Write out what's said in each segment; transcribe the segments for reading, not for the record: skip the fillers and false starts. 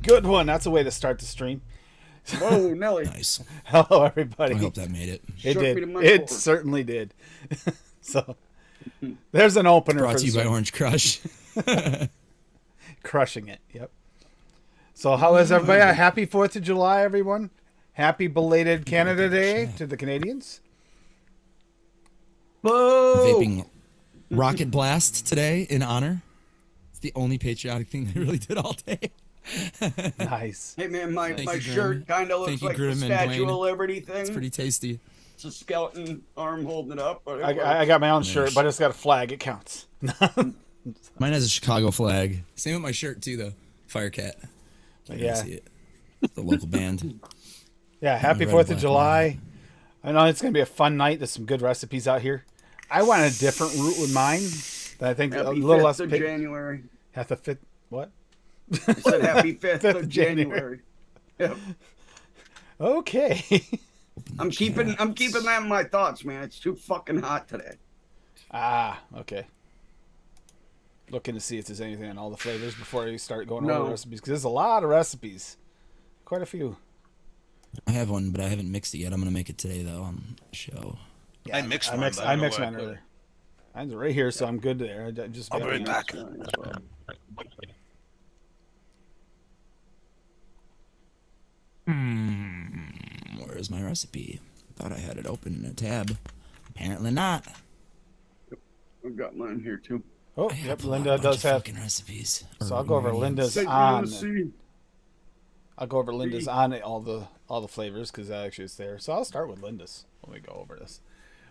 Good one. That's a way to start the stream. Whoa, Nelly. Nice. Hello, everybody. I hope that made it. It Shook me to did. my It core. certainly did. So there's an opener Brought for to you the by stream. Orange Crush. Crushing it. Yep. So how is everybody? Happy 4th of July, everyone. Happy belated Canada Day to the Canadians. Whoa! Vaping Rocket Blast today in honor. It's the only patriotic thing they really did all day. Nice. Hey man, my Thank you, shirt Grim. kind of looks Thank you, like the Grim and Statue Dwayne. of Liberty thing. It's pretty tasty. It's a skeleton arm holding it up. But I got my own shirt, but it's got a flag. It counts. Mine has a Chicago flag. Same with my shirt too, though. Firecat. You Yeah. see it. The local band. Yeah, happy red, 4th of black, July. I know it's going to be a fun night. There's some good recipes out here. I went a different route with mine. That I think a Happy little 5th less. of January. Have to fit. What? I said happy 5th 5th of of January. Yep. Okay. I'm keeping that in my thoughts, man. It's too fucking hot today. Okay. Looking to see if there's anything on all the flavors before you start going over No. the recipes, because there's a lot of recipes. Quite a few. I have one, but I haven't mixed it yet. I'm gonna make it today though on the show. Yeah, I mixed I mine, mixed, but I I don't know mixed where I mine put it. earlier. Mine's right here, so I'm good there. I just I'll be right back. Where's my recipe? Thought I had it open in a tab. Apparently not. I've got mine here too. Oh, I yep. upload a Linda bunch does of have. fucking recipes. So Or I'll go over ingredients. Linda's St. on. Lucie. I'll go over Linda's on all the flavors because actually it's there. So I'll start with Linda's when we go over this.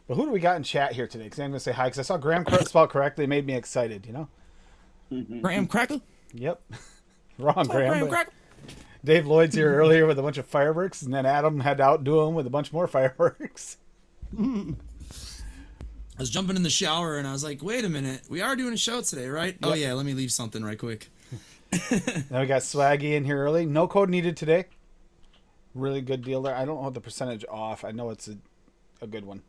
But who do we got in chat here today? Because I'm going to say hi because I saw Graham spelled correctly. It made me excited, you know? Graham Crackle? Yep. Wrong, Oh, Graham. Graham but Crackle. Dave Lloyd's here earlier with a bunch of fireworks, and then Adam had to outdo him with a bunch more fireworks. I was jumping in the shower and I was like, wait a minute. We are doing a show today, right? Oh, Yep. yeah. Let me leave something right quick. Now we got Swaggy in here early. No code needed today. Really good deal there. I don't know the percentage off. I know it's a good one.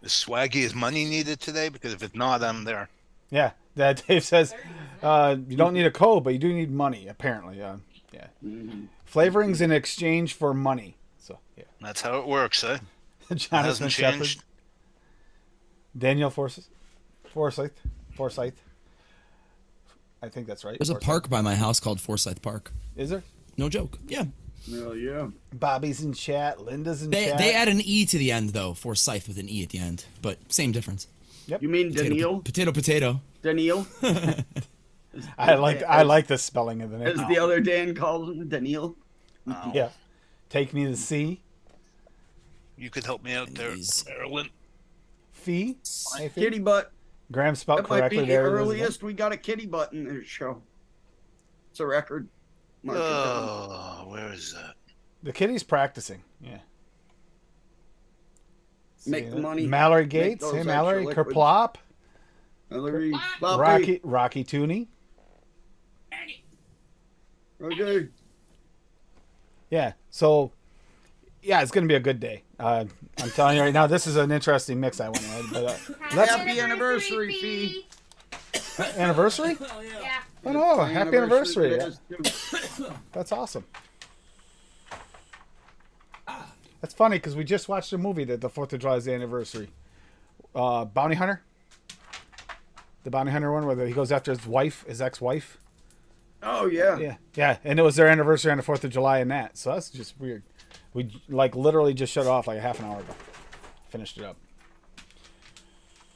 Is Swaggy is money needed today? Because if it's not, I'm there. Yeah, that Dave says you don't need a code, but you do need money, apparently. Yeah. Flavorings in exchange for money. So, yeah. That's how it works, eh? Jonathan hasn't Shepard. changed. Daniel Forsyth. I think that's right. There's a Forsyth. park by my house called Forsyth Park. Is there? No joke. Yeah. Hell yeah. Bobby's in chat. Linda's in They chat. add an E to the end, though. Forsyth with an E at the end. But same difference. You mean Daniil? Potato. Daniil? I like the spelling of the As name. the other Dan calls him, Daniil. Oh, Yeah. Take me to sea. You could help me out there, Jeez. Erlen. Fee. Hey, Fee. Kitty butt. Graham spelled That might be correctly the there. Elizabeth. earliest we got a kitty butt in this show. It's a record. Mark it down. Oh, where is that? The kitty's practicing. Yeah. Make See the that? money. Mallory Make Gates. those Hey, extra Mallory. liquids. Kerplop. Hillary, Floppy. Rocky Tooney. Okay. Yeah. So, yeah, it's going to be a good day. I'm telling you right now, this is an interesting mix I went with. But let's Happy anniversary, Fee. anniversary. Yeah. Oh no! Happy anniversary! it is, too. That's awesome. That's funny because we just watched a movie that the 4th of July is the anniversary. Bounty Hunter. The Bounty Hunter one where he goes after his wife, his ex-wife. Oh, yeah. Yeah, and it was their anniversary on the 4th of July and that. So that's just weird. We like literally just shut it off like a half an hour ago. Finished it up.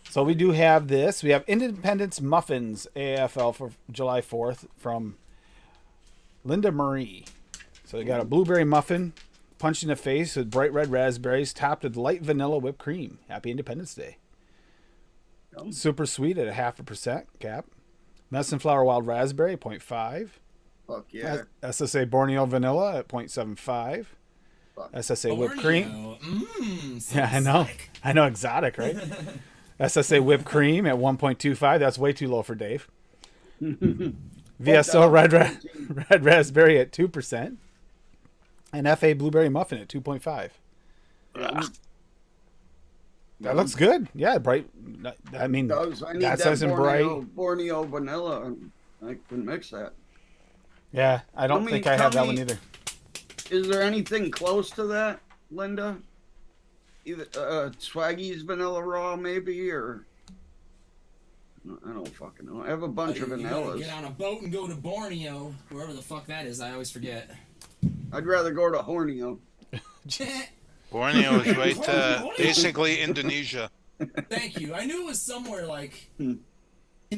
So we do have this. We have Independence Muffins AFL for July 4th from Linda Marie. So they got a blueberry muffin punched in the face with bright red raspberries topped with light vanilla whipped cream. Happy Independence Day. Yum. Super sweet at a 0.5% cap. Medicine Flower Wild Raspberry 0.5. Fuck yeah. SSA Borneo Vanilla at 0.75. Fuck. SSA Whipped Cream. Mmm. Yeah, I know. I know, exotic, right? SSA Whipped Cream at 1.25. That's way too low for Dave. VSO Red Raspberry at 2%. And FA Blueberry Muffin at 2.5. That looks good. Yeah, bright. I mean, I need that's that nice and bright. Borneo vanilla. I can mix that. Yeah, I don't think I have that one either. Is there anything close to that, Linda? Either Swaggy's Vanilla Raw, maybe, or I don't fucking know. I have a bunch of vanillas. Get on a boat and go to Borneo, wherever the fuck that is. I always forget. I'd rather go to Horneo. Borneo is right, basically Indonesia. Thank you. I knew it was somewhere like in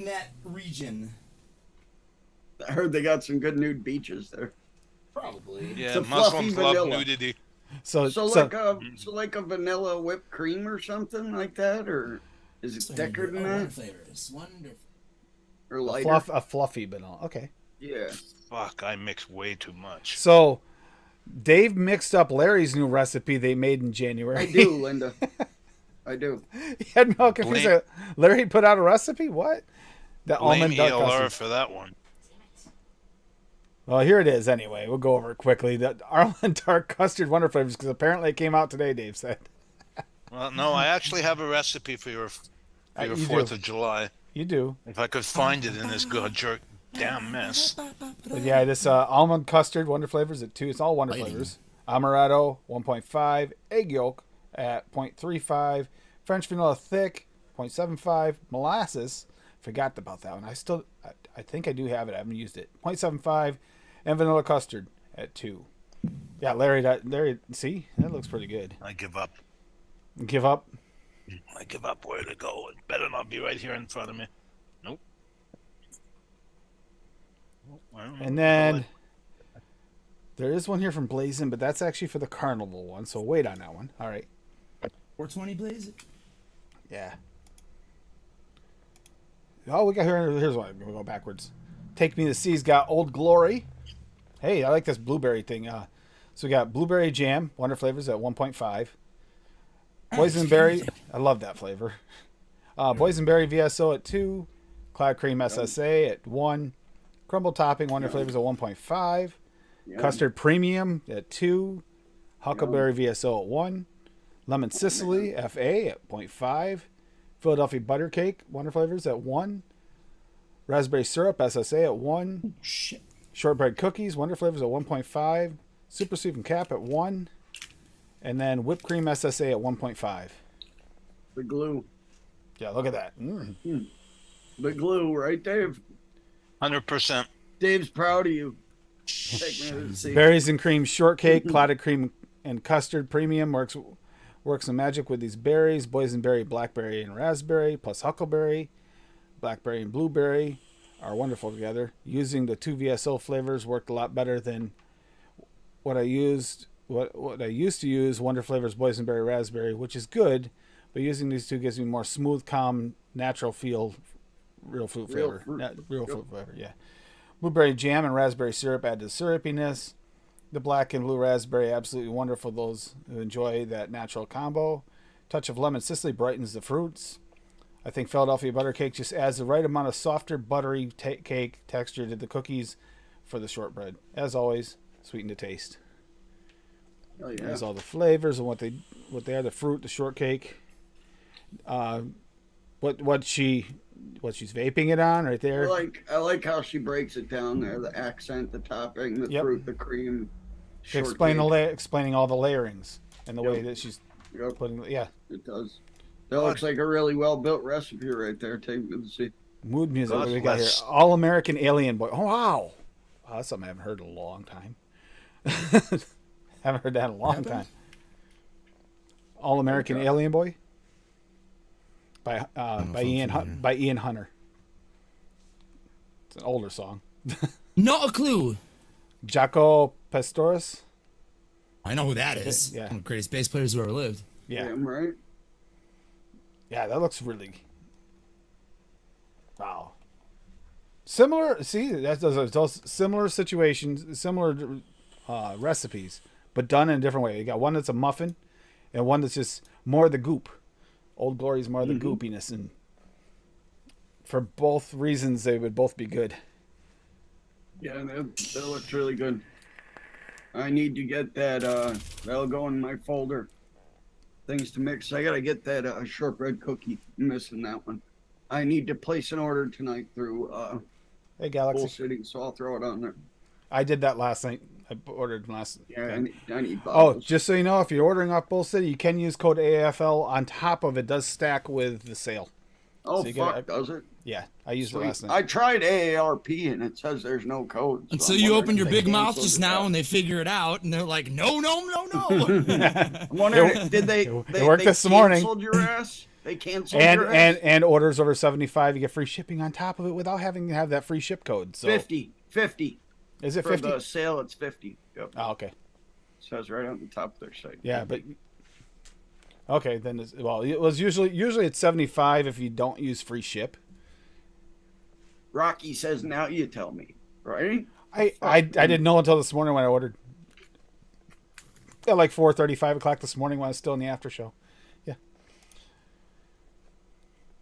that region. I heard they got some good nude beaches there. Probably. Yeah, a fluffy Muslims love vanilla. nudity. So like a vanilla whipped cream or something like that, or is it thicker than that? Flavors. Wonderful. or lighter. A fluffy vanilla. Okay. Yeah. Fuck, I mix way too much. So Dave mixed up Larry's new recipe they made in January. I do, Linda. I do. He had me all confused. Blame- Larry put out a recipe? What? The Blame almond duck ELR custard. for that one. Well, here it is anyway. We'll go over it quickly. The almond dark custard wonder flavors, because apparently it came out today, Dave said. Well, no, I actually have a recipe for your You 4th do. of July. You do. If I could find it in this damn mess. But yeah, this almond custard wonder flavors at 2. It's all wonder Fighting. flavors. Amaretto 1.5, egg yolk at 0.35, French vanilla thick 0.75, molasses. Forgot about that one. I think I do have it. I haven't used it. 0.75, and vanilla custard at 2. Yeah, Larry, see, that looks pretty good. I give up. Give up. I give up where to go. It better not be right here in front of me. Nope. Well, And then there is one here from Blazin', but that's actually for the carnival one. So wait on that one. All right. 420 Blaze. Yeah. Oh, we got here's one. We'll go backwards. Take Me to Sea's got Old Glory. Hey, I like this blueberry thing. So we got blueberry jam, wonder flavors at 1.5. Boysenberry, I love that flavor. Boysenberry VSO at 2. Cloud Cream SSA at 1. Crumble topping, wonder flavors at 1.5. Yeah. Custard Premium at 2. Huckleberry VSO at 1. Lemon Sicily FA at 0.5. Philadelphia Butter Cake, wonder flavors at 1. Raspberry Syrup SSA at 1. Shit. Shortbread Cookies, wonder flavors at 1.5. Super Sweet and Cap at 1. And then Whipped Cream SSA at 1.5. The glue. Yeah, look at that. The glue, right, Dave? 100%. Dave's proud of you. Take me to the sea. Berries and Cream Shortcake, Clotted Cream and Custard Premium works some magic with these berries. Boysenberry, Blackberry, and Raspberry, plus Huckleberry, Blackberry, and Blueberry are wonderful together. Using the 2 VSO flavors worked a lot better than what I used. What I used to use, Wonder Flavors Boysenberry Raspberry, which is good, but using these two gives me more smooth, calm, natural feel, real fruit Real flavor. fruit. Real fruit flavor, yeah. Blueberry jam and raspberry syrup add to the syrupiness. The black and blue raspberry, absolutely wonderful. Those who enjoy that natural combo. Touch of lemon Sicily brightens the fruits. I think Philadelphia butter cake just adds the right amount of softer, buttery cake texture to the cookies for the shortbread. As always, sweeten to taste. Oh, yeah. There's all the flavors and what they are: the fruit, the shortcake. What she's vaping it on right there. I like how she breaks it down there. The accent, the topping, the Yep. fruit, the cream. Explaining all the layerings and the way Yep. that she's Yep, putting. Yeah, it does. That looks like a really well built recipe right there. Take me to the sea. mood music. What God do we got here? bless. All American Alien Boy. Oh wow, that's something I haven't heard in a long time. Haven't heard that in a long time. All American Okay. Alien Boy by know if I'm Ian familiar. by Ian Hunter. It's an older song. Not a clue. Jaco Pastorius. I know who that is. Yeah. One of the greatest bass players who ever lived. Yeah, Damn right. yeah, that looks really. Wow. Similar. See, that's those similar situations, similar recipes, but done in a different way. You got one that's a muffin, and one that's just more of the goop. Old Glory's more of the goopiness, and for both reasons, they would both be good. Yeah, that looks really good. I need to get that. That'll go in my folder. Things to mix. I gotta get that shortbread cookie. I'm missing that one. I need to place an order tonight through Hey, Bull Galaxy. City, so I'll throw it on there. I did that last night. I ordered last. Yeah, I need Oh, bottles. just so you know, if you're ordering off Bull City, you can use code AFL on top of it. Does stack with the sale. Oh, so you fuck, gotta- does it? Yeah, I used it Sweet. last night. I tried AARP and it says there's no code. And so I'm you wondering opened your if they big mouth canceled just it. now and they figure it out and they're like, no. I'm wondering, did they? It They worked they this morning. canceled your ass? They canceled and your ass? and orders over 75, you get free shipping on top of it without having to have that free ship code. So 50. is it For 50? the sale, it's 50. Yep. Oh, okay. Says right on the top of their site. Yeah, but okay, then it was usually it's 75 if you don't use free ship. Rocky says, now you tell me, right? I didn't know until this morning when I ordered. At like 4:30, 5 o'clock this morning when I was still in the after show. Yeah.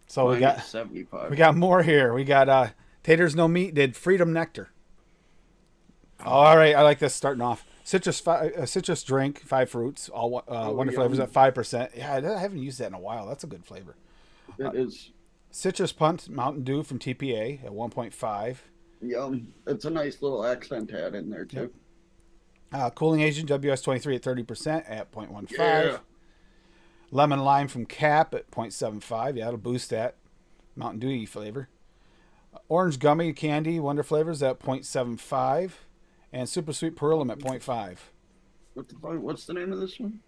So Mine is 75. we got more here. We got Taters No Meat did Freedom Nectar. All right, I like this starting off. Citrus drink, 5 fruits, all wonder flavors at 5%. Yeah, I haven't used that in a while. That's a good flavor. It is Citrus Punch Mountain Dew from TPA at 1.5. yum. It's a nice little accent to add in there too. Cooling Agent WS23 at 30% at 0.15. Yeah. Lemon Lime from Cap at 0.75. Yeah, it'll boost that Mountain Dew flavor. Orange Gummy Candy Wonder Flavors at 0.75. And Super Sweet Perulum at 0.5. What's the name of this one?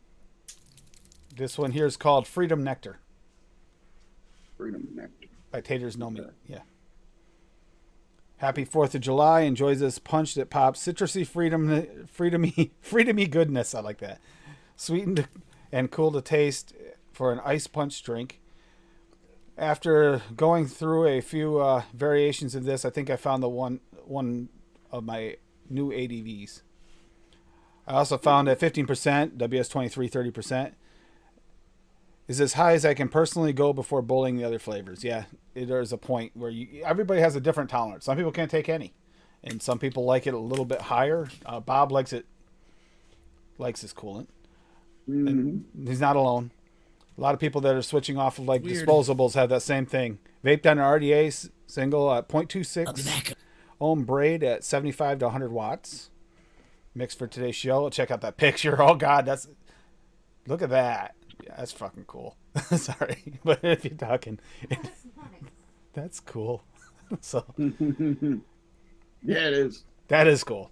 This one here is called Freedom Nectar Freedom Nectar. by Taters No Meat. Yeah. Happy 4th of July. Enjoys this punch that pops citrusy freedomy goodness. I like that. Sweetened and cool to taste for an ice punch drink. After going through a few variations of this, I think I found the one of my new ADVs. I also found at 15%, WS23 30%, is as high as I can personally go before bowling the other flavors. Yeah, there's a point where everybody has a different tolerance. Some people can't take any, and some people like it a little bit higher. Bob likes his coolant. And he's not alone. A lot of people that are switching off of like disposables have that same thing. Vaped on an RDA single at 0.26 ohm braid at 75 to 100 watts. Mixed for today's show. Check out that picture. Oh God, look at that. Yeah, that's fucking cool. Sorry, but if you're talking, that's cool. So yeah, it is. That is cool.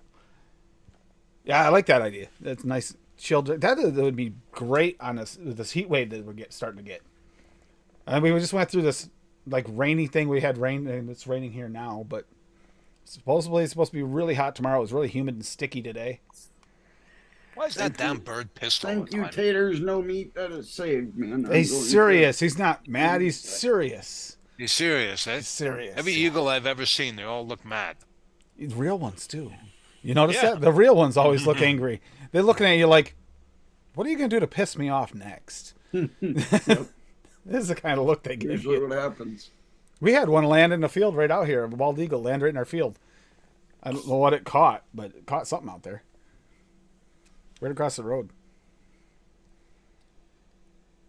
Yeah, I like that idea. That's nice. Chilled. That would be great on this heat wave that we're starting to get. And we just went through this like rainy thing. We had rain, and it's raining here now. But supposedly it's supposed to be really hot tomorrow. It was really humid and sticky today. Why is that damn bird pissed all the Thank you, time? Taters No Meat. That has saved me. He's serious. He's not mad. He's serious. He's serious, eh? He's serious. Every eagle I've ever seen, they all look mad. Real ones too. You notice Yeah. that? The real ones always look angry. They're looking at you like, what are you going to do to piss me off next? This is the kind of look they give Usually you. what happens. We had one land in the field right out here. A bald eagle land right in our field. I don't know what it caught, but it caught something out there. Right across the road.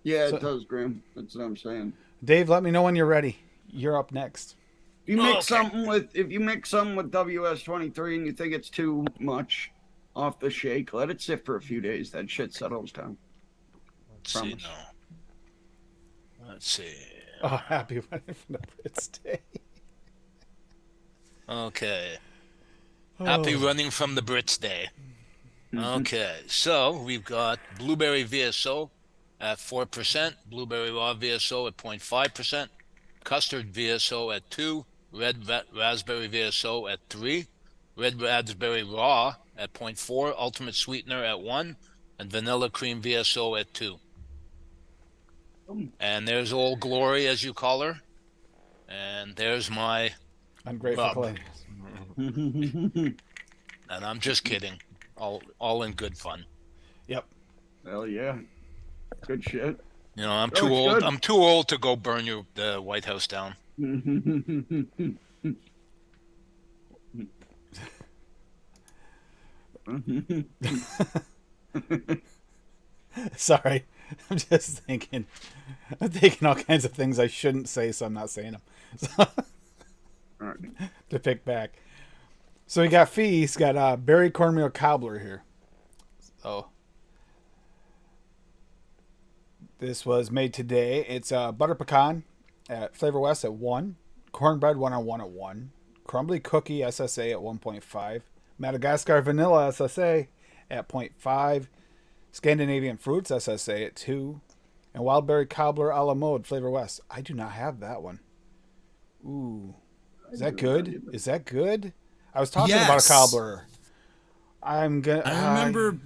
Yeah, So- it does, Graham. That's what I'm saying. Dave, let me know when you're ready. You're up next. If you mix Okay. something with WS23 and you think it's too much off the shake, let it sit for a few days. That shit settles down. Let's see Promise. now. Let's see. Oh, happy wedding from the Brits Day. Okay. Happy running from the Brits Day. Okay, so we've got blueberry VSO at 4%, blueberry raw VSO at 0.5%, custard VSO at 2, raspberry VSO at 3, red raspberry raw at 0.4, ultimate sweetener at 1, and vanilla cream VSO at 2. And there's Old Glory, as you call her. And there's my, Ungrateful Bob. clay. and I'm just kidding. All in good fun. Yep. Hell yeah. Good shit. You know, I'm Oh, too it's old. good. I'm too old to go burn the White House down. Sorry. I'm just thinking. I'm thinking all kinds of things I shouldn't say, so I'm not saying them. So, All right. to pick back. So we got Fee. He's got berry cornmeal cobbler here. So this was made today. It's butter pecan at Flavor West at 1. Cornbread 101 at 1. Crumbly cookie SSA at 1.5. Madagascar vanilla SSA at 0.5. Scandinavian fruits SSA at 2. And wild berry cobbler a la mode Flavor West. I do not have that one. Ooh. Is that good? Is that good? I was talking about a Yes. cobbler. I'm gonna. I remember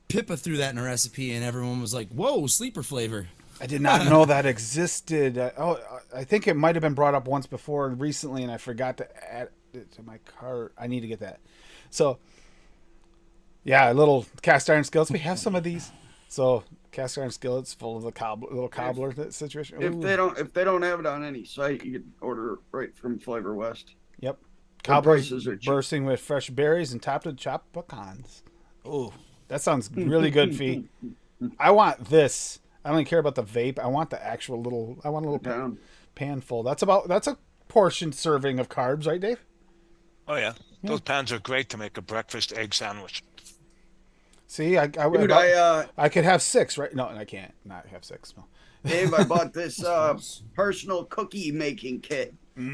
Pippa threw that in a recipe, and everyone was like, "Whoa, sleeper flavor." I did not know that existed. I think it might have been brought up once before recently, and I forgot to add it to my cart. I need to get that. So, yeah, little cast iron skillets. We have some of these. So, cast iron skillets full of the little cobbler situation. If they don't have it on any site, you can order it right from Flavor West. Yep. Their Cobblers prices are cheap. bursting with fresh berries and topped with chopped pecans. Ooh, that sounds really good, Fee. I want this. I don't even care about the vape. I want the actual little. I want a little Down. pan full. That's a portion serving of carbs, right, Dave? Oh yeah, those pans are great to make a breakfast egg sandwich. See, I Dude, I could have 6, right? No, I can't not have 6. No. Dave, I bought this personal cookie making kit,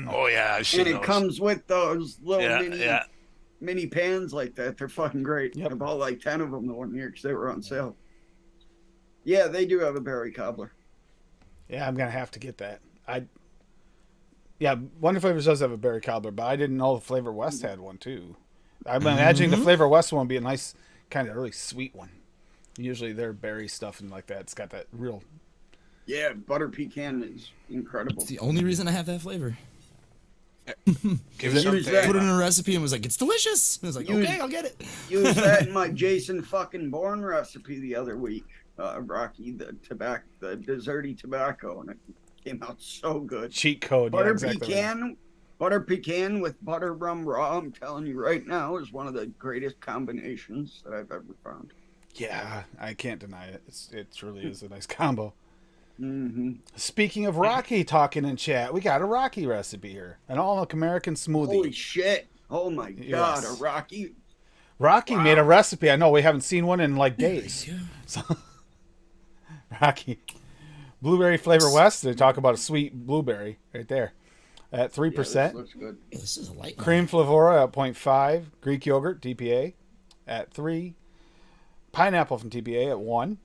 Oh yeah, I've seen and it those. comes with those little Yeah, mini pans like that. They're fucking great. Yep. I bought like 10 of them the one year because they were on sale. Yeah, they do have a berry cobbler. Yeah, I'm gonna have to get that. Yeah, Wonder Flavors does have a berry cobbler, but I didn't know the Flavor West had one too. I'm imagining the Flavor West one would be a nice, kind of really sweet one. Usually their berry stuff and like that, it's got that real. Yeah, butter pecan is incredible. It's the only reason I have that flavor. Give Use something. that. Put it in a recipe and was like, it's delicious. And I was like, Use- okay, I'll get it. Used that in my Jason fucking Bourne recipe the other week. Rocky, the desserty tobacco, and it came out so good. Cheat code. Butter Yeah, exactly right. butter pecan with butter rum raw. I'm telling you right now, is one of the greatest combinations that I've ever found. Yeah, I can't deny it. It truly is a nice combo. Mm-hmm. Speaking of Rocky talking in chat, we got a Rocky recipe here. An all-American smoothie. Holy shit! Oh my god, Yes. a Rocky. Rocky made a recipe. I know we haven't seen one in like days. Yeah. So, Rocky. Blueberry Flavor West. They talk about a sweet blueberry right there at 3%. Yeah, this looks good. Yeah, this is a light one. Cream Flavora at 0.5. Greek yogurt, TPA, at 3. Pineapple from TPA at 1.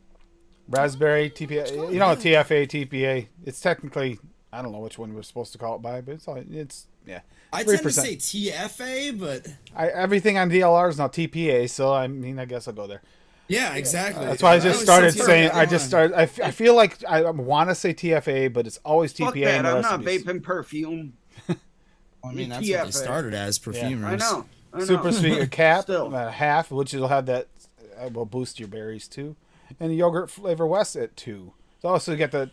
Raspberry, TPA. You know, TFA, TPA. It's technically, I don't know which one we're supposed to call it by, but it's yeah. I tend to 3%. say TFA, but Everything on DLR is now TPA, so I mean, I guess I'll go there. yeah, exactly. That's why I just always started said saying. TFA. I just started. I feel like I want to say TFA, but it's always TPA. Fuck in that! the I'm not recipes. vaping perfume. I mean, that's what they TFA. started as perfumers. I know. Super sweet cap, Still. half, which will have that. Will boost your berries too, and the yogurt Flavor West at 2. So also you get the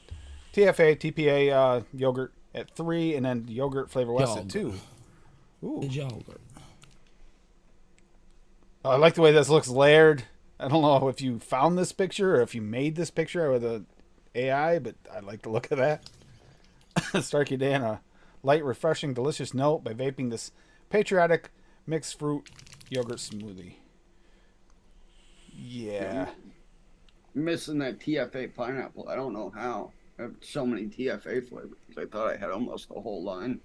TFA TPA yogurt at 3, and then yogurt Flavor West at 2. Ooh, The yogurt. I like the way this looks layered. I don't know if you found this picture or if you made this picture with a AI, but I like the look of that. Start your day on a light, refreshing, delicious note by vaping this patriotic mixed fruit yogurt smoothie. Yeah. Missing that TFA pineapple. I don't know how. I have so many TFA flavors. I thought I had almost the whole line.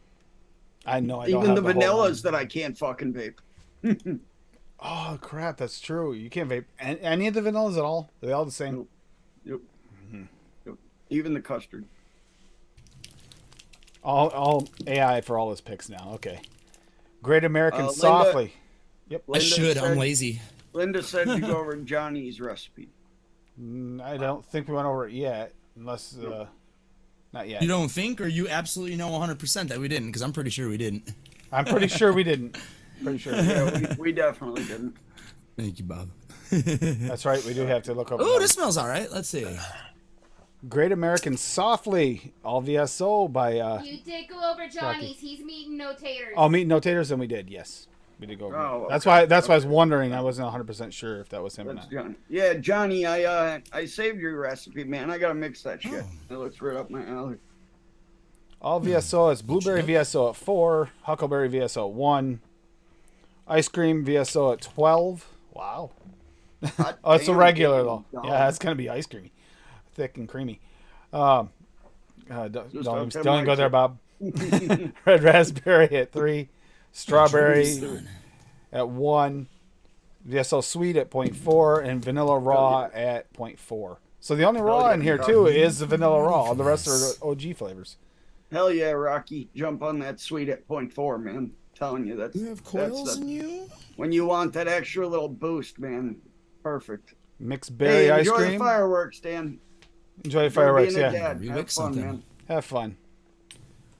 I know I don't Even have the whole vanillas that I can't fucking vape. Oh crap, that's true. You can't vape any of the vanillas at all. Are they all the same? Nope. Yep. Yep. Even the custard. All AI for all his picks now. Okay. Great American Linda- Softly. I Linda should. I'm said- lazy. Linda said to go over Johnny's recipe. I don't think we went over it yet, unless not yet. You don't think, or you absolutely know 100% that we didn't? Because I'm pretty sure we didn't. I'm pretty sure we didn't. Pretty sure. Yeah, we definitely didn't. Thank you, Bob. That's right. We do have to look up. Oh, this smells all right. Let's see. Great American Softly, all VSO by. You did go over Johnny's. He's meeting no taters. Oh, meat no taters, and we did. Yes, we did go over. Oh, it. That's okay. why. That's why I was wondering. I wasn't 100% sure if that was him or That's not. Johnny. Yeah, Johnny, I saved your recipe, man. I gotta mix that shit. It looks right up my alley. All VSO is blueberry VSO at 4, huckleberry VSO at 1, ice cream VSO at 12. Wow. Hot Oh, it's a damn, regular dude. though. Dog. Yeah, it's gonna be ice creamy, thick and creamy. Don't Just even don't tell go Mike there, so. Bob. Red raspberry at 3, strawberry at 1, VSO sweet at 0.4, and vanilla raw at 0.4. So the only raw yeah, in here dog. too is the vanilla raw. All the rest are OG flavors. Hell yeah, Rocky. Jump on that sweet at 0.4, man. Telling you, that's, You have that's coils the, in you? when you want that extra little boost, man. Perfect. Mixed berry Hey, ice enjoy cream. the fireworks, Dan. Enjoy the Enjoy fireworks. being a Yeah, dad. Rewick Have fun, something. man. have fun.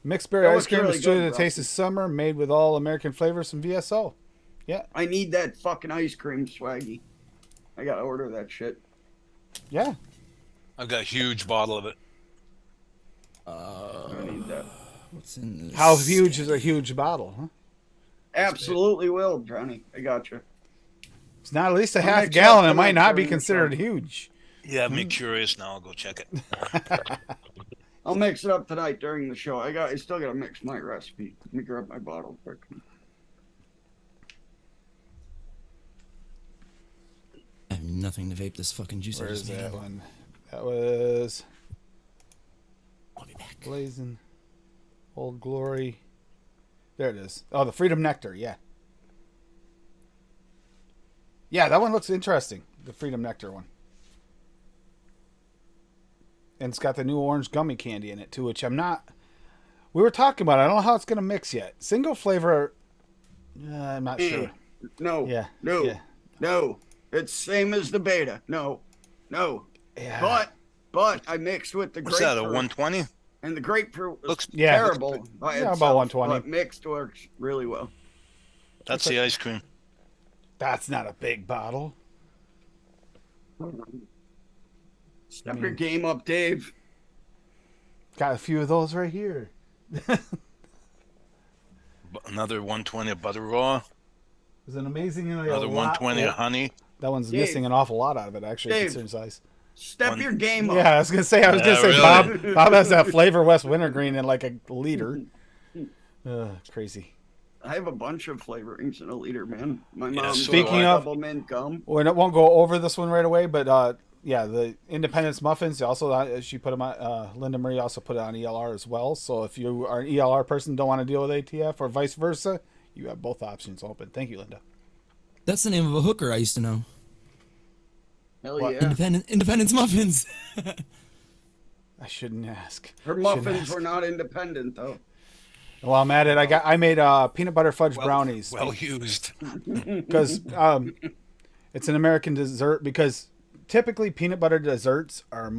Mixed berry That ice looks cream really is truly good, the taste of Rusty. summer, made with all American flavors from VSO. Yeah, I need that fucking ice cream, Swaggy. I gotta order that shit. yeah. I've got a huge bottle of it. I need that. What's in this? How huge is a huge bottle? Huh? Absolutely will, Johnny. I got you. It's not at least a I'll half mix gallon. up It might tonight not be during the considered show. huge. You have me curious now. I'll go check it. I'll mix it up tonight during the show. I still gotta mix my recipe. Let me grab my bottle quick. I have nothing to vape this fucking juice. I Where just is made that up. one? That was I'll be back. Blazing Old Glory. There it is. Oh, the Freedom Nectar. Yeah. Yeah, that one looks interesting. The Freedom Nectar one. And it's got the new orange gummy candy in it too, which I'm not. We were talking about it. I don't know how it's going to mix yet. Single flavor. I'm not sure. No. Yeah. No. Yeah. No. It's same as the beta. No. No. Yeah. But I mixed with the What's that? A grapefruit, 120? and the grapefruit was Looks- Yeah. terrible by Yeah, about itself, 120. but mixed works really well. That's the ice cream. That's not a big bottle. Step your game up, Dave. Got a few of those right here. Another 120 of butter raw. It's an amazing. Another 120 of honey. That one's Dave. missing an awful lot out of it, actually, Dave. considering size. Step One- your game up. Yeah, I was gonna say. Yeah, really. Bob has that Flavor West Wintergreen in like a liter. Crazy. I have a bunch of flavorings in a liter, man. My Yeah, mom's so Speaking of- double mint gum. Well, it won't go over this one right away, but yeah, the Independence muffins. Also, she put them on. Linda Marie also put it on ELR as well. So if you are an ELR person, don't want to deal with ATF, or vice versa, you have both options open. Thank you, Linda. That's the name of a hooker I used to know. Hell What? yeah. Independence Muffins. I shouldn't ask. Her Shouldn't muffins ask. were not independent though. Well, I'm at it. I made peanut butter fudge brownies. Well used. Because it's an American dessert. Because typically peanut butter desserts are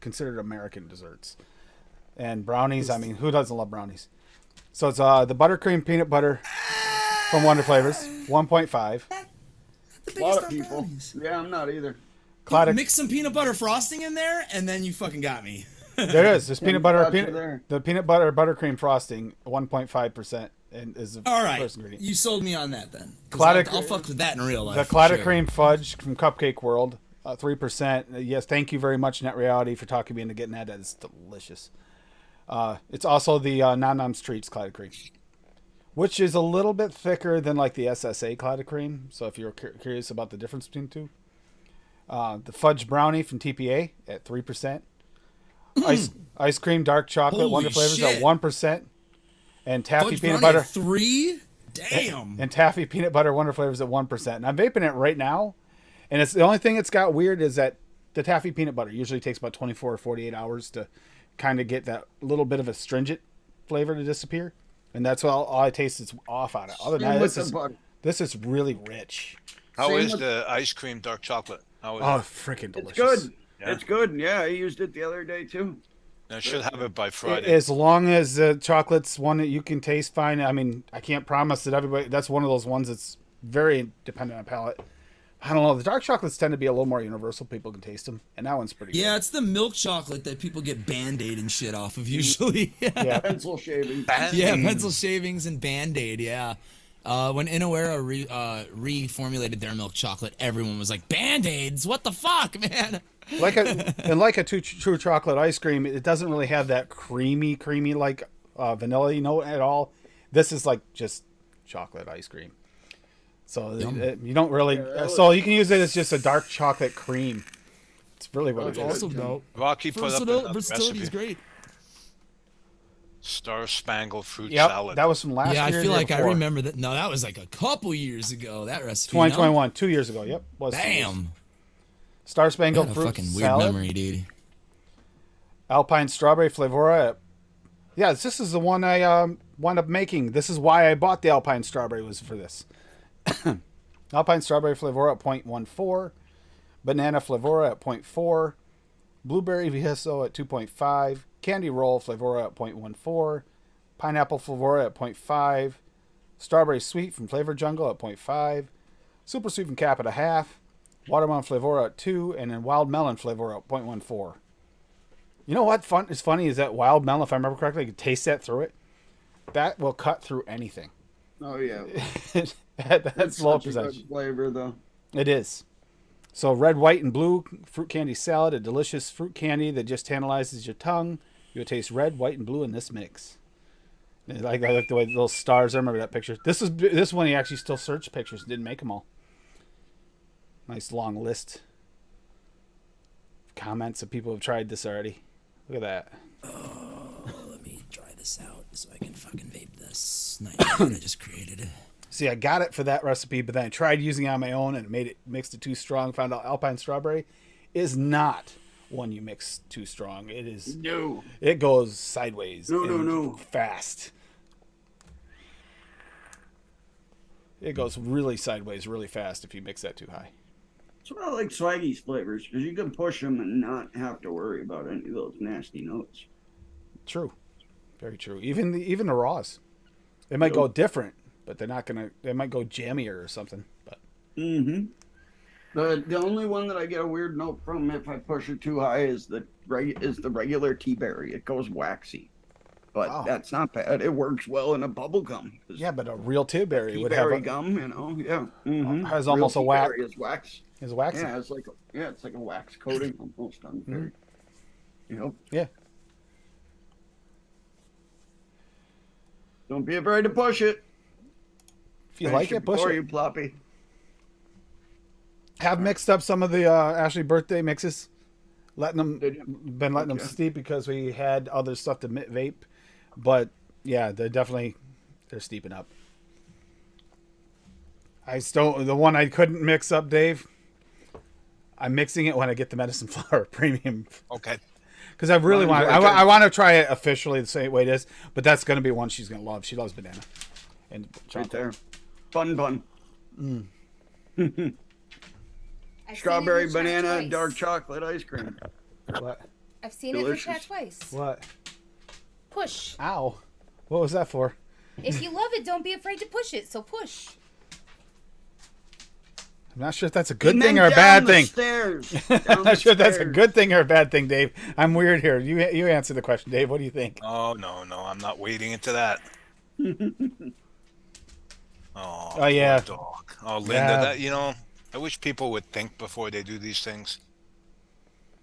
considered American desserts, and brownies. I mean, who doesn't love brownies? So it's the buttercream peanut butter from Wonder Flavors, 1.5. A lot of people. Yeah, I'm not either. Mix some peanut butter frosting in there, and then you fucking got me. There it is. There's peanut butter. Got you there. The peanut butter buttercream frosting, 1.5%, and is the All right, first ingredient. you sold me on that then. 'Cause Claret- I'll fuck with that in real life. The for Claret sure. Cream Fudge from Cupcake World, 3%. Yes, thank you very much, Net Reality, for talking me into getting that. That is delicious. It's also the Nom Noms Treats Claret Cream, which is a little bit thicker than like the SSA Claret Cream. So if you're curious about the difference between the two, the Fudge Brownie from TPA at 3%. Ice cream dark chocolate Holy Wonder Flavors shit. at 1%, and taffy Fudge peanut brownie butter at 3? Damn. and taffy peanut butter Wonder Flavors at 1%. And I'm vaping it right now, and it's the only thing that's got weird is that the taffy peanut butter usually takes about 24 or 48 hours to kind of get that little bit of astringent flavor to disappear, and that's all I taste is off on it. Other than Same that, with the butter. this is really rich. How Same is with- the ice cream dark chocolate? How is Oh, it? freaking It's delicious! good. Yeah. It's good. Yeah, I used it the other day too. I should have it by Friday. As long as the chocolate's one that you can taste fine. I mean, I can't promise that everybody. That's one of those ones that's very dependent on palate. I don't know. The dark chocolates tend to be a little more universal. People can taste them, and that one's pretty Yeah, it's the milk chocolate that people get Band-Aid and shit off of usually. good. Yeah. Pencil shaving. Yeah, pencil shavings and Band-Aid, yeah. When Inawera reformulated their milk chocolate, everyone was like, Band-Aids? What the fuck, man? like a true chocolate ice cream, it doesn't really have that creamy like vanilla note at all. This is like just chocolate ice cream. So you don't really. So you can use it as just a dark chocolate cream. It's really what it is. awesome. dope. Rocky put up another Versatility's recipe. great. Star Spangled Fruit Yep, Salad. that was from last Yeah, I year. feel year like I before. remember that. No, that was like a couple years ago, that recipe. no? 2021, 2 years ago. Yep, was 2 years. Damn. Star I Spangled got a Fruit fucking weird Salad, memory, dude. Alpine Strawberry Flavora. Yeah, this is the one I wound up making. This is why I bought the Alpine Strawberry, was for this. Alpine Strawberry Flavora at 0.14, Banana Flavora at 0.4, Blueberry VSO at 2.5. Candy Roll Flavora at 0.14. Pineapple Flavora at 0.5. Strawberry Sweet from Flavor Jungle at 0.5. Super Sweet from Cap at a half. Watermelon Flavora at 2. And then Wild Melon Flavora at 0.14. You know what is funny is that Wild Melon, if I remember correctly, you can taste that through it. That will cut through anything. Oh yeah. That's It's low such a percentage. good flavor though. It is. So red, white, and blue fruit candy salad, a delicious fruit candy that just tantalizes your tongue. You'll taste red, white, and blue in this mix. And I like the way the little stars. I remember that picture. This one he actually still searched pictures, didn't make them all. Nice long list. Comments of people who have tried this already. Look at that. Let me try this out so I can fucking vape this nightmare I just created. See, I got it for that recipe, but then I tried using it on my own and mixed it too strong. Found out Alpine Strawberry is not one you mix too strong. It is. No. It goes sideways. No. Fast. It goes really sideways, really fast if you mix that too high. That's why I like Swaggy's flavors because you can push them and not have to worry about any of those nasty notes. True, very true. Even the raws, they might go different, but they're not gonna. They might go jammier or something. But Mm-hmm. The only one that I get a weird note from if I push it too high is the regular tea berry. It goes waxy, but Wow. that's not bad. It works well in a bubble gum. yeah, but a real Tilbury Tea would have berry a, gum, you know, yeah. Mm-hmm. has almost a wax. Is wax. Is waxy. Yeah, it's like a wax coating almost on berry. Yep. Yeah. Don't be afraid to push it. If you like Finish it, push before it. you ploppy. Have mixed up some of the Ashley birthday mixes. Letting them Did you? been letting them Okay. steep because we had other stuff to vape, but yeah, they're steeping up. The one I couldn't mix up, Dave. I'm mixing it when I get the medicine flower premium Okay. because I really Mine's want. right I want to try it officially the same way it is, but that's going to be one she's going to love. She loves banana and Right chocolate. there. Bun. I've Strawberry, seen it in the chat banana, twice. and dark chocolate ice cream. What? I've seen it in the chat Delicious. twice. What? Push. Ow! What was that for? If you love it, don't be afraid to push it. So push. I'm not sure if that's a good And thing then or a down bad the thing. Stairs. I'm not sure if that's a good thing or a bad thing, Dave. I'm weird here. You answer the question, Dave. What do you think? Oh no, I'm not wading into that. Oh, yeah. poor dog. Oh, Linda, Yeah. that I wish people would think before they do these things.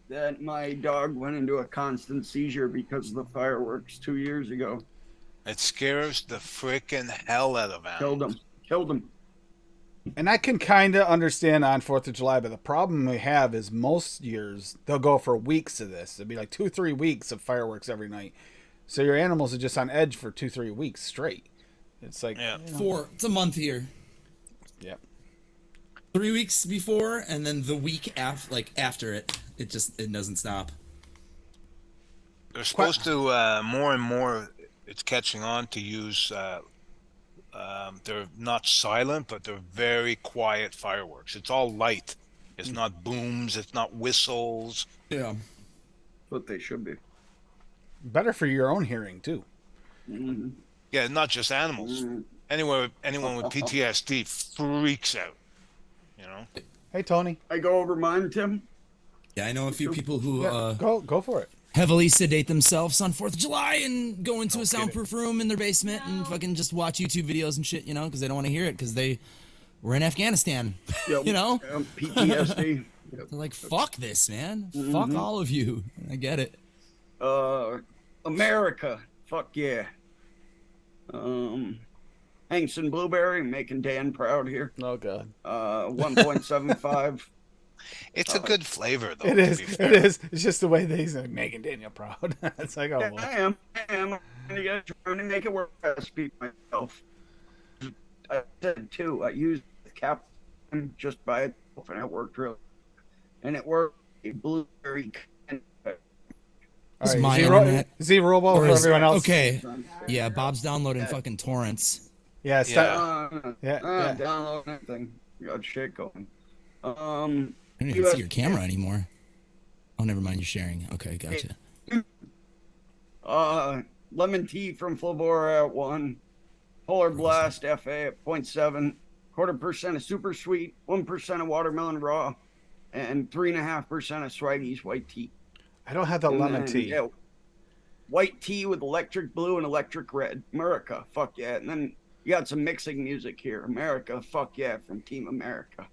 That my dog went into a constant seizure because of the fireworks 2 years ago. It scares the freaking hell out of animals. Killed him. And I can kind of understand on 4th of July, but the problem we have is most years they'll go for weeks of this. It'll be like 2-3 weeks of fireworks every night. So your animals are just on edge for 2-3 weeks straight. It's like, Yeah. It's a month here. Yep. 3 weeks before, and then the week after it doesn't stop. They're supposed to more and more. It's catching on to use. They're not silent, but they're very quiet fireworks. It's all light. It's not booms. It's not whistles. Yeah. What they should be. Better for your own hearing too. Mm-hmm. Yeah, not just animals. Anyone with PTSD freaks out. You know. Hey Tony, I go over mine, Tim. Yeah, I know a few people who go for it. heavily sedate themselves on 4th of July and go into a soundproof room in their basement and fucking just watch YouTube videos and shit, because they don't want to hear it because they were in Afghanistan. Yep. PTSD. They're like, fuck this, man. Fuck all of you. I get it. America. Fuck yeah. Hanks and Blueberry making Dan proud here. Oh God. 1.75. It's a good flavor, though. It to is. be It fair. is. It's just the way they's making Daniel proud. It's like, oh, Yeah, well. I am. I'm trying to make it work recipe myself. I said too. I used the cap just by itself, and it worked really. And it worked. A blueberry. All Is right, my zero, internet- robo Or for is- everyone else. Okay. Yeah, Bob's downloading fucking torrents. Yeah. Yeah. Stop. Yeah, yeah. Download everything. You got shit going. I don't even see your camera anymore. Oh, never mind. You're sharing. Okay, gotcha. Lemon tea from Flavora at 1. Polar Blast FA at 0.7. 0.25% of super sweet. 1% of watermelon raw. And 3.5% of Swaggy's white tea. I don't have the And lemon then, tea. yeah, white tea with electric blue and electric red. America, fuck yeah. And then you got some mixing music here. America, fuck yeah, from Team America.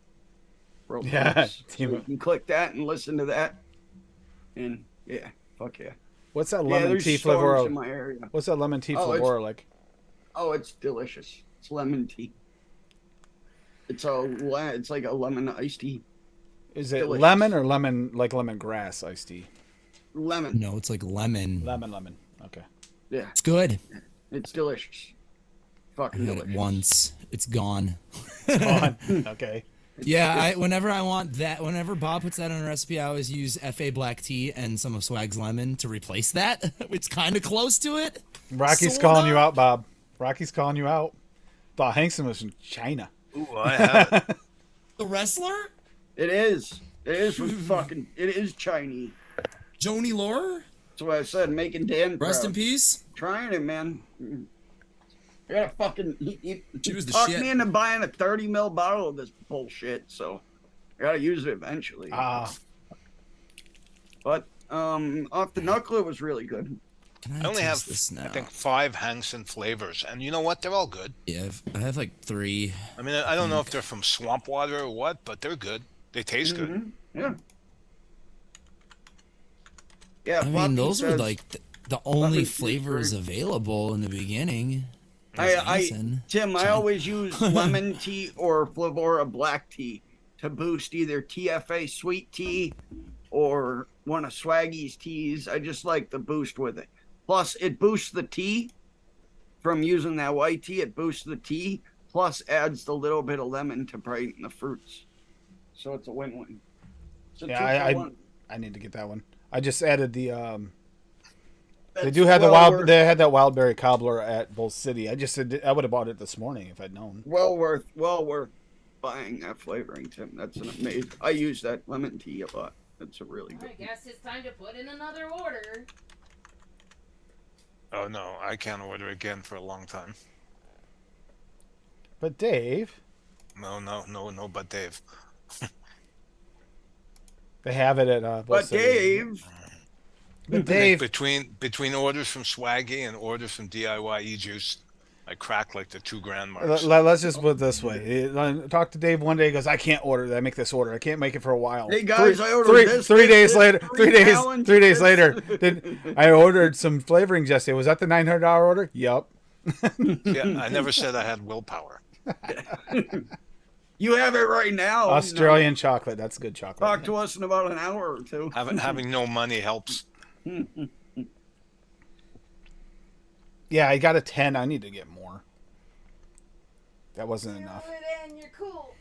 Roblox. Yeah, So Team- you can click that and listen to that. And yeah, fuck yeah. What's that Yeah, lemon there's tea stores flavor? in my area. What's that lemon tea Oh, flavor like? Oh, it's delicious. It's lemon tea. It's like a lemon iced tea. Is it delicious. lemon or lemon like lemongrass iced tea? Lemon. No, it's like lemon. Lemon. Okay. Yeah, It's good. it's delicious. I Fucking had delicious. it once. It's gone. On. Okay. Yeah, whenever Bob puts that on a recipe, I always use FA black tea and some of Swag's lemon to replace that. It's kind of close to it. Rocky's Sorta. calling you out, Bob. Rocky's calling you out. Thought Hankson was from China. Ooh, I have it. The wrestler? It is. It is from fucking. It is Chinese. Joni Lore? That's what I said. Making Dan proud. Rest in peace. Trying it, man. I gotta fucking. She was the talked shit. me into buying a 30 ml bottle of this bullshit, so I gotta use it eventually. Ah, But off the knuckle, it was really good. Can I only have, taste this now? I think, 5 Hankson flavors, and you know what? They're all good. Yeah, I have like 3. I mean, I don't know if they're from swamp water or what, but they're good. They taste good. Mhm. Yeah. Yeah. I mean, Floppy those were says- like the only Floppy flavors says- available in the beginning. Was Hanson. Tim, I always use lemon tea or Flavora black tea to boost either TFA sweet tea or one of Swaggy's teas. I just like the boost with it. Plus, it boosts the tea from using that white tea. It boosts the tea, plus adds the little bit of lemon to brighten the fruits. So it's a win-win. It's a yeah. 2-for-1. I need to get that one. I just added the. They That's do have the well wild. worth- They had that wild berry cobbler at Bull City. I just said I would have bought it this morning if I'd known. well worth buying that flavoring, Tim. That's an amazing. I use that lemon tea a lot. That's a really good. I guess it's time to put in another order. Oh, no, I can't order again for a long time. But Dave, No, but Dave. they have it at Bull But City. Dave, But Dave, Between orders from Swaggy and orders from DIY E-Juice, I cracked like the $2,000 marks. let's just put it this way. Talk to Dave one day. He goes, I can't order that. I make this order. I can't make it for a while. Hey, guys, I ordered this, Three this, days this, later. 3 gallons, 3 days this. later. I ordered some flavorings yesterday. Was that the $900 order? Yup. Yeah, I never said I had willpower. you have it right now. Australian chocolate. That's good chocolate. Talk to us in about an hour or two. Having no money helps. Yeah, I got a 10. I need to get more. That wasn't enough. it in. You're cool.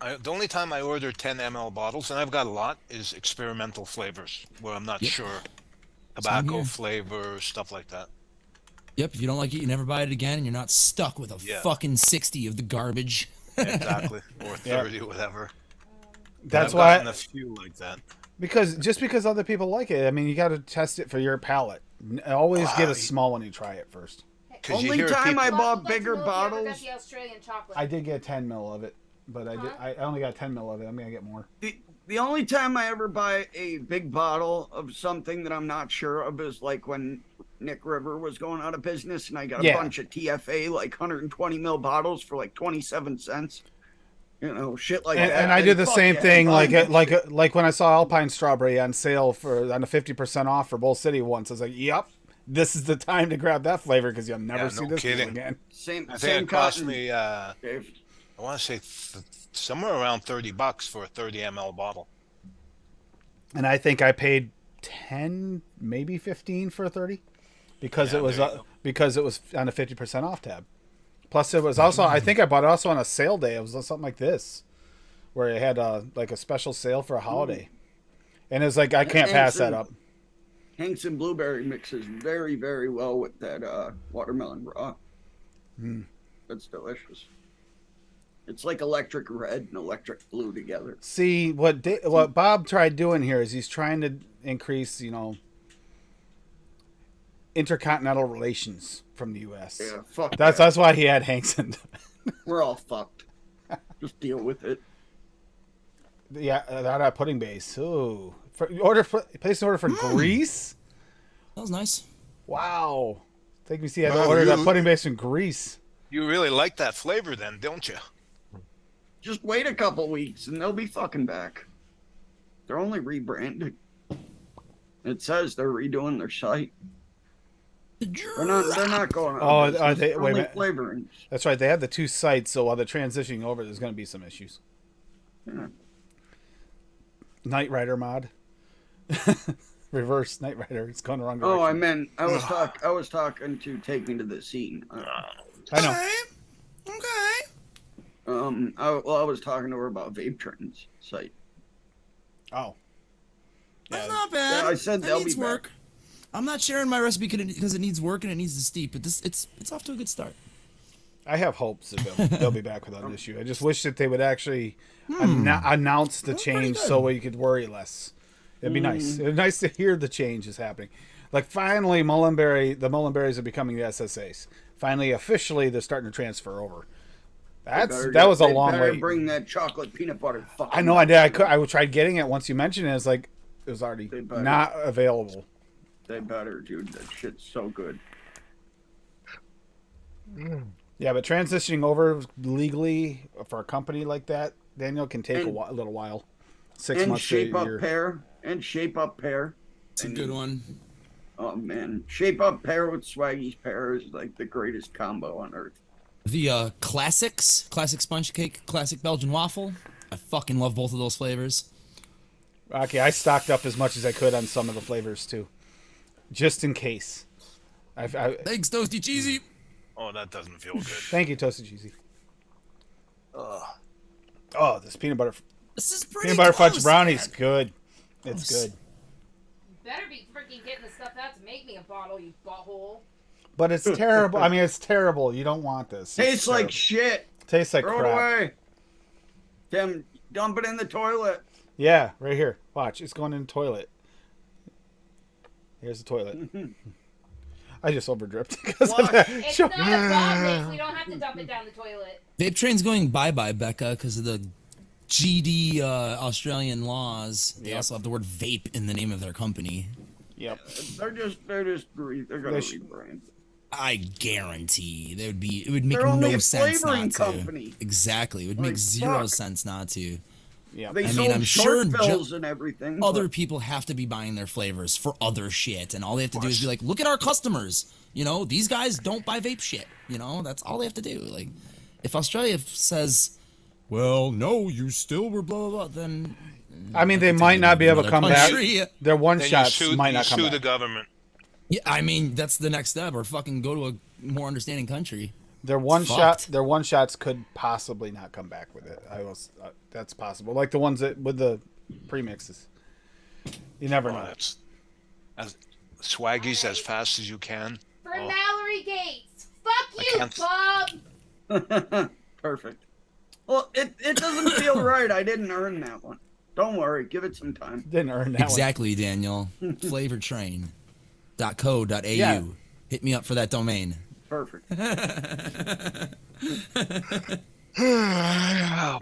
The only time I order 10 ml bottles, and I've got a lot, is experimental flavors where I'm not Yep. sure. Same Tobacco here. flavor, stuff like that. Yep, if you don't like it, you never buy it again, and you're not stuck with a Yeah. fucking 60 of the garbage. Exactly. Or 30, whatever. That's I've why. gotten a few like that. Because other people like it. I mean, you got to test it for your palate. Always get a small one. You try it first. Because you Only hear time people, I Well, bought I'd like to bigger know if you ever got bottles. the Australian chocolate. I did get 10 mil of it, but Huh? I only got 10 mil of it. I'm gonna get more. The only time I ever buy a big bottle of something that I'm not sure of is like when Nick River was going out of business and I got a Yeah. bunch of TFA, like 120 mil bottles for like 27 cents. You know, shit like that. And I did the fuck same yeah, thing, buy like when I saw Alpine Strawberry on sale on a 50% off for Bull City once. I was like, "Yep, this is the time to grab that flavor because you'll never Yeah, see no this deal kidding. again." Same, I think same it cost cotton, me, I Dave. want to say somewhere around $30 for a 30 ml bottle. And I think I paid 10, maybe 15 for a 30, because Yeah, it was there you go. because it was on a 50% off tab. Plus, it was also I think I bought it also on a sale day. It was something like this, where it had like a special sale for a holiday, and it's like I can't pass that up. Hanks and blueberry mixes very, very well with that watermelon raw. That's delicious. It's like electric red and electric blue together. See what Bob tried doing here is he's trying to increase, intercontinental relations from the U.S. Yeah, fuck. That's why he had Hankson. We're all fucked. Just deal with it. Yeah, that pudding base. Ooh, place an order for Greece. That was nice. Wow, take me see. I Wow, ordered that you- pudding base from Greece. You really like that flavor, then, don't you? Just wait a couple weeks and they'll be fucking back. They're only rebranding. It says they're redoing their site. They're not going out. Oh, of business. are they- They're wait a only minute. flavorings. That's right. They have the two sites, so while they're transitioning over, there's going to be some issues. Yeah. Knight Rider mod, reverse Knight Rider. It's going the wrong direction. Oh, I meant I was talking to Take Me to the Scene. I know. Okay. I was talking to her about Vape Trends site. Oh, That's not bad. Yeah, I said That they'll needs be back. work. I'm not sharing my recipe because it needs work and it needs to steep, but it's off to a good start. I have hopes that they'll be back without an issue. I just wish that they would actually announce the That's pretty change good. so we could worry less. It'd be nice. It'd be nice to hear the change is happening. Like finally, the Mullenberries are becoming the SSAs. Finally, officially, they're starting to transfer over. That was a They long better wait. Bring that chocolate peanut butter. I know I did. I tried getting it once you mentioned it. It's like it was already They better. not available. They better, dude. That shit's so good. Yeah, but transitioning over legally for a company like that, Daniel, can take And- a little while. 6 And months Shape to a Up year. Pear. And Shape Up Pear. It's a good one. Oh man, Shape Up Pear with Swaggy's Pear is like the greatest combo on earth. The classic sponge cake, classic Belgian waffle. I fucking love both of those flavors. Okay, I stocked up as much as I could on some of the flavors too, just in case. Thanks, Toasty Cheesy. Oh, that doesn't feel good. Thank you, Toasted Cheesy. Oh, this peanut butter This is pretty fudge close, brownie's man. good. It's Close. good, You better be freaking getting the stuff out to make me a bottle, you butthole. but it's terrible. I mean, it's terrible. You don't want this. It's Tastes like terrible. shit. Tastes like Throw crap. it away. Tim, dump it in the toilet. Yeah, right here. Watch, it's going in the toilet. Here's the toilet. I just overdripped because of Watch. that. It's Sure. not a Bob mix. We don't have to dump it down the toilet. Vape train's going bye-bye, Becca, because of the GD Australian laws. They also have the word vape in the name of their company. Yep. They're gonna They sh- rebrand. I guarantee it would make They're only no a sense flavoring not to. company. Exactly. It would Like, make zero fuck. sense not to. Yep. They I mean, sold I'm short sure fills and everything. Other but people have to be buying their flavors for other shit, and all they have to do is be like, look at our customers. You know, these guys don't buy vape shit. You know, that's all they have to do. Like, if Australia says, well, no, you still were blah, blah, blah, then... I mean, they might not be able to Another come back. country. Their one Then you shots sue, might you not come sue back. the government. Yeah, I mean, that's the next step, or fucking go to a more understanding country. Their one Fucked. their one shots could possibly not come back with it. That's possible. Like the ones that with the premixes. You never Oh, know. that's as swaggies as fast as you can. For Oh. Mallory Gates. Fuck I you, can't- Bob. Perfect. Well, it doesn't feel right. I didn't earn that one. Don't worry. Give it some time. Didn't earn that Exactly, Daniel. Flavortrain.co.au. Yeah. Hit me up for that domain. Perfect. Oh,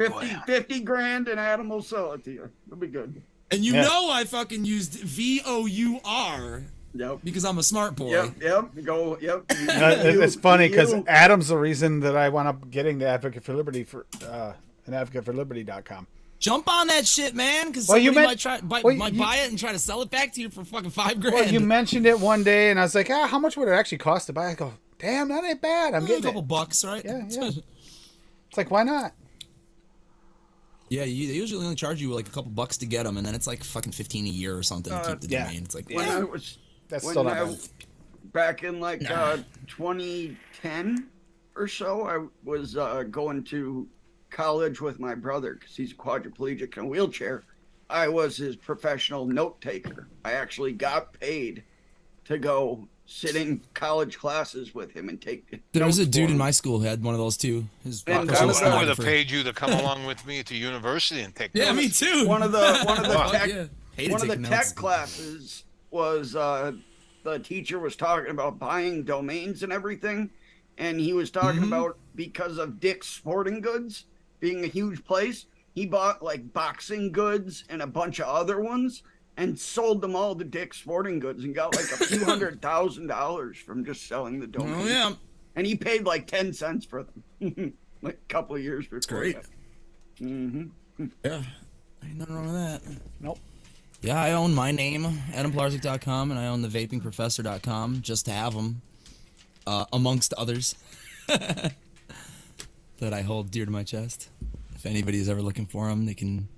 50 grand and Adam will sell it to you. It'll be good. And you Yeah. know I fucking used VOUR Yep. because I'm a smart boy. Yep. Go. Yep. one. It's funny because You- Adam's the reason that I wound up getting the Advocate for Liberty for an advocateforliberty.com. Jump on that shit, man, because Well, you somebody meant- might well, might you- buy it and try to sell it back to you for fucking $5,000. Well, you mentioned it one day, and I was like, how much would it actually cost to buy? I go, damn, that ain't bad. I'm a getting couple it. bucks, right? Yeah. It's like, why not? Yeah, they usually only charge you like a couple bucks to get them, and then it's like fucking 15 a year or something to keep the yeah. domain. It's like, When yeah. I was That's when still not I, bad. back in like 2010 or so, I was going to college with my brother because he's quadriplegic in a wheelchair. I was his professional note taker. I actually got paid to go sit in college classes with him and take. There was a notes dude for in him. my school who had one of those too. His And professor one was of I the- would have stenographer. paid you to come along with me to university and take Yeah, notes. me too. One of the Fuck tech yeah. Hated one of the taking tech notes. classes was the teacher was talking about buying domains and everything, and he was talking about because of Dick's Sporting Goods being a huge place, he bought like boxing goods and a bunch of other ones and sold them all to Dick's Sporting Goods and got like a few $100,000 from just selling the domain. Oh yeah. And he paid like 10 cents for them, like a couple of years before. great. that. Mm-hmm. Yeah. Ain't nothing wrong with that. Nope. Yeah, I own my name, AdamPlarzik.com, and I own the VapingProfessor.com, just to have them, amongst others, that I hold dear to my chest. If anybody's ever looking for them, they can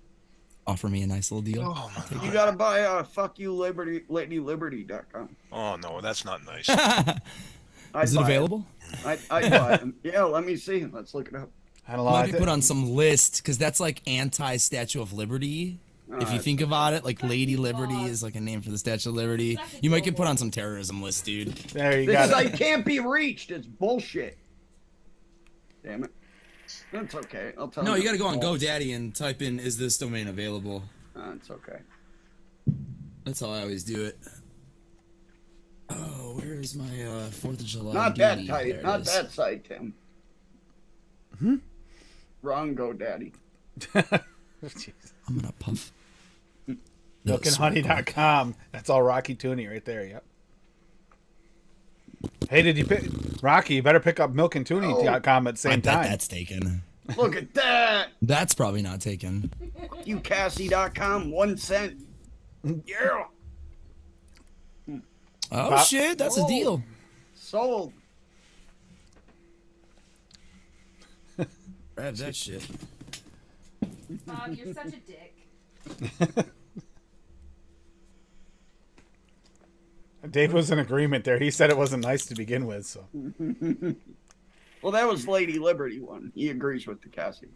offer me a nice little deal. Oh my You god. gotta buy FuckYouLiberty.com. Oh no, that's not nice. Is it available? I'd buy them. Yeah, let me see. Let's look it up. I don't know. Might be put on some list, because that's like anti-Statue of Liberty. If you think about it, like Lady Liberty is like a name for the Statue of Liberty. You might get put on some terrorism list, dude. There you This got site it. can't be reached. It's bullshit. Damn it. That's okay. I'll tell No, you. you gotta go on GoDaddy and type in, is this domain available? It's okay. That's how I always do it. Oh, where's my 4th of July? Not that duty? There tight. it Not is. that site, Tim. Wrong GoDaddy. Jeez. I'm gonna puff. Milkandhoney.com. That's all Rocky Tooney right there. Yep. Hey, did you pick Rocky? You better pick up milkandtooney.com at the I same bet time. that's taken. Look at that. That's probably not taken. FuckYouCassie.com. 1 cent. Yeah. Oh Bob- shit, that's a deal. Sold. Grab that shit. Bob, you're such a dick. Dave was in agreement there. He said it wasn't nice to begin with. So Well, that was Lady Liberty one. He agrees with the Cassie.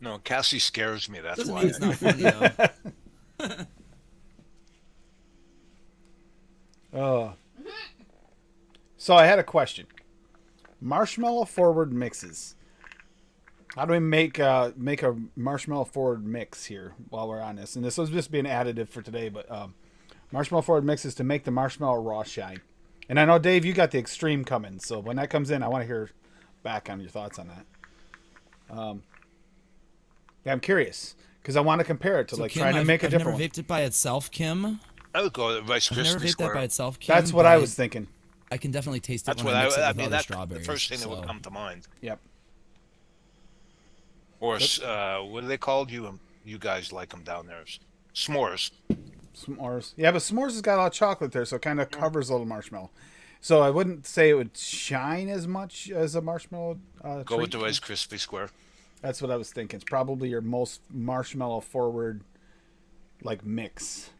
No, Cassie scares me. That's Doesn't why. mean it's not funny though. So I had a question. Marshmallow forward mixes. How do we make a marshmallow forward mix here while we're on this? And this was just be an additive for today, but marshmallow forward mixes to make the marshmallow raw shine. And I know Dave, you got the extreme coming, so when that comes in, I want to hear back on your thoughts on that. Yeah, I'm curious because I want to compare it to So, Kim, trying to make a I've different never one. vaped it by itself, Kim. I would go with Rice I've never Krispie vaped that by Square. itself, Kim. That's what but I was thinking. I can definitely taste it That's when what I mix it I with mean. other That's the strawberries. first thing that so. would come to mind. Yep. Or what are they called? You guys like them down there? S'mores. S'mores. Yeah, but s'mores has got a lot of chocolate there, so it kind of covers a little marshmallow. So I wouldn't say it would shine as much as a marshmallow. Go with treat. the Rice Krispie Square. That's what I was thinking. It's probably your most marshmallow forward, mix.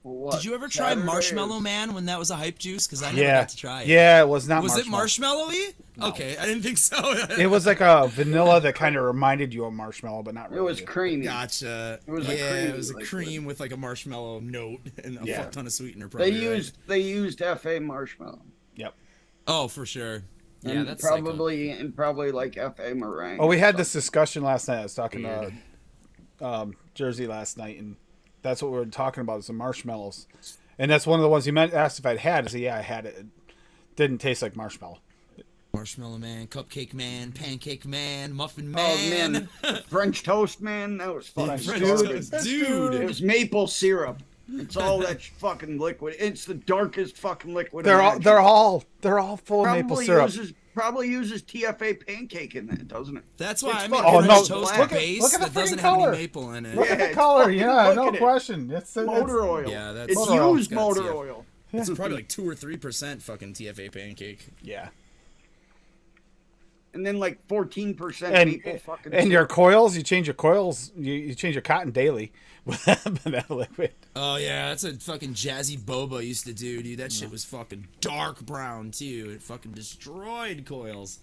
What, Did you ever try Saturday Marshmallow or- Man when that was a hype juice? Because I never Yeah. got to try it. Yeah, it was not Was marshmallow. it marshmallowy? Okay, I didn't think so. It was like a vanilla that kind of reminded you of marshmallow, but not It really. was creamy. Gotcha. It was a yeah, creamy it was a liquid. cream with like a marshmallow note and a Yeah. fuck ton of sweetener. They Probably, right? used FA marshmallow. Yep. Oh, for sure. Yeah, And that's probably like FA meringue. Oh, we had this discussion last night. I was talking to Jersey last night, and that's what we were talking about is the marshmallows. And that's one of the ones you asked if I'd had. I said, yeah, I had it. It didn't taste like marshmallow. Marshmallow Man, Cupcake Man, Pancake Man, Muffin Oh Man. man, French toast man, that was fucking French garbage. toast. Dude. It was maple syrup. It's all that fucking liquid. It's the darkest fucking liquid. They're all imaginable. full of maple syrup. Probably uses TFA pancake in that, doesn't it? That's why It's I make fucking- Oh, French no, toast look at- base look at the that doesn't freaking have color. any maple in it. Look Yeah, at the it's color. fucking- Yeah, look no at it. question. It's Motor oil. Yeah, that's- it's Motor oil. used It's got motor TFA. oil. It's probably like 2 or 3% fucking TFA pancake. Yeah. And then like 14% And maple fucking and your syrup. coils, you change your coils. You change your cotton daily with that liquid. Oh yeah, that's a fucking Jazzy Boba used to do, dude. That shit was fucking dark brown too. It fucking destroyed coils.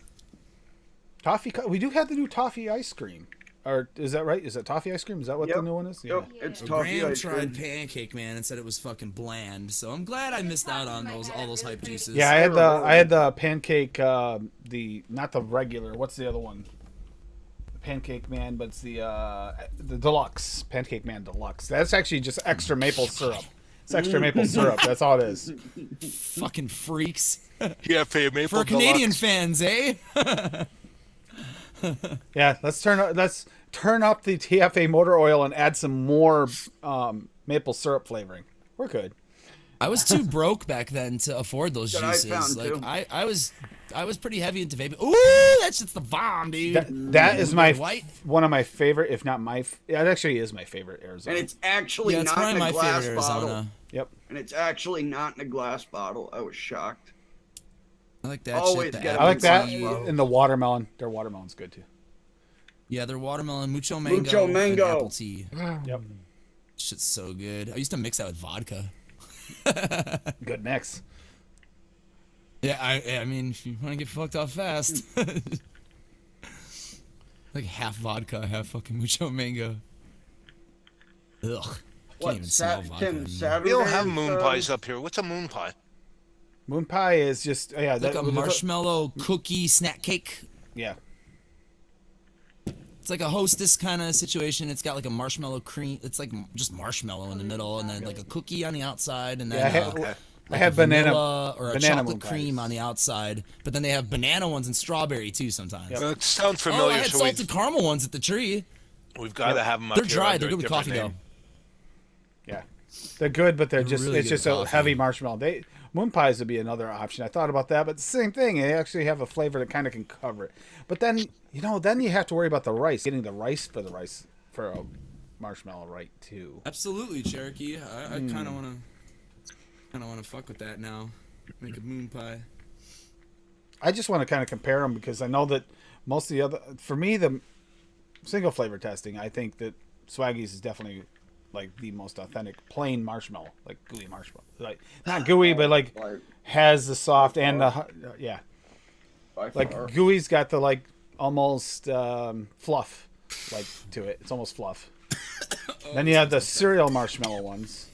Toffee. We do have the new toffee ice cream. or is that right? Is that toffee ice cream? Is that what the Yep. new one is? Yep, it's Yeah. toffee Graham ice cream. tried Pancake Man and said it was fucking bland. So I'm glad I missed out on all those hype juices. Yeah, I had the pancake, the not the regular. What's the other one? The Pancake Man, but it's the deluxe Pancake Man Deluxe. That's actually just extra maple syrup. It's extra maple syrup. That's all it is. Fucking freaks. Yeah, for your maple For Canadian deluxe. fans, eh? Yeah, let's turn up the TFA motor oil and add some more maple syrup flavoring. We're good. I was too broke back then to afford those That I juices. found, Like too. I was pretty heavy into vaping. Ooh, that's just the bomb, dude. That is my White. one of my favorite, if not my. It actually is my favorite Arizona. And it's actually Yeah, it's not probably in a my glass favorite bottle. Arizona. Yep. And it's actually not in a glass bottle. I was shocked. I like that Always shit. The get apple I like that. tea. Wow. And the watermelon. Their watermelon's good too. Yeah, their watermelon, mucho mango, Mucho and mango. apple tea. Yep. Shit's so good. I used to mix that with vodka. Good mix. Yeah, I mean, if you want to get fucked up fast, like half vodka, half fucking mucho mango. Ugh, can't What, even smell vodka. Tim, anymore. Saturday? We don't have moon pies up here. What's a moon pie? Moon pie is just Like a marshmallow cookie snack cake. Yeah. It's like a Hostess kind of situation. It's got like a marshmallow cream. It's like just marshmallow in the middle, and then like a cookie on the outside, and then Yeah, I like have a banana vanilla or a banana chocolate moon pies. cream on the outside. But then they have banana ones and strawberry too sometimes. Yep. It sounds Oh, I familiar. had so salted caramel ones at the tree. we've got to have them up They're here dry. under They're a good with different coffee name. though. Yeah. They're good, but they're They're just really it's good just with a coffee. heavy marshmallow. Moon pies would be another option. I thought about that, but same thing. They actually have a flavor that kind of can cover it. But then then you have to worry about the rice. Getting the rice for a marshmallow right too. Absolutely, Cherokee. I kind of want to fuck with that now. Make a moon pie. I just want to kind of compare them because I know that most of the other, for me, the single flavor testing, I think that Swaggy's is definitely like the most authentic plain marshmallow, like gooey marshmallow, like not gooey, but like Like, has the soft and the yeah, by like far. gooey's got the like almost fluff like to it. It's almost fluff. Then you have the cereal marshmallow ones,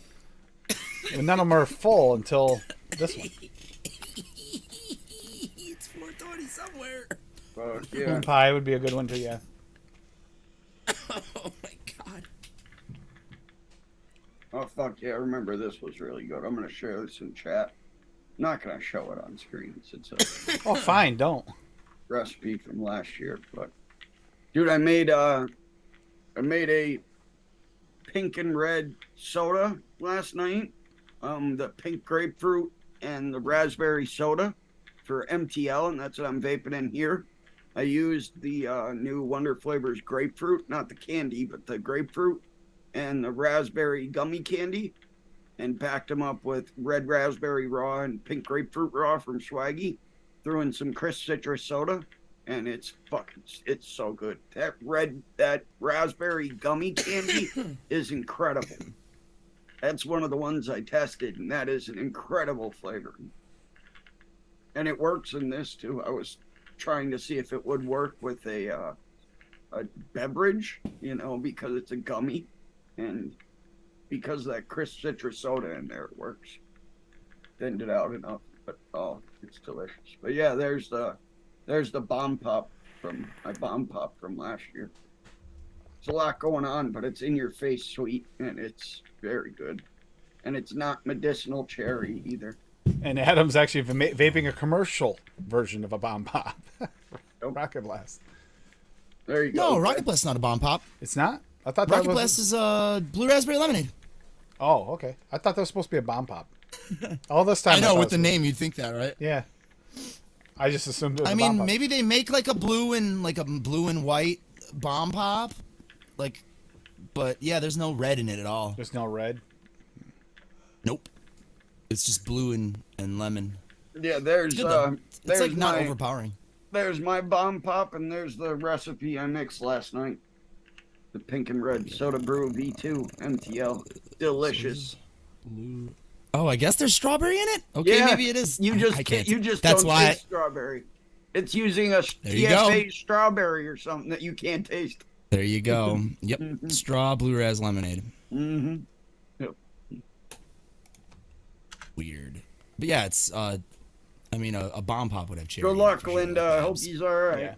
and none of them are full until this one. It's 4:20 somewhere. But, yeah. Moon pie would be a good one too. Yeah. Oh my god. Oh, fuck yeah. I remember this was really good. I'm going to share this in chat. Not going to show it on screen. It's a Oh, fine. Don't. recipe from last year. But, dude, I made a pink and red soda last night. The pink grapefruit and the raspberry soda for MTL, and that's what I'm vaping in here. I used the new Wonder Flavors grapefruit, not the candy, but the grapefruit and the raspberry gummy candy, and packed them up with red raspberry raw and pink grapefruit raw from Swaggy. Threw in some crisp citrus soda, and it's so good. That raspberry gummy candy is incredible. That's one of the ones I tested, and that is an incredible flavor. And it works in this too. I was trying to see if it would work with a beverage, because it's a gummy, and because of that crisp citrus soda in there, it works. Thinned it out enough, but it's delicious. But yeah, there's the bomb pop from last year. It's a lot going on, but it's in your face sweet, and it's very good. And it's not medicinal cherry either. And Adam's actually vaping a commercial version of a bomb pop. Rocket Blast. There you go. No, Rocket Blast is not a bomb pop. It's not? I thought that Rocket was. Blast is blue raspberry lemonade. Oh, okay. I thought that was supposed to be a bomb pop. All this time. I know thought with it the was- name you'd think that, right? Yeah. I just assumed it was I a bomb mean, pop. maybe they make like a blue and white bomb pop, but yeah, there's no red in it at all. There's no red. Nope. It's just blue and lemon. Yeah, there's Good though. It's there's like not my overpowering. there's my bomb pop, and there's the recipe I mixed last night. The pink and red soda brew V2 MTL, delicious. Oh, I guess there's strawberry in it. Okay, Yeah, maybe it is. You just I can't. you just That's don't why. taste strawberry. It's using a There you go. TFA strawberry or something that you can't taste. There you go. Yep. Straw blue raz lemonade. Mm-hmm. Weird. But yeah, it's I mean a bomb pop would have cherry. Good luck, for sure, Linda. like I hope Babs. he's all right. Yeah.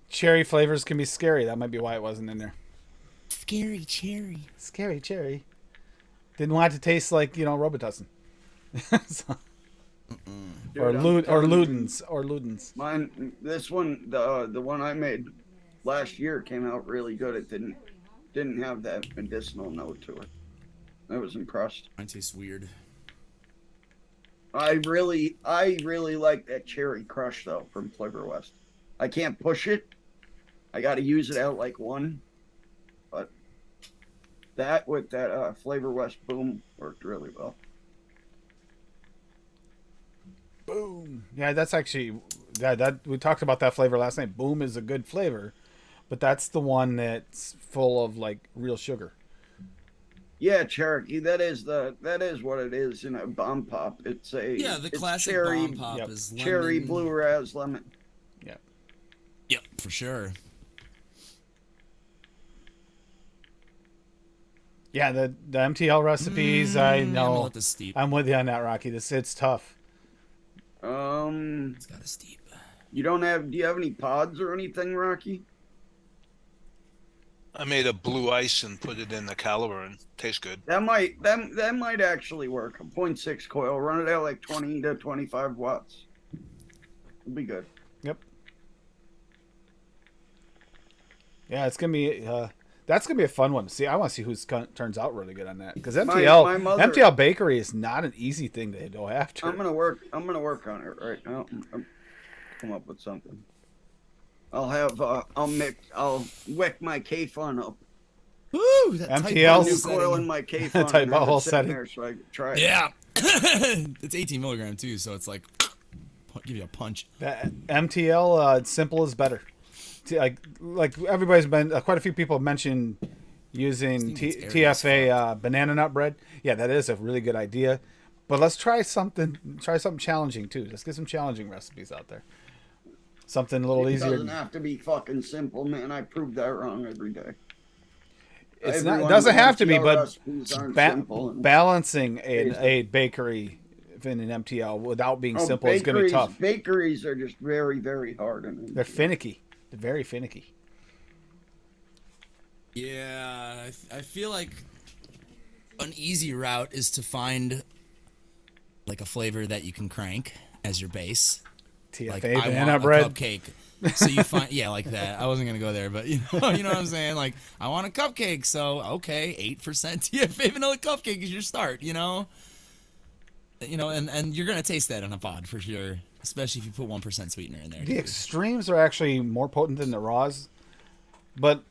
Cherry flavors can be scary. That might be why it wasn't in there. Scary cherry. Scary cherry. Didn't want it to taste like, Robitussin. So- Dude, or I'm telling you, Ludens. Mine, this one, the one I made last year came out really good. It didn't have that medicinal note to it. I was impressed. Mine tastes weird. I really like that cherry crush though from Flavor West. I can't push it. I got to use it out like one, but that with that Flavor West boom worked really well. Boom. Yeah, that's actually that we talked about that flavor last night. Boom is a good flavor, but that's the one that's full of like real sugar. Yeah, Cherokee. That is what it is in a bomb pop. It's The it's classic cherry, bomb pop Yep. is cherry lemon. blue raz lemon. Yeah. Yep, for sure. Yeah, the MTL recipes, I I'm gonna know. let this steep. I'm with you on that, Rocky. It's tough. It's got a steep. Do you have any pods or anything, Rocky? I made a blue ice and put it in the caliber and tastes good. That might actually work. A 0.6 coil, run it at like 20 to 25 watts. It'll be good. Yep. Yeah, it's gonna be that's gonna be a fun one. See, I want to see who's turns out really good on that because MTL my mother- MTL Bakery is not an easy thing to go after. I'm gonna work on it right now. Come up with something. I'll wick my K-Fun up. Woo! That tight MTL bubble New setting. coil in my K-Fun. Tight and have it bubble sitting setting. there so I can try it. Yeah. It's 18 milligram too, so it's like give you a punch. That MTL simple is better. See, like everybody's been quite a few people have mentioned using This thing gets airy as TFA banana nut bread. Yeah, that is a really good idea. But let's try something challenging too. Let's get some challenging recipes out there. Something a little It easier. doesn't have to be fucking simple, man. I prove that wrong every day. It's Every not. It one doesn't of have to be, MTL but recipes aren't simple and- balancing tasty. a bakery in an MTL without being Oh, simple is going to be tough. Bakeries are just very, very hard. They're finicky. They're very finicky. Yeah, I feel like an easy route is to find like a flavor that you can crank as your base. TFA Like I banana want bread. a cupcake. So you find like that. I wasn't gonna go there, but you know what I'm saying. Like I want a cupcake, so okay, 8% TFA vanilla cupcake is your start. And you're gonna taste that on a pod for sure, especially if you put 1% sweetener in there. The extremes are actually more potent than the raws, but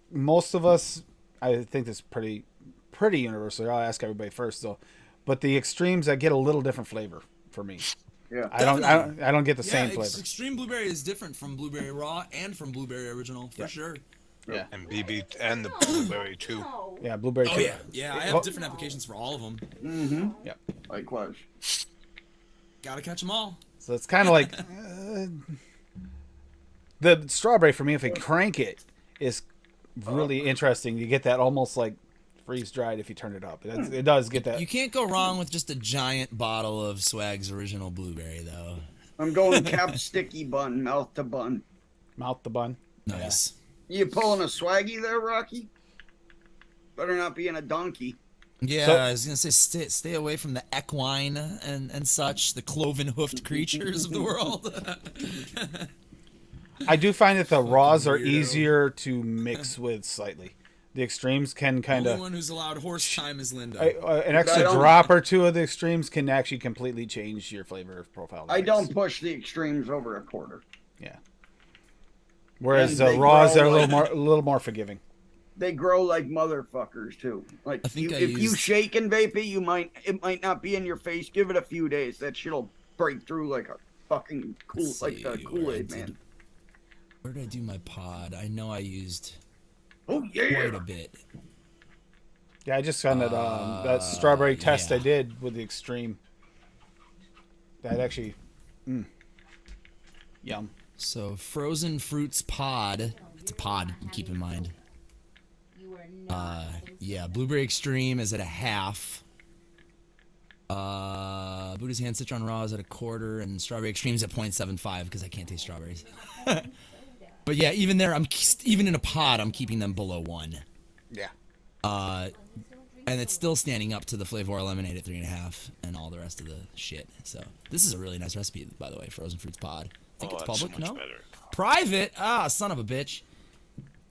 most of us, I think that's pretty universal. I'll ask everybody first though, but the extremes, I get a little different flavor for me. Yeah. I don't get the same flavor. Extreme blueberry is different from blueberry raw and from blueberry original for sure. Yeah, And BB and the blueberry too. No. yeah, blueberry. Oh too. yeah. I have different applications for all of them. Mm-hmm. Yeah. Likewise. Gotta catch them all. So it's kind of like the strawberry for me. If I crank it, is really interesting. You get that almost like freeze dried if you turn it up. It does get that. You can't go wrong with just a giant bottle of Swag's original blueberry, though. I'm going cap sticky bun, mouth to bun. Mouth the bun. Nice. You pulling a swaggy there, Rocky? Better not be in a donkey. Yeah, So- I was gonna say stay away from the equine and such, the cloven hoofed creatures of the world. I do find that the raws are weirdo. easier to mix with slightly. The extremes can kind The of only one who's allowed horse time is Linda. an extra I don't- drop or two of the extremes can actually completely change your flavor profile. I don't push the extremes over a quarter. Yeah. Whereas And the they raws grow are like- a little more forgiving. They grow like motherfuckers too. Like I think I if you used- shake and vape it, it might not be in your face. Give it a few days. That shit'll break through like a fucking Let's like the see, Kool-Aid where I man. did- Where did I do my pod? I know I used Oh quite yeah. a bit. Yeah, I just found that strawberry test I yeah. did with the extreme. That actually, yum. So frozen fruits pod It's a pod. Keep in mind. You are not. Yeah, Blueberry Extreme is at a half. Buddha's Hand Citron Raw is at a quarter, and Strawberry Extreme's at 0.75 because I can't taste strawberries. But yeah, even there, even in a pod, I'm keeping them below 1. Yeah. And it's still standing up to the Flavor Lemonade at 3.5 and all the rest of the shit. So this is a really nice recipe, by the way, Frozen Fruits Pod. I think it's that's public, so much no? better. Private? Ah, son of a bitch.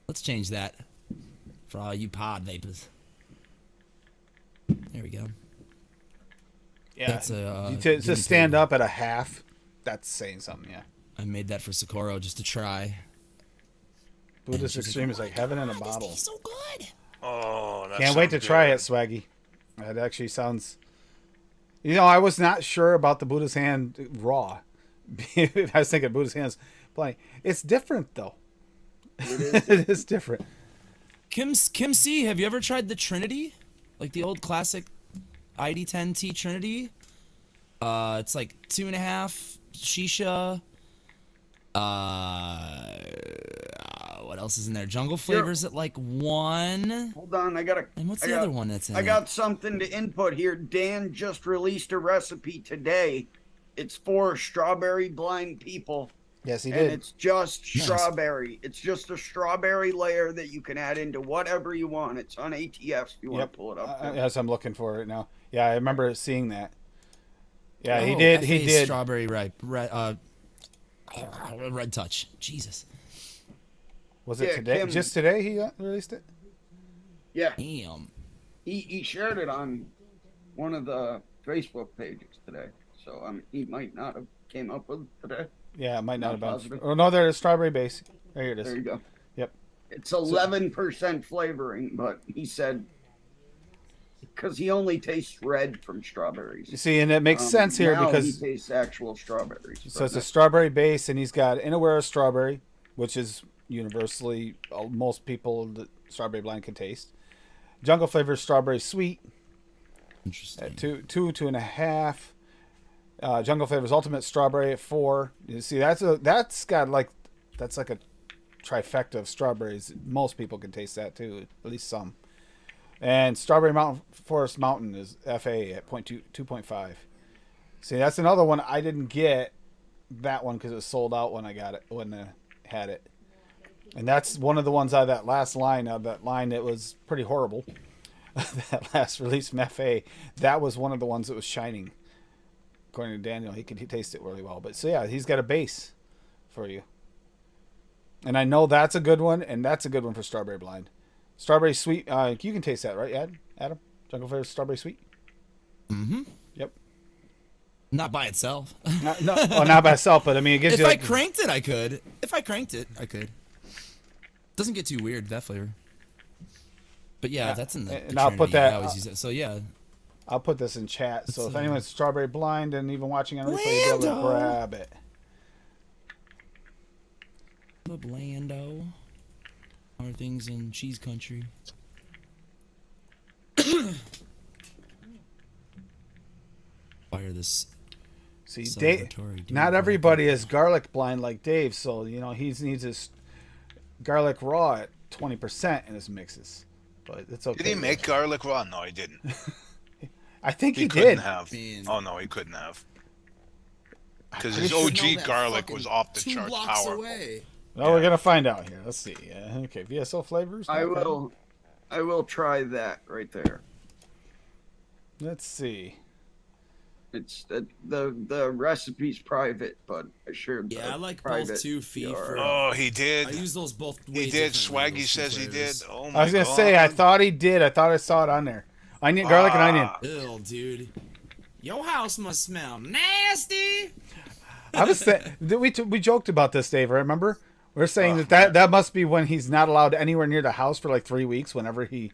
Let's change that for all you pod vapors. There we go. Yeah. That's a, You give to and stand take. up at a half, that's saying something, yeah. I made that for Socorro just to try. Buddhist she's like, Extreme is like heaven in a This bottle. tastes so good. Oh, that Can't wait to sounds try good. it, Swaggy. That actually sounds. You know, I was not sure about the Buddha's Hand raw. I was thinking Buddha's Hand's plenty. It's different though. It is different. Kim C, have you ever tried the Trinity? Like the old classic ID10T Trinity? It's like 2.5 shisha. What else is in there? Jungle Flavors at like 1. Hold on, I gotta. And what's I the got- other one that's in I it? got something to input here. Dan just released a recipe today. It's for strawberry blind people, Yes, he and did. it's just Nice. strawberry. It's just a strawberry layer that you can add into whatever you want. It's on ATF if you want to pull it up. Yes, I'm looking for it now. Yeah, I remember seeing that. Yeah, he Oh, did. He FA's did. Strawberry Red Touch. Jesus. Was it Yeah, today? Kim- Just today he released it? Yeah, Damn. he shared it on one of the Facebook pages today. So he might not have came up with it today. Yeah, it might not have Not been. positive. Oh no, there is strawberry base. There it is. There you go. Yep. It's 11% flavoring, but he said because he only tastes red from strawberries. You see, and it makes sense here now because he tastes actual strawberries. so it's a strawberry base, and he's got Inawera strawberry, which is universally most people that strawberry blind can taste. Jungle flavor strawberry sweet Interesting. at 2.5. Jungle flavors ultimate strawberry at 4. You see, that's like a trifecta of strawberries. Most people can taste that too, at least some. And Strawberry Mountain Forest Mountain is FA at 2.5. See, that's another one I didn't get that one because it was sold out when I got it, when I had it. And that's one of the ones out of that last line, that was pretty horrible. That last release from FA, that was one of the ones that was shining. According to Daniel, he could taste it really well. But so yeah, he's got a base for you. And I know that's a good one, and that's a good one for Strawberry Blind. Strawberry Sweet, you can taste that, right, Adam? Jungle Flavor Strawberry Sweet? Mm-hmm. Yep. Not by itself. Not by itself, but I mean, it gives If you I like, cranked it, I could. If I cranked it, I could. Doesn't get too weird, that flavor. But yeah, that's in the and I'll put Trinity. that- I always use it. So yeah. I'll put this in chat. So It's, if anyone's Strawberry Blind and even watching on replay, you'll be able to Lando! grab it. The Blando. Are things in cheese country. Fire this. See, Celebratory Dave, dude not blind. everybody is garlic blind like Dave, so he needs his garlic raw at 20% in his mixes. But it's okay. Did he make garlic raw? No, he didn't. I think he couldn't did. have. Man. Oh no, he couldn't have. Because pretty his sure- OG garlic was off the 2 charts blocks powerful. away. Well, we're gonna find out here. Let's see. Okay, VSO flavors. I okay. will try that right there. Let's see. It's the recipe's private, but I shared. Yeah, the I like private both too. Fee URL. for. Oh, he did. I use those both. He way did. differently, Swaggy those two says he did. flavors. Oh my I was gonna god. say I thought he did. I thought I saw it on there. Onion, garlic, and onion. Ew, dude. Your house must smell nasty. I was saying we joked about this, Dave. Remember? We're saying that must be when he's not allowed anywhere near the house for like 3 weeks. Whenever he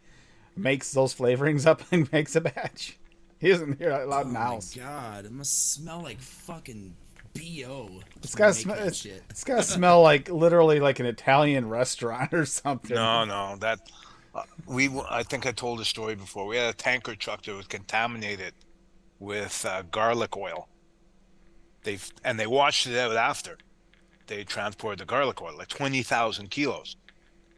makes those flavorings up and makes a batch, he isn't here allowed in the house. Oh my god, it must smell like fucking bo. It's gotta smell. It's gotta smell like literally like an Italian restaurant or something. No, that I think I told the story before. We had a tanker truck that was contaminated with garlic oil. They washed it out after they transported the garlic oil, like 20,000 kilos.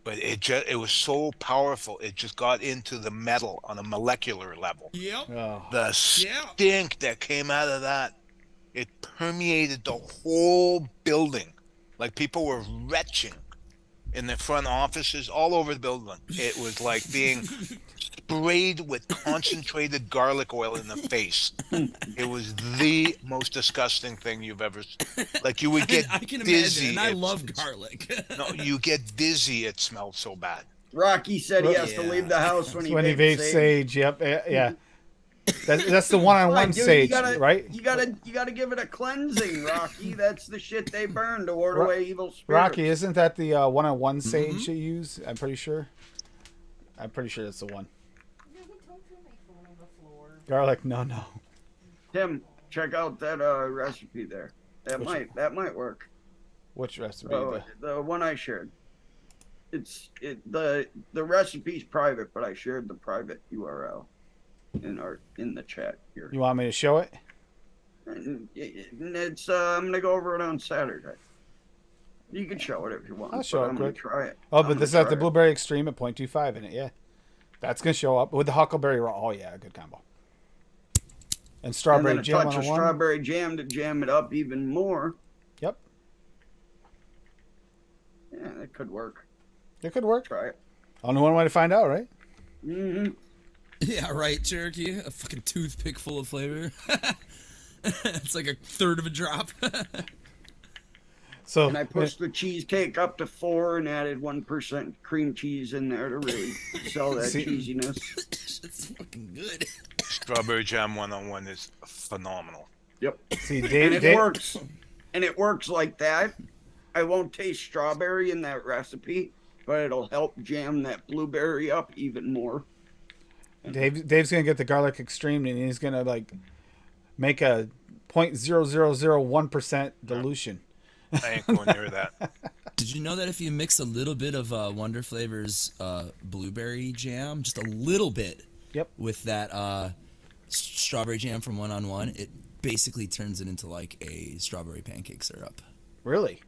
but it was so powerful. It just got into the metal on a molecular level. Yep. Oh. The stink that came out of that, it permeated the whole building. Like people were retching in the front offices all over the building. It was like being sprayed with concentrated garlic oil in the face. It was the most disgusting thing you've ever. Like you would get I can dizzy. imagine. And I love garlic. No, you get dizzy. It smelled so bad. Rocky said he has to Yeah. leave the house when he When he vapes vapes sage, yep, yeah. That's the Fine, one-on-one dude, sage, you gotta, right? You gotta give it a cleansing, Rocky. That's the shit they burn to ward away evil spirits. Rocky, isn't that the one-on-one sage you use? I'm pretty sure. I'm pretty sure that's the one. Don't throw my phone on the floor. Garlic, no. Tim, check out that recipe there. That might work. Which recipe? The one I shared. The recipe's private, but I shared the private URL in the chat here. You want me to show it? And it's I'm gonna go over it on Saturday. You can show it if you want. I'll show but it I'm gonna quick. try it. Oh, I'm but gonna this has try the it. blueberry extreme at 0.25 in it, yeah. That's going to show up with the huckleberry raw. Oh, yeah, good combo. And And strawberry then a jam touch of 101. strawberry jam to jam it up even more. Yep, Yeah, that could work. it could work. Try it. Only one way to find out, right? Mm-hmm. Yeah, right, Cherokee. A fucking toothpick full of flavor. It's like a third of a drop. So And I pushed the cheesecake up to 4 and added 1% cream cheese in there to really sell that See- cheesiness. It's fucking good. Strawberry jam 101 is phenomenal. Yep. see, And Dave, it works. And it works like that. I won't taste strawberry in that recipe, but it'll help jam that blueberry up even more. Dave's gonna get the garlic extreme, and he's gonna like make a 0.0001% dilution. I ain't going near that. Did you know that if you mix a little bit of Wonder Flavors blueberry jam, just a little bit, Yep. with that strawberry jam from One on One, it basically turns it into like a strawberry pancake syrup. Really?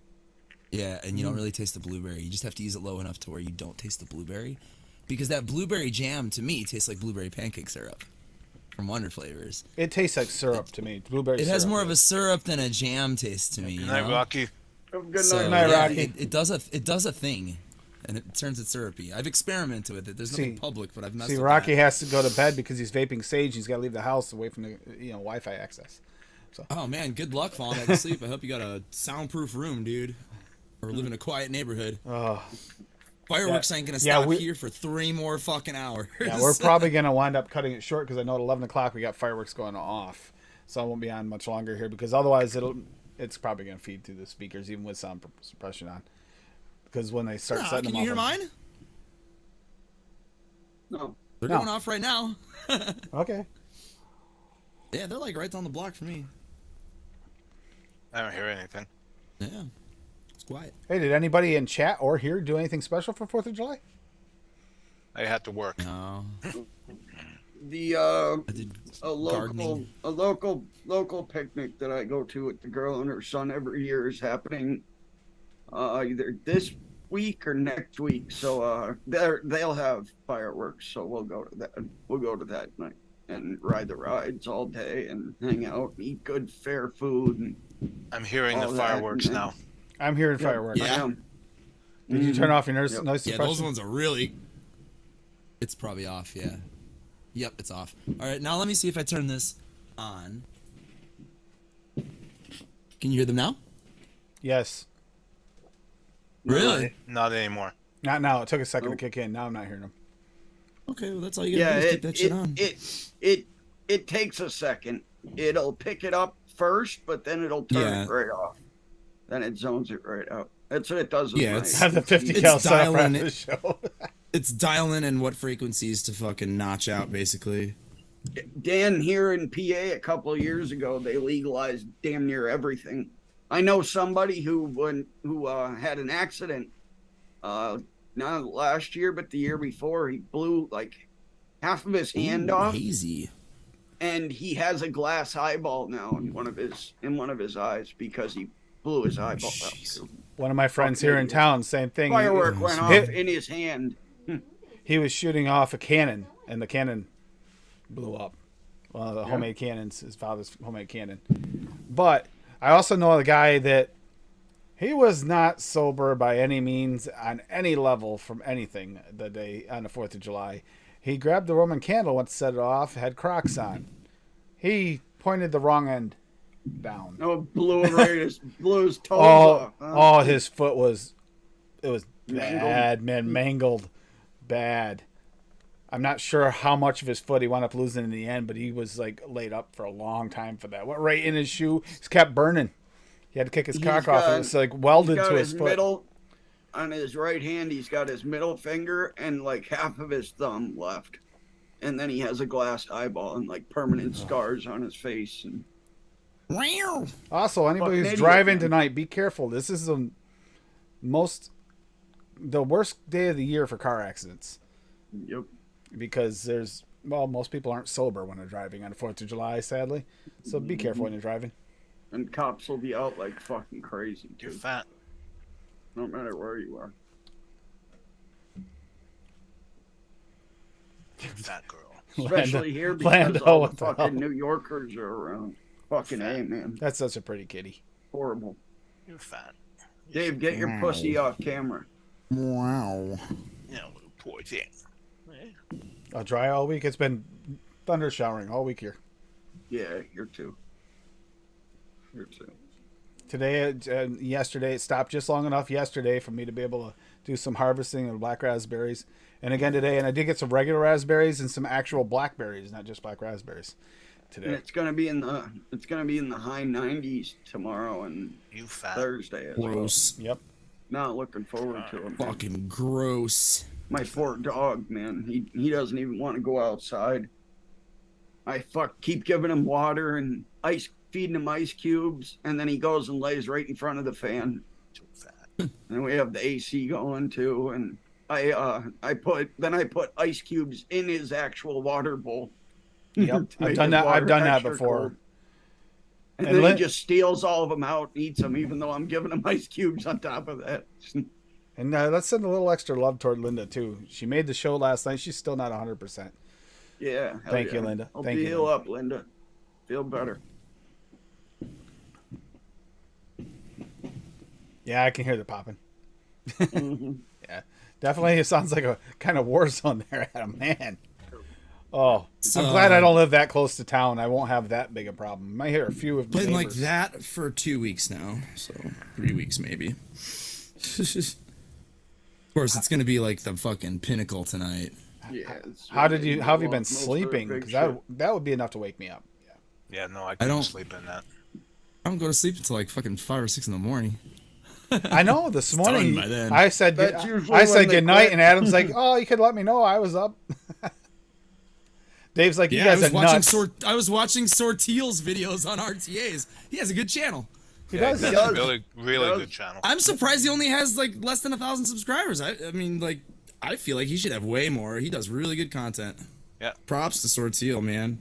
Yeah, and you don't really taste the blueberry. You just have to use it low enough to where you don't taste the blueberry. Because that blueberry jam, to me, tastes like blueberry pancake syrup from Wonder Flavors. It tastes like syrup to me. Blueberry. It has syrup. more of a syrup than a jam taste to me. You Good night, know? Rocky. Have a good So, night. Night, yeah, Rocky. it does a thing, and it turns it syrupy. I've experimented with it. There's nothing public, but I've messed See, with Rocky that. has to go to bed because he's vaping sage. He's got to leave the house away from the Wi-Fi access. Oh man, good luck falling back to sleep. I hope you got a soundproof room, dude, or live in a quiet neighborhood. Oh, Fireworks ain't gonna Yeah, stop we- here for 3 more fucking hours. yeah, we're probably gonna wind up cutting it short because I know at 11 o'clock we got fireworks going off, so I won't be on much longer here because otherwise it's probably gonna feed through the speakers even with sound suppression on. Because when they start Nah, setting can them you hear off, mine? No. They're No. going off right now. okay. Yeah, they're like right down the block for me. I don't hear anything. Yeah, it's quiet. Hey, did anybody in chat or here do anything special for 4th of July? I had to work. No, The I did gardening. a local picnic that I go to with the girl and her son every year is happening either this week or next week. So they'll have fireworks, so we'll go to that. We'll go to that night and ride the rides all day and hang out and eat good fair food. And I'm hearing the all that, fireworks and- now. I'm hearing fireworks. Yeah. I am. Did you turn off your noise Yep. noise Yeah, suppression? those ones are really. It's probably off. Yeah. Yep, it's off. All right, now let me see if I turn this on. Can you hear them now? Yes. Really? Not anymore. Not now. It took a second to Nope. kick in. Now I'm not hearing them. Okay, well that's all you Yeah, gotta do is keep that shit on. it takes a second. It'll pick it up first, but then it'll turn Yeah. it right off. Then it zones it right out. That's what it does with Yeah, my- it's- Have the 50 It's cal set up dialing after it. the show. It's dialing in what frequencies to fucking notch out, basically. Dan here in PA a couple of years ago, they legalized damn near everything. I know somebody who had an accident, not last year, but the year before. He blew like half of his hand Ooh, off, hazy. and he has a glass eyeball now in one of his eyes because he blew his eyeball out. Jeez. One of my friends here in town, same thing. Firework went off in his hand. He was shooting off a cannon, and the cannon blew up. One of the homemade cannons, his father's homemade cannon. But I also know a guy that he was not sober by any means on any level from anything the day on the 4th of July. He grabbed the Roman candle, went to set it off, had Crocs on. He pointed the wrong end down. No, blew his toes off. Oh, his foot was Mangled. bad, man, mangled bad. I'm not sure how much of his foot he wound up losing in the end, but he was like laid up for a long time for that. Went right in his shoe. He's kept burning. He had to kick his cock off. It was like welded to his foot. Middle, on his right hand, he's got his middle finger and like half of his thumb left. And then he has a glass eyeball and like permanent scars on his face. And Also, anybody who's Fucking driving idiot, man. tonight, be careful. This is the worst day of the year for car accidents yep. because most people aren't sober when they're driving on the 4th of July, sadly. So be careful when you're driving. And cops will be out like fucking crazy You're too. fat. No matter where you are. You're fat girl. Especially here because Lando, all what the the fucking hell? New Yorkers are around. Fucking A, man. That's such a pretty kitty. Horrible. You're fat. Dave, get your pussy off camera. Wow. You know, little poor thing. Dry all week. It's been thunder showering all week here. Yeah, here too. Here too. Today, yesterday, it stopped just long enough yesterday for me to be able to do some harvesting of black raspberries. And again today, and I did get some regular raspberries and some actual blackberries, not just black raspberries. And Today, it's gonna be in the high 90s tomorrow and You fat. Thursday as well. Gross. yep. Not looking forward to it. man. Fucking gross. My poor dog, man. He doesn't even want to go outside. I keep giving him water and feeding him ice cubes, and then he goes and lays right in front of the fan. Too fat. And we have the AC going too, and I put ice cubes in his actual water bowl. Yep. To make I've done his that. I've water done that extra before. cold. And, And then Lin- he just steals all of them out and eats them, even though I'm giving him ice cubes on top of that. And let's send a little extra love toward Linda too. She made the show last night. She's still not 100%. Yeah. hell Thank you, yeah. Linda. Hope Thank you you, heal Linda. up, Linda. Feel better. Yeah, I can hear the popping. Mhm. Yeah, definitely. It sounds like a kind of war zone there, Adam. Man. Oh, So, I'm glad I don't live that close to town. I won't have that big a problem. I hear a few of my Been like neighbors. that for 2 weeks now, so 3 weeks maybe. Of course, it's gonna be like the fucking pinnacle tonight. Yeah. How have you been Most of the sleeping? big Because shit. that would be enough to wake me up. Yeah. Yeah, no, I couldn't don't- sleep in that. I don't go to sleep until like fucking 5 or 6 in the morning. I know. This morning, done by then. I said That's usually I when said they good night, quit. and Adam's like, "Oh, you could let me know I was up." Dave's like, "You Yeah, guys are nuts." I was watching Sortiel's videos on RTAs. He has a good channel. He Yeah, does. that's does. a really, really does. good channel. I'm surprised he only has like less than 1,000 subscribers. I mean, like, I feel like he should have way more. He does really good content. Yeah. Props to Sortiel, man.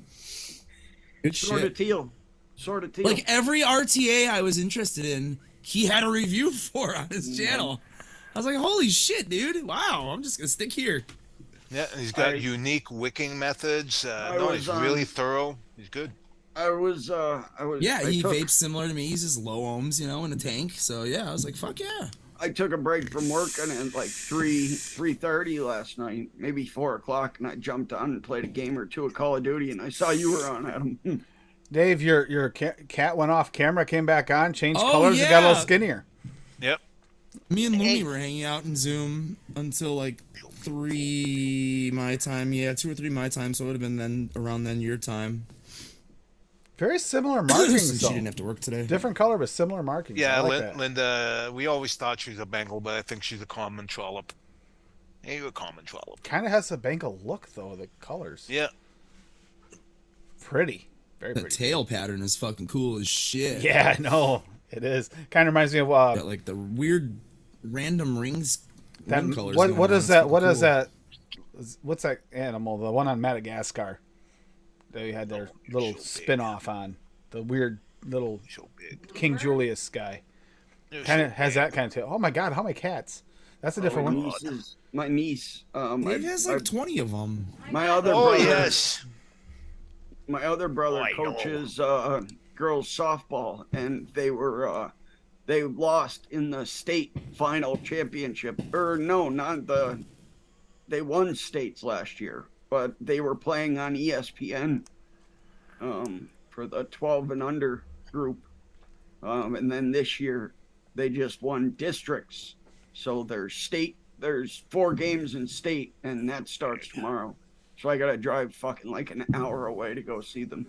Good Sort of shit. teal. Sort of teal. Like every RTA I was interested in, he had a review for on his channel. I was like, holy shit, dude! Wow, I'm just gonna stick here. Yeah, and he's got I- unique wicking methods. I No, was, he's really thorough. He's good. I was. Yeah, I he took, vapes similar to me. He's just low ohms, you know, in a tank. So yeah, I was like, fuck yeah. I took a break from working at like 3:30 last night, maybe 4 o'clock, and I jumped on and played a game or two of Call of Duty, and I saw you were on, Adam. Dave, your cat went off camera, came back on, changed Oh, colors, and got a yeah. little skinnier. Yep. Me and Lumi were hanging out in Zoom until like 3 my time. Yeah, 2 or 3 my time. So it would have been then around then your time. Very similar markings, Since she though. didn't have to work today. Different color, but similar markings. Yeah, I like that. Linda. We always thought she was a Bengal, but I think she's a common trollop. Hey, you're a common trollop. Kind of has a Bengal look, though. The colors, Yeah. pretty, very The pretty. tail pattern is fucking cool as shit. Yeah, I know it is. Kind of reminds me of Got like the weird random rings. that. ring colors What going on. is It's that? fucking What is cool. that? What's that animal? The one on Madagascar. They had their little so big. spin off on the weird little So big. King Julius guy. Kind of has that kind of tail. Oh my god, how many cats? That's a different one. My niece. Dave has like 20 of them. My other Oh brother. yes. My other brother I know. coaches girls softball, and they lost in the state final championship. Or no, not the. They won states last year, but they were playing on ESPN for the 12 and under group, and then this year they just won districts. So there's 4 games in state, and that starts tomorrow. So I gotta drive fucking like an hour away to go see them.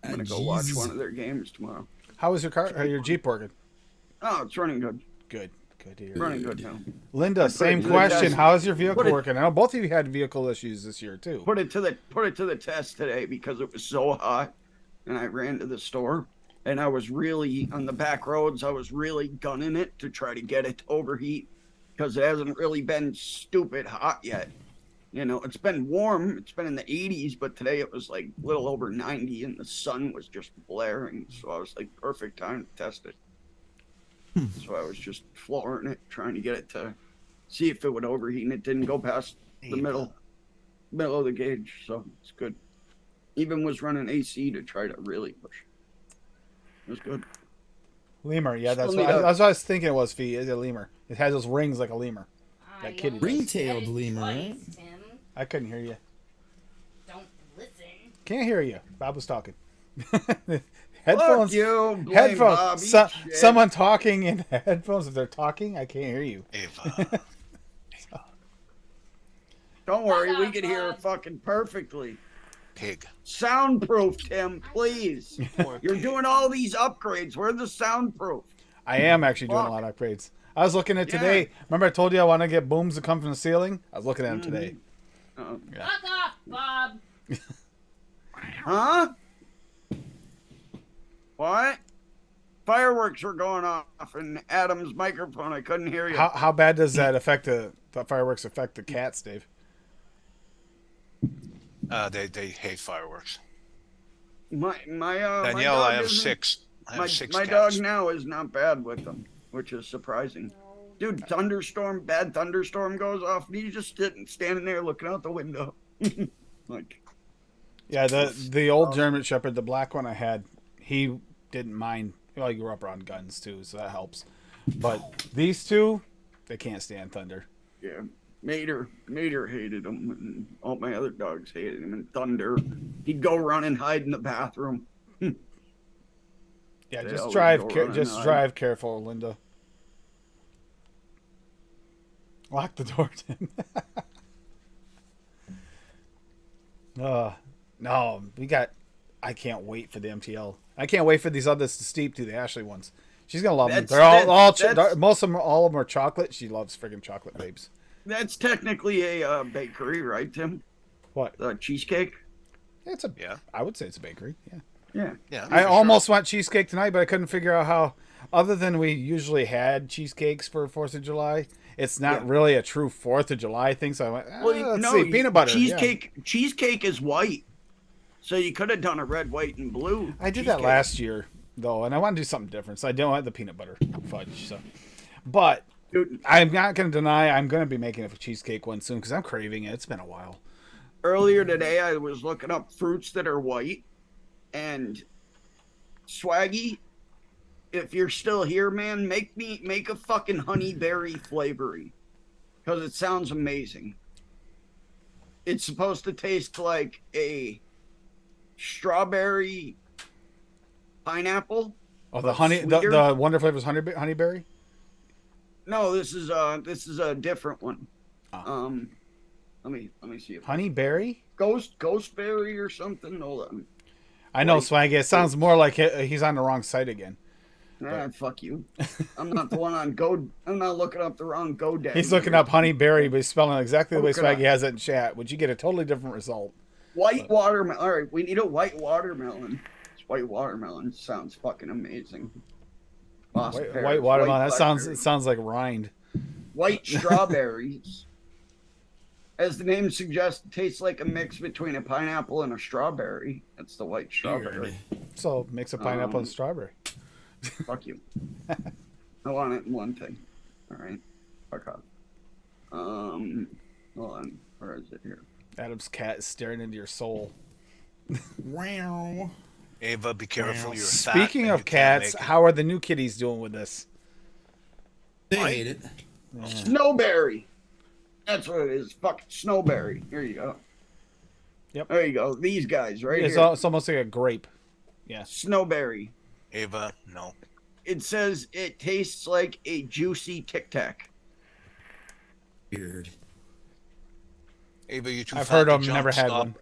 I'm gonna go watch one of their games tomorrow. How is your car? Your Jeep working? Oh, it's running good. Good. Good to hear. Running good now. Linda, same good. question. Guys, How is your vehicle put it- working? I know both of you had vehicle issues this year too. Put it to the test today because it was so hot, and I ran to the store, and I was really on the back roads. I was really gunning it to try to get it to overheat because it hasn't really been stupid hot yet. You know, it's been warm. It's been in the 80s, but today it was like a little over 90, and the sun was just blaring. So I was like, perfect time to test it. So I was just flooring it, trying to get it to see if it would overheat, and it didn't go past the middle of the gauge. So it's good. Even was running AC to try to really push. It was good. Lemur, yeah, that's Still what, need a- that's what I was thinking it was. Fee is a lemur. It has those rings like a lemur. I That kitty know. does. Ring-tailed Said it lemur, twice, right? Tim. I couldn't hear you. Don't listen. Can't hear you. Bob was talking. Fuck Headphones. you, blame Headphones. Bobby, shit. Someone talking in headphones. If they're talking, I can't hear you. Ava. Don't worry, Shut we up, could hear it Bob. fucking perfectly. Pig. Soundproof, Tim, please. Poor You're pig. doing all these upgrades. Where's the soundproof? I am actually doing a Fuck. lot of upgrades. I was looking at today. Remember I told you I want to get booms that come from the ceiling? I was looking at them today. Fuck off, Bob. Huh? What? Fireworks were going off in Adam's microphone. I couldn't hear you. How bad does that affect the fireworks affect the cats, Dave? They hate fireworks. My Danielle, dog I have isn't- 6. I have My 6 my cats. dog now is not bad with them, which is surprising. Dude, bad thunderstorm goes off, and he's just standing there looking out the window. Like, Yeah, the old German Shepherd, the black one I had, he didn't mind. Well, he grew up around guns too, so that helps. But these two, they can't stand thunder. yeah, Mater hated him, and all my other dogs hated him. And Thunder, he'd go run and hide in the bathroom. Yeah, They just always drive, go running just high. drive careful, Linda. Lock the door, Tim. No, we got. I can't wait for the MTL. I can't wait for these others to steep to the Ashley ones. She's gonna love them. That's- They're all that's- most of them, all of them are chocolate. She loves friggin' chocolate babes. That's technically a bakery, right, Tim? What? The cheesecake. It's a. Yeah. I would say it's a bakery. Yeah. Yeah. Yeah. I for almost want cheesecake tonight, but I couldn't figure out how. Other than we usually had cheesecakes for 4th of July, it's not Yeah. really a true 4th of July thing. So I went, let's no, see, peanut butter. yeah. Cheesecake is white, so you could have done a red, white, and blue. I did that cheesecake. last year though, and I want to do something different. So I don't want the peanut butter fudge. So, but Dude, I'm not going to deny I'm going to be making a cheesecake one soon because I'm craving it. It's been a while. earlier today I was looking up fruits that are white, and Swaggy, if you're still here, man, make a fucking honeyberry flavoring, because it sounds amazing. It's supposed to taste like a strawberry pineapple. Oh, the honey, Sweeter? the Wonder Flavors honeyberry. No, this is a different one. Oh. Let me see if Honeyberry. Ghostberry or something. Hold on. I know, Like- Swaggy. It sounds more like he's on the wrong site again. Ah, fuck you. I'm not the one on Go. I'm not looking up the wrong GoDaddy. He's looking up honeyberry, but he's spelling it exactly the way Look it up. Swaggy has it in chat. Would you get a totally different result? White watermelon. All right, we need a white watermelon. This white watermelon sounds fucking amazing. Lost White, pears, white watermelon. That blackberry, sounds like rind. White strawberries. As the name suggests, it tastes like a mix between a pineapple and a strawberry. That's the white strawberry. So mix a pineapple and strawberry. Fuck you. I want it in one thing. All right. Fuck off. Hold on. Where is it here? Adam's cat is staring into your soul. Wow. Ava, be careful. You're fat Speaking and of you can't cats, make it. how are the new kitties doing with this? They hate it. Snowberry. That's what it is. Fucking Snowberry. Here you go. Yep. There you go. These guys right It's, here. it's almost like a grape. Yeah. Snowberry. Ava, no. It says it tastes like a juicy Tic Tac. Weird. Ava, you too I've fat heard to of them, jump, never had stop. one.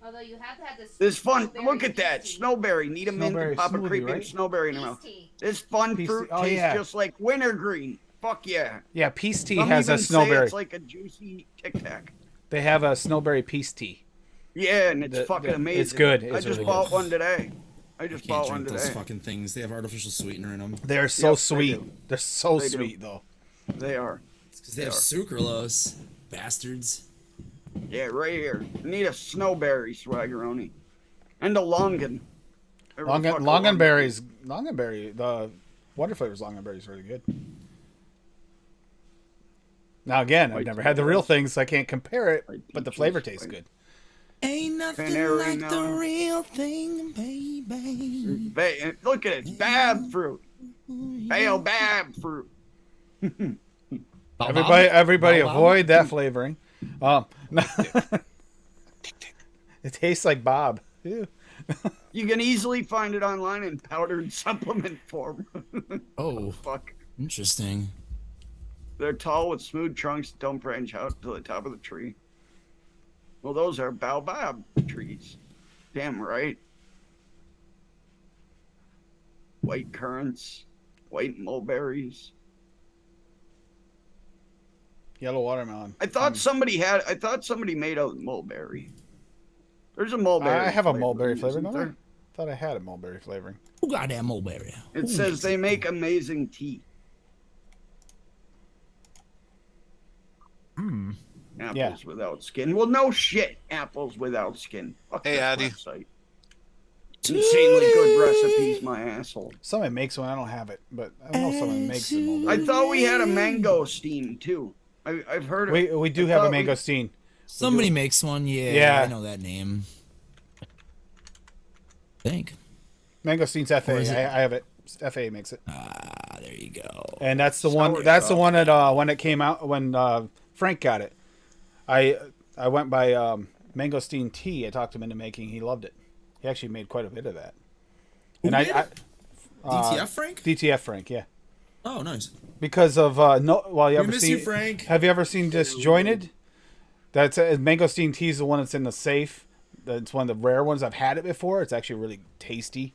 Although you have to have this. This fun. snowberry Look at that. peach tea. Snowberry. Need a mint Snowberry and pop a smoothie, creeping right? snowberry in your mouth. Peach tea. This fun Peach fruit tea. Oh, tastes yeah. just like wintergreen. Fuck yeah. Yeah, peace tea Some has a even say snowberry. It's like a juicy Tic Tac. They have a snowberry peace tea. Yeah, and it's The- fucking the- amazing. it's good. I It's just really bought good. one today. I just Can't bought one drink those today. fucking things. They have artificial sweetener in them. They're so Yep, they sweet. do. They're so They do. sweet though. They are. It's because they have sucralose. Bastards. Yeah, right here. Need a snowberry swaggeroni. And a longan. Whatever the fuck a Longanberry, the Wonder Flavors Longanberry is really good. Now again, I've White never had the real tomatoes. things, so I can't compare it, White but the peaches, flavor tastes white- good. Ain't nothing Canary like the melon. real thing, baby. Look at it. Bab fruit. Baobab fruit. Everybody Bob? avoid that flavoring. It tastes like Bob. Ew. You can easily find it online in powdered supplement form. Oh, Fuck. interesting. They're tall with smooth trunks that don't branch out to the top of the tree. Well, those are baobab trees. Damn right. White currants, white mulberries. Yellow watermelon. I thought somebody made a mulberry. There's a mulberry. I have a flavor, mulberry flavor. isn't No, I there? thought I had a mulberry flavoring. Who got that mulberry? It says they make amazing tea. Apples Yeah. without skin. Well, no shit. Apples without skin. Fuck Hey, that Addy. website. Insanely good recipes, my asshole. Somebody makes one. I don't have it, but I don't know if someone makes a mulberry. I thought we had a mango steam too. I've heard of We do I have a thought we- mangosteen. Somebody makes one. Yeah, Yeah. I know that name. I think. Mangosteen's FA. Or is it- I have it. FA makes it, Ah, there you go. and that's the Sour one. That's the sauce. one that when it came out when Frank got it. I went by mangosteen tea. I talked him into making. He loved it. He actually made quite a bit of that. And made I it? DTF Frank? DTF Frank, yeah. Oh, nice. Because of no, well, you We ever miss seen? you, Frank. Have you ever seen Disjointed? That's mangosteen tea is the one that's in the safe. That's one of the rare ones. I've had it before. It's actually really tasty,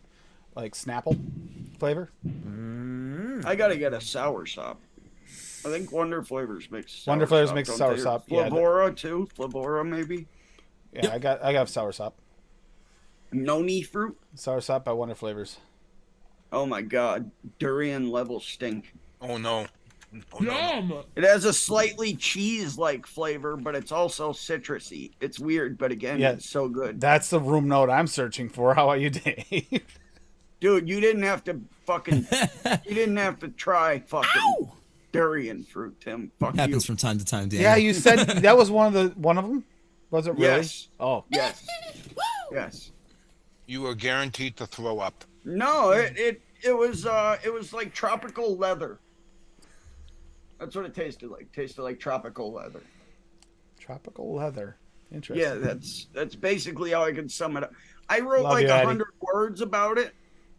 like Snapple flavor. I gotta get a sour sop. I think Wonder Flavors makes sour Wonder Flavors sop, makes a don't sour they? sop, yeah, Flavora too. Flavora maybe. Yeah, Yep. I got sour sop. Noni fruit. Sour sop by Wonder Flavors. Oh my god, durian level stink. Oh no. Oh, no. It has a slightly cheese-like flavor, but it's also citrusy. It's weird, but again, Yeah. it's so good. That's the room note I'm searching for. How about you, Dave? Dude, you didn't have to fucking. You didn't have to try fucking durian fruit, Tim. Fuck Happens you. from time to time, Dan. Yeah, you said that was one of them. Was it really? Yes. Oh, Yes. Yes. You are guaranteed to throw up. No, it was like tropical leather. That's what it tasted like. Tasted like tropical leather. tropical leather. Interesting. Yeah, that's basically how I can sum it up. I wrote Love like you, Addy. 100 words about it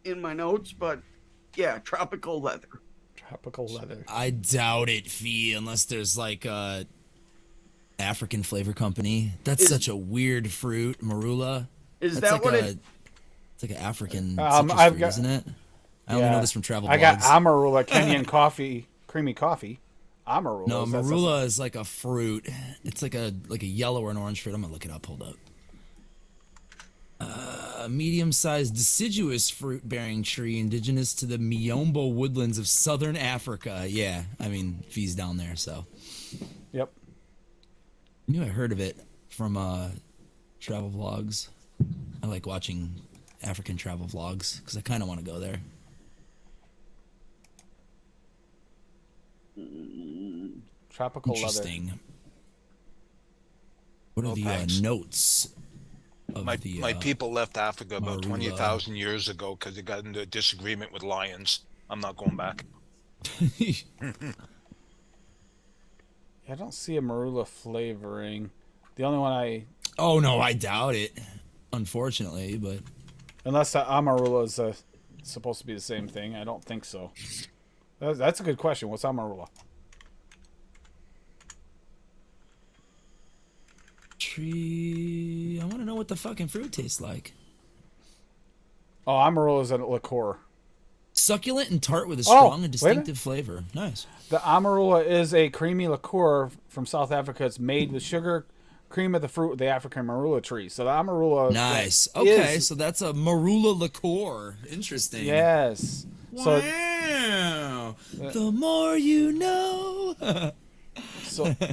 in my notes, but yeah, tropical leather. Tropical leather. I doubt it, Fee, unless there's like a African flavor company. That's Is- such a weird fruit, marula. Is That's that like what a, it? It's like an African I've citrus fruit, got- isn't it? I only know this from travel I got blogs. Amarula Kenyan coffee, creamy coffee. Amarula. No, is that marula is like a fruit. It's like a yellow or an orange fruit. I'm gonna look it up. Hold up. A medium-sized deciduous fruit-bearing tree indigenous to the Miombo woodlands of southern Africa. Yeah, I mean, Fee's down there, so. Yep. I knew I heard of it from travel vlogs. I like watching African travel vlogs because I kind of want to go there. Tropical leather. Interesting. What are Oh, the thanks. notes of My the my people left Africa about Marula. 20,000 years ago because they got into a disagreement with lions. I'm not going back. Yeah, I don't see a marula flavoring. The only one Oh no, I doubt it. Unfortunately, but unless amarula is supposed to be the same thing, I don't think so. That's a good question. What's amarula? tree. I want to know what the fucking fruit tastes like. Oh, amarula is a liqueur. Succulent and tart with a Oh, strong and wait a distinctive flavor. Nice. The amarula is a creamy liqueur from South Africa. It's made with sugar, cream of the fruit of the African marula tree. So the amarula. Nice. is- Okay, so that's a marula liqueur. Interesting. Yes. So Wow. The more you know.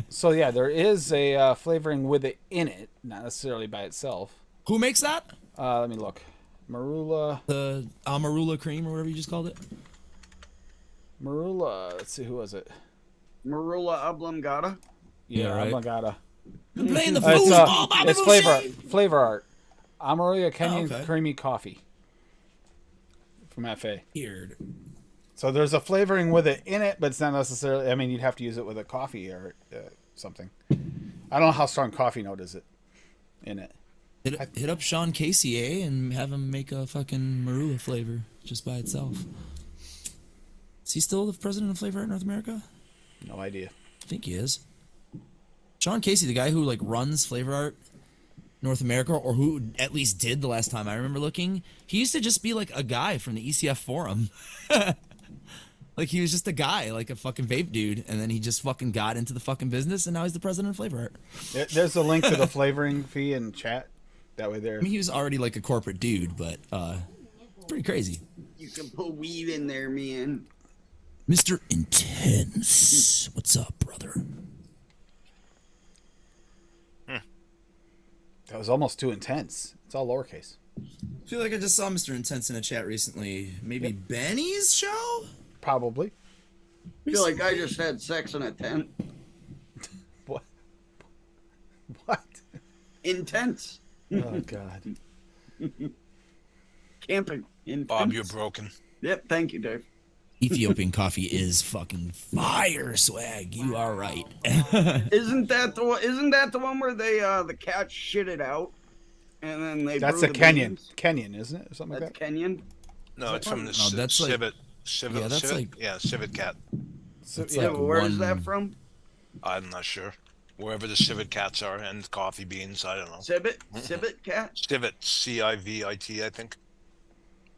so yeah, there is a flavoring with it in it, not necessarily by itself. Who makes that? Let me look. Marula. The Amarula cream or whatever you just called it. Marula. Let's see, who was it? Marula oblongata. Yeah, right. Oblongata. I'm playing the It's, foosball, Bobby it's Boucher. flavor art. Amarillo Kenyan okay. creamy coffee from FA. Weird. So there's a flavoring with it in it, but it's not necessarily. I mean, you'd have to use it with a coffee or something. I don't know how strong coffee note is it in it. Hit up Sean Casey, and have him make a fucking Marula flavor just by itself. Is he still the president of Flavor Art North America? No idea. I think he is. Sean Casey, the guy who like runs Flavor Art North America, or who at least did the last time I remember looking, he used to just be like a guy from the ECF forum. Like he was just a guy, like a fucking vape dude, and then he just fucking got into the fucking business, and now he's the president of Flavor Art. There's a link to the flavoring fee in chat. That way there. I mean, he was already like a corporate dude, but pretty crazy. You can put weed in there, man. Mr. Intense. What's up, brother? That was almost too intense. It's all lowercase. I feel like I just saw Mr. Intense in a chat recently. Maybe Benny's show? Probably. I feel like I just had sex in a tent. What? What? Intense. Oh God. Camping. Intense. Bob, you're broken. Yep, thank you, Dave. Ethiopian coffee is fucking fire, swag. You are right. Isn't that the one where they the cats shit it out and then they That's brew a the Kenyan. beans? Kenyan, isn't it? Or something That's like that. Kenyan. No, it's from the No, that's like- civet. yeah, that's civet? like- Yeah, civet cat. So, It's yeah. Yeah, like but where's one- that from? I'm not sure. Wherever the civet cats are and coffee beans, I don't know. Civet cat. Civet, C-I-V-I-T, I think,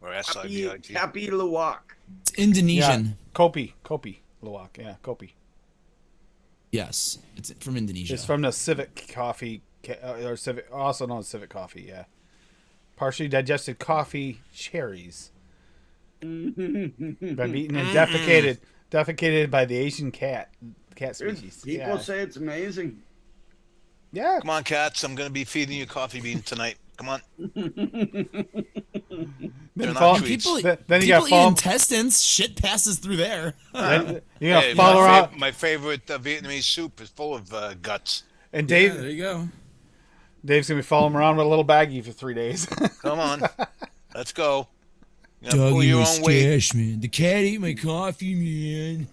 or S-I-V-I-T. Happy Luwak. It's Indonesian. Yeah. Kopi Luwak. Yeah, Kopi. Yes, it's from Indonesia. It's from the Civic Coffee, or Civic, also known as Civic Coffee. Yeah, partially digested coffee cherries. Been beaten and defecated by the Asian cat species. People Yeah. say it's amazing. Yeah. Come on, cats. I'm going to be feeding you coffee bean tonight. Come on. They're fall- not treats. People, Then you people got eat fall- intestines. Shit passes through there. Then you gotta Hey, follow around. my favorite Vietnamese soup is full of guts. And Yeah, Dave, there you go. Dave's gonna be following him around with a little baggie for 3 days. Come on. Let's go. You gotta pull your own weight. man. The cat ate my coffee, man.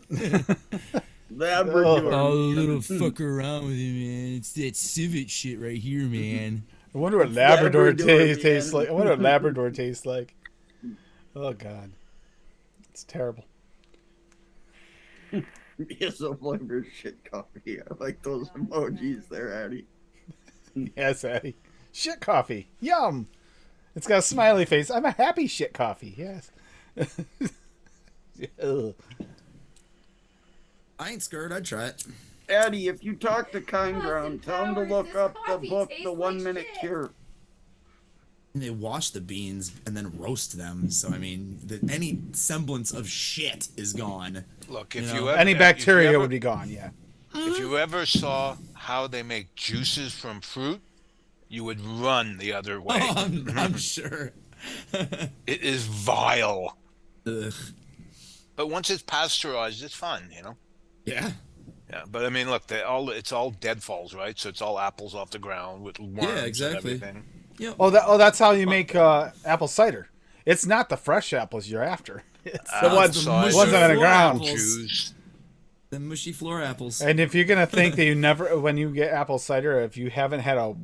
Labrador. All the little fuck around with it, man. It's that civet shit right here, man. I wonder what Labrador, Labrador, tastes man. like. I wonder what Labrador tastes like. Oh God, it's terrible. It's a flavored shit coffee. I like those emojis there, Addy. Yes, Eddie. Shit coffee. Yum. It's got a smiley face. I'm a happy shit coffee. Yes. Ugh. I ain't scared. I'd try it. Addy, if you talk to Kind Ground, tell him to Powers, look this up the coffee book, tastes The like 1 Minute shit. Cure. They wash the beans and then roast them. So I mean, any semblance of shit is gone. Look, if You you know, ever, Any if you bacteria ever- would be gone. Yeah. If you ever saw how they make juices from fruit, you would run the other way. I'm sure. It is vile. Ugh. But once it's pasteurized, it's fun, you know? Yeah. Yeah, but I mean, look, it's all deadfalls, right? So it's all apples off the ground with worms exactly. and everything. Yep. That's how you make apple cider. It's not the fresh apples you're after. It's the Apple ones cider, ones that are on the ground. apples. Juice. The mushy floor apples. And if you're gonna think that you never, when you get apple cider, if you haven't had a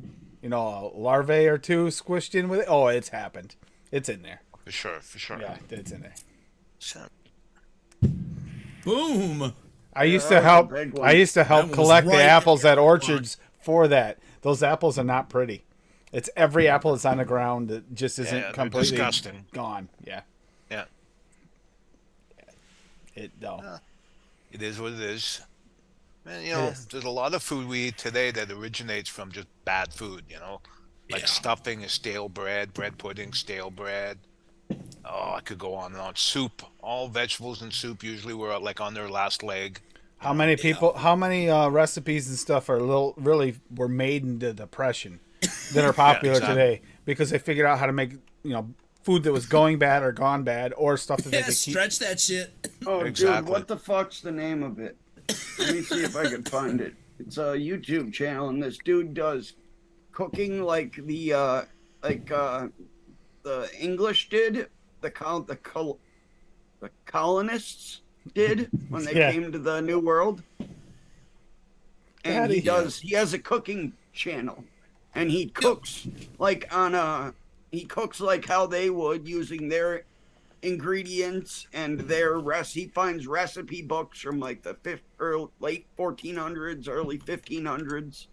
larvae or two squished in with it, oh, it's happened. It's in there. For sure. Yeah, it's in there. So, Boom. I used to that was a help. big one. I used to help That was collect right the apples in at your orchards for that. Those apples are not pretty. It's every apple that's on the ground that just isn't they're completely disgusting. gone. Yeah. yeah, No. it is what it is. And, you It know, is. there's a lot of food we eat today that originates from just bad food, you know? Like Yeah. stuffing is stale bread pudding, stale bread. Oh, I could go on and on. Soup. All vegetables in soup usually were like on their last leg. How many people? How many recipes and stuff are really were made in the Depression that are popular exactly. today because they figured out how to make food that was going bad or gone bad or stuff that they Yeah, could keep. stretch that shit. Oh, dude, Exactly. what the fuck's the name of it? Let me see if I can find it. It's a YouTube channel, and this dude does cooking like the English did, the colonists did when they Yeah. came to the New World. And Daddy. he has a cooking channel, and he cooks like he cooks like how they would using their ingredients and he finds recipe books from like the late 1400s, early 1500s,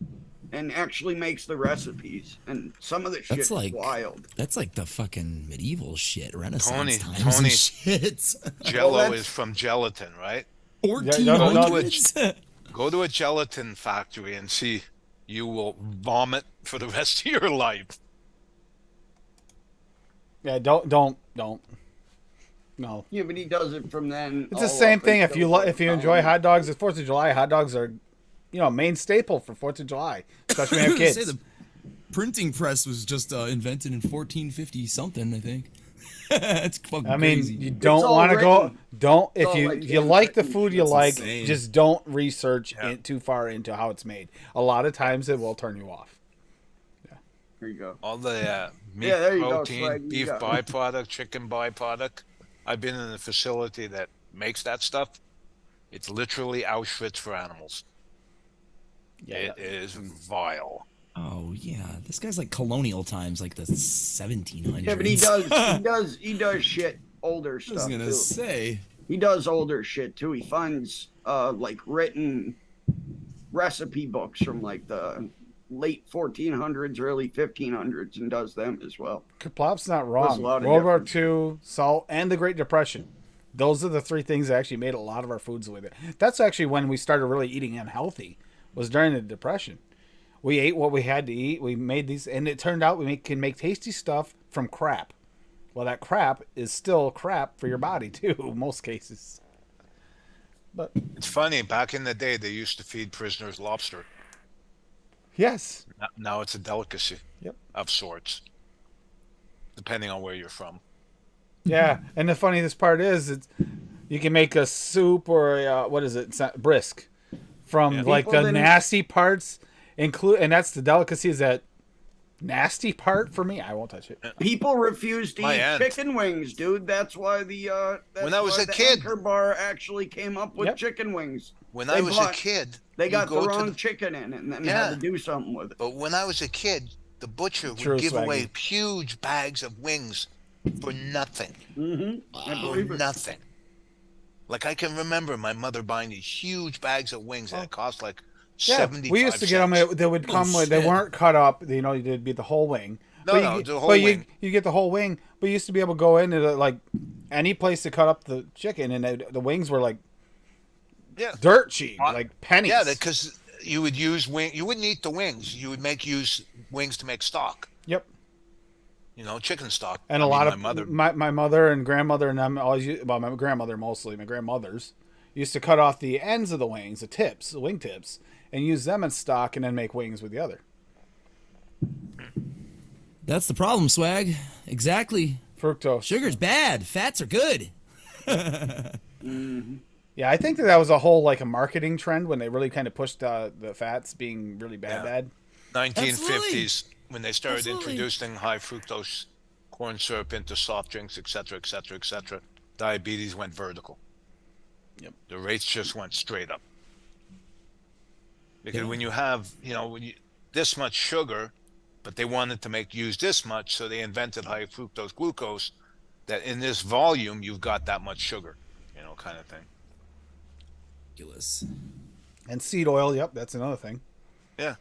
and actually makes the recipes. And some of the shit is like- wild. That's like the fucking medieval shit, Renaissance times Tony. and shit. Jello that's- is from gelatin, right? 1400s. Go to a gelatin factory and see. You will vomit for the rest of your life. Yeah, don't. No, Yeah, but he does it from then. it's the same thing. If you enjoy hot dogs, it's 4th of July. Hot dogs are, main staple for 4th of July, especially when you have I was gonna kids. say the printing press was just invented in 1450 something, I think. It's fucking I mean, crazy. you don't all want to go. written. Don't It's if all you like if you like the handwritten. food you That's like, insane. just don't research Yeah. it too far into how it's made. A lot of times it will turn you off. Here you go. All the meat Yeah, there you go, protein, Swag, you beef got it. byproduct, chicken byproduct. I've been in a facility that makes that stuff. It's literally Auschwitz for animals. Yeah, It is vile. Oh yeah, this guy's like colonial times, like the 1700s. Yeah, but he does shit older I was stuff gonna too. say. He does older shit too. He finds like written recipe books from like the late 1400s, early 1500s, and does them as well. Kaplop's not There's wrong. a lot of World War difference. II, salt, and the Great Depression. Those are the three things that actually made a lot of our foods with it. That's actually when we started really eating unhealthy. Was during the Depression. We ate what we had to eat. We made these, and it turned out can make tasty stuff from crap. Well, that crap is still crap for your body too, in most cases. But It's funny. Back in the day, they used to feed prisoners lobster. yes, Now it's a delicacy. Yep. Of sorts, depending on where you're from. yeah. And the funniest part is, you can make a soup or what is it? It's not, brisk from Yeah. like People the didn't- nasty parts. And that's the delicacy. Is that nasty part for me? I won't touch it. People refuse to My eat aunt. chicken wings, dude. That's why When I was why a the kid. Anchor Bar actually came up with Yep. chicken wings. When They I was bought- a kid, They you got the go to wrong chicken in it and then Yeah. had to do something with it. But when I was a kid, the butcher would True, give away Swaggy. huge bags of wings for nothing. I For believe it. nothing. Like I can remember my mother buying these huge bags of wings that cost like Yeah, 75 we used to get them. cents. They would come. They shit. weren't cut up. They'd be the whole wing. No, But no, you, the whole but wing. You get the whole wing. But you used to be able to go into like any place to cut up the chicken, and the wings were like Yeah. dirt cheap, Uh, like pennies. Yeah, because you would use wing. You wouldn't eat the wings. You would use wings to make stock. Yep. Chicken stock. And I a mean, lot my of mother. my mother and grandmother and them my grandmother mostly, my grandmothers used to cut off the ends of the wings, the wing tips, and use them in stock, and then make wings with the other. That's the problem, Swag. Exactly. Fructose. Sugar's bad. Fats are good. Yeah, I think that was a whole like a marketing trend when they really kind of pushed the fats being really bad. 1950s when they started Absolutely. introducing high fructose corn syrup into soft drinks, etc., etc., etc. Diabetes went vertical. Yep. The rates just went straight up. Because when you have, this much sugar, but they wanted to use this much, so they invented high fructose glucose. That in this volume, you've got that much sugar, kind of thing. Ridiculous. And seed oil, yep, that's another thing. Yeah.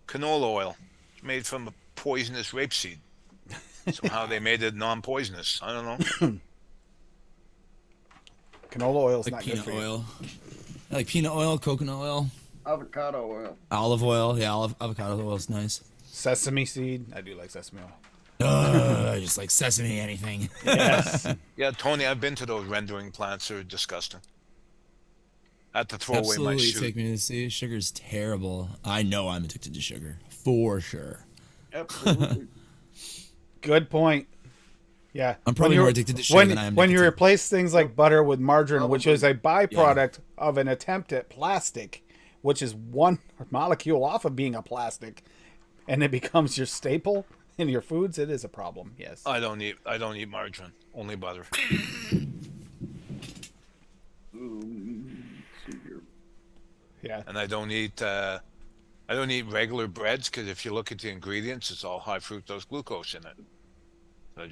Canola oil, made from a poisonous rapeseed. Somehow they made it non-poisonous. I don't know. Canola oil's Like not good peanut for you. oil. I like peanut oil, coconut oil, Avocado oil. olive oil. Yeah, avocado oil is nice. Sesame seed, I do like sesame oil. I just like sesame anything. Yes. Yeah, Tony, I've been to those rendering plants. They're disgusting. I had to throw away my Absolutely suit. take me to see. Sugar's terrible. I know I'm addicted to sugar. For sure. Absolutely. Good point. Yeah, I'm probably When more you- addicted to sugar when, than I am when you nicotine. replace things like butter with margarine, which is a Probably. byproduct of an attempt at plastic, which is one molecule off of being a plastic, and it becomes your staple in your foods, it is a problem. Yes. I don't eat margarine, only butter. See here. Yeah. And I don't eat regular breads because if you look at the ingredients, it's all high fructose glucose in it.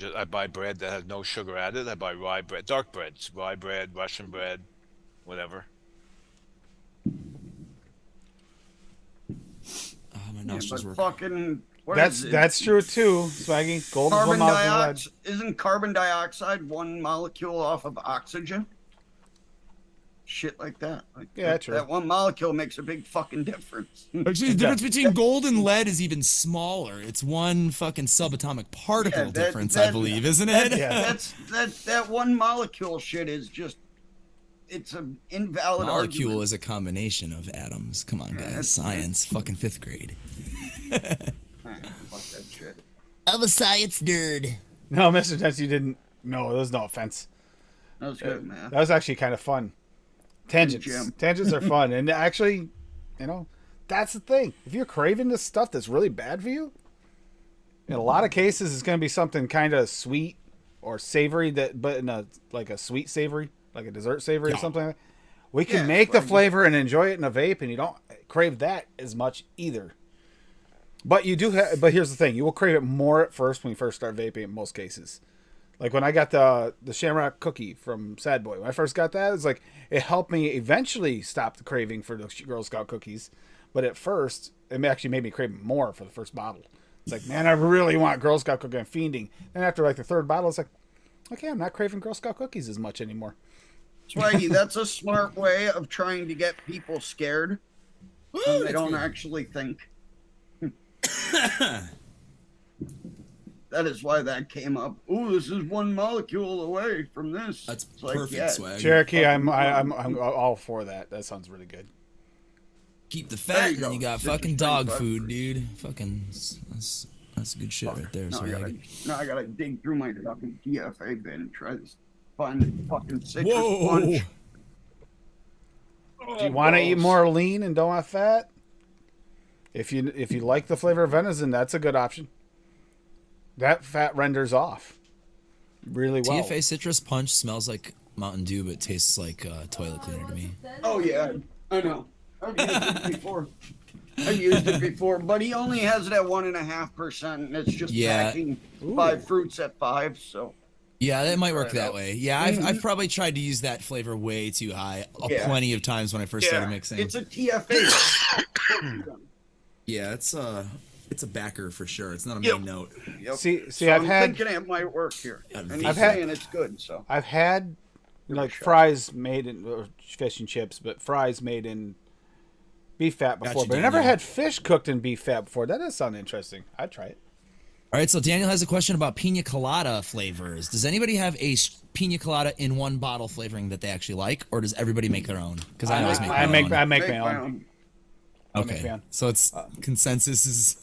So I buy bread that has no sugar added. I buy rye bread, dark breads, rye bread, Russian bread, whatever. My Yeah, nostrils but work. fucking. what That's is it? that's true too, Swaggy. Gold is one Carbon molecule of lead. dioxide. Isn't carbon dioxide one molecule off of oxygen? Shit like that. Like Yeah, that, true. that one molecule makes a big fucking difference. Actually, the difference between gold and lead is even smaller. It's one fucking subatomic particle Yeah, that- difference, I that- believe, isn't it? Yeah. that one molecule shit is just. It's an invalid Molecule argument. is a combination of atoms. Come on, guys. that's- Science. Fucking 5th grade. Ah, fuck that shit. I'm a science nerd. No, Mr. Tense, you didn't. No, there's no offense. That was good, man. That was actually kind of fun. Tangents. Jim. Tangents are fun, and actually, that's the thing. If you're craving this stuff that's really bad for you, in a lot of cases, it's going to be something kind of sweet or savory but in a sweet savory, like a dessert savory or Yeah. something. Like that. We can Yeah, make the like- flavor and enjoy it in a vape, and you don't crave that as much either. But you do. But here's the thing: you will crave it more at first when you first start vaping. In most cases, like when I got the Shamrock cookie from Sad Boy, when I first got that, it's like it helped me eventually stop the craving for the Girl Scout cookies. But at first, it actually made me crave more for the first bottle. It's like, man, I really want Girl Scout cookie. I'm fiending. Then after like the third bottle, it's like, okay, I'm not craving Girl Scout cookies as much anymore. Swaggy, that's a smart way of trying to get people scared when they don't actually think. That is why that came up. Ooh, this is one molecule away from this. That's It's like, perfect, yeah, swag. Cherokee, I'm all for that. That sounds really good. Keep the There fat, you and then go. you got Citrus fucking fruit, dog bud. food, dude. Fucking, that's good shit right there, Now I, swag. I gotta dig through my fucking DFA bin and try to find the fucking citrus Whoa! punch. Do you want to eat more lean and don't have fat? If you like the flavor of venison, that's a good option. That fat renders off really well. TFA Citrus Punch smells like Mountain Dew, but tastes like toilet cleaner to me. Oh yeah, I know. I've used it before. I've used it before, but he only has it at 1.5%, and it's just Yeah. packing 5 fruits at 5. So Yeah, that might work that way. Yeah, I've Mm-hmm. probably tried to use that flavor way too high Yeah. plenty of times when I first started mixing. it's a TFA. Yeah, it's a backer for sure. It's not a Yep. main note. Yep. See, So I've I'm had thinking it might work here, and he's I've had- saying it's good. So like a shot. fries made in or fish and chips, but fries made in beef fat before. Gotcha, But I never Daniel. had fish cooked in beef fat before. That does sound interesting. I'd try it. All right, so Daniel has a question about pina colada flavors. Does anybody have a pina colada in one bottle flavoring that they actually like, or does everybody make their own? Because I always make my I make own. my Make own. my own. Okay, fan. so it's consensus is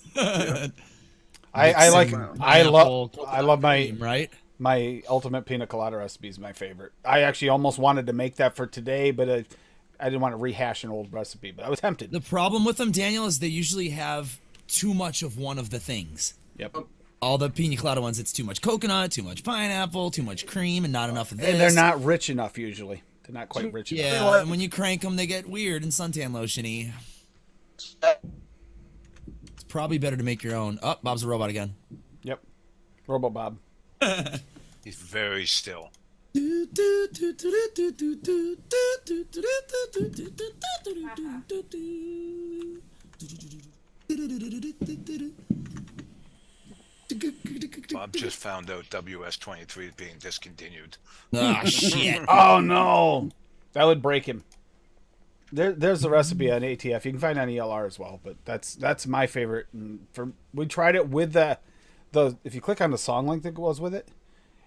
I like Pineapple, I love my cream, right? My ultimate pina colada recipe is my favorite. I actually almost wanted to make that for today, but I didn't want to rehash an old recipe, but I was tempted. The problem with them, Daniel, is they usually have too much of one of the things. Yep. All the pina colada ones, it's too much coconut, too much pineapple, too much cream, and not enough of this. And they're not rich enough usually. They're not quite rich enough. Yeah, and when you crank them, they get weird and suntan lotiony. It's probably better to make your own. Oh, Bob's a robot again. Yep. Robo Bob. He's very still. Bob just found out WS-23 is being discontinued. Ah, shit. Oh no, that would break him. There's the recipe on ATF. You can find it on ELR as well, but that's my favorite. And we tried it with the if you click on the song link that goes with it,